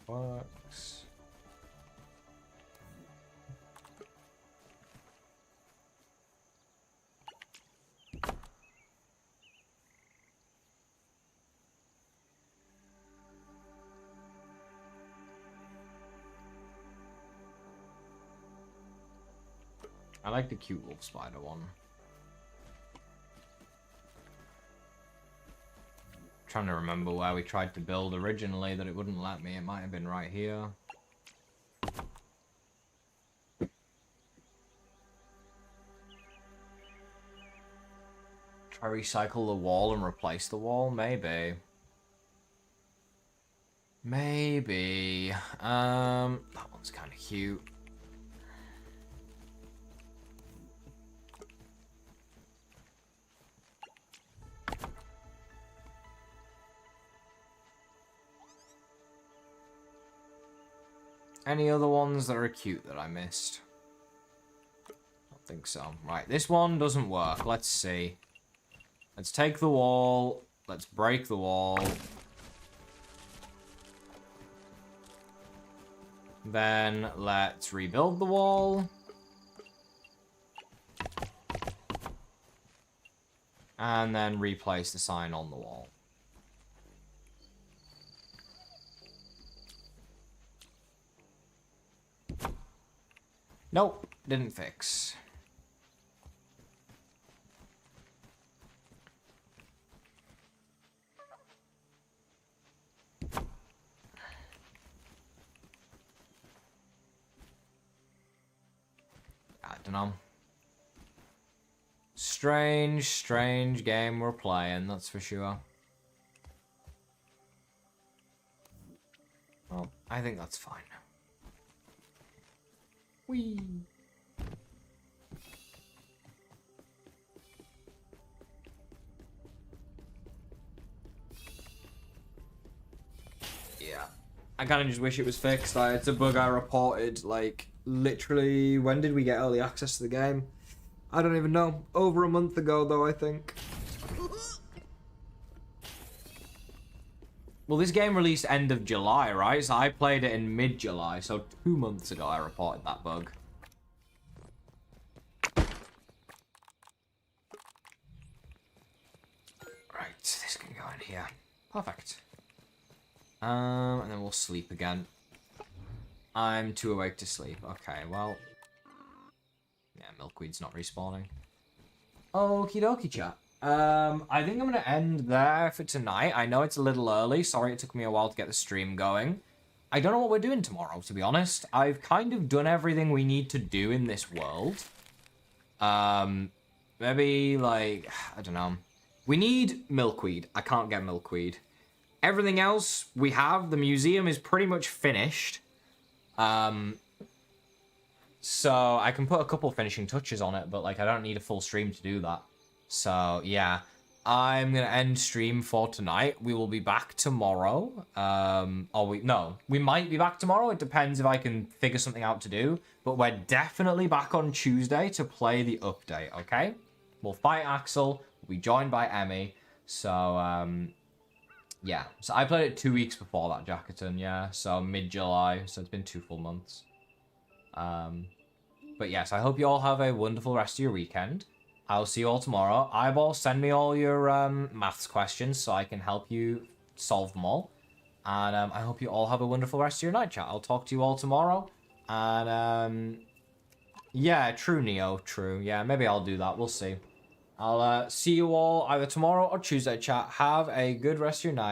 Works. I like the cute wolf spider one. Trying to remember where we tried to build originally that it wouldn't let me. It might have been right here. Try recycle the wall and replace the wall? Maybe. Maybe. That one's kind of cute. Any other ones that are cute that I missed? I don't think so. Right, this one doesn't work. Let's see. Let's take the wall. Let's break the wall. Then let's rebuild the wall. And then replace the sign on the wall. Nope, didn't fix. I don't know. Strange game we're playing, that's for sure. Well, I think that's fine. Whee! Yeah. I kind of just wish it was fixed. It's a bug I reported, like, literally, when did we get early access to the game? I don't even know. Over a month ago, though, I think. Well, this game released end of July, right? So I played it in mid-July, so 2 months ago I reported that bug. Right, this can go in here. Perfect. And then we'll sleep again. I'm too awake to sleep. Okay, well... Yeah, Milkweed's not respawning. Okie dokie, chat. I think I'm going to end there for tonight. I know it's a little early. Sorry it took me a while to get the stream going. I don't know what we're doing tomorrow, to be honest. I've kind of done everything we need to do in this world. Maybe, like, I don't know. We need Milkweed. I can't get Milkweed. Everything else we have, the museum is pretty much finished. So I can put a couple finishing touches on it, but, like, I don't need a full stream to do that. So, yeah. I'm gonna end stream for tonight. We will be back tomorrow. We might be back tomorrow. It depends if I can figure something out to do. But we're definitely back on Tuesday to play the update, okay? We'll fight Axel. We'll be joined by Emmy. So, yeah. So I played it 2 weeks before that, Jackerton, yeah. So mid-July. So it's been 2 full months. But yes, I hope you all have a wonderful rest of your weekend. I'll see you all tomorrow. Eyeball, send me all your maths questions so I can help you solve them all. And I hope you all have a wonderful rest of your night, chat. I'll talk to you all tomorrow. And yeah, true, Neo, true. Yeah, maybe I'll do that. We'll see. I'll see you all either tomorrow or Tuesday, chat. Have a good rest of your night.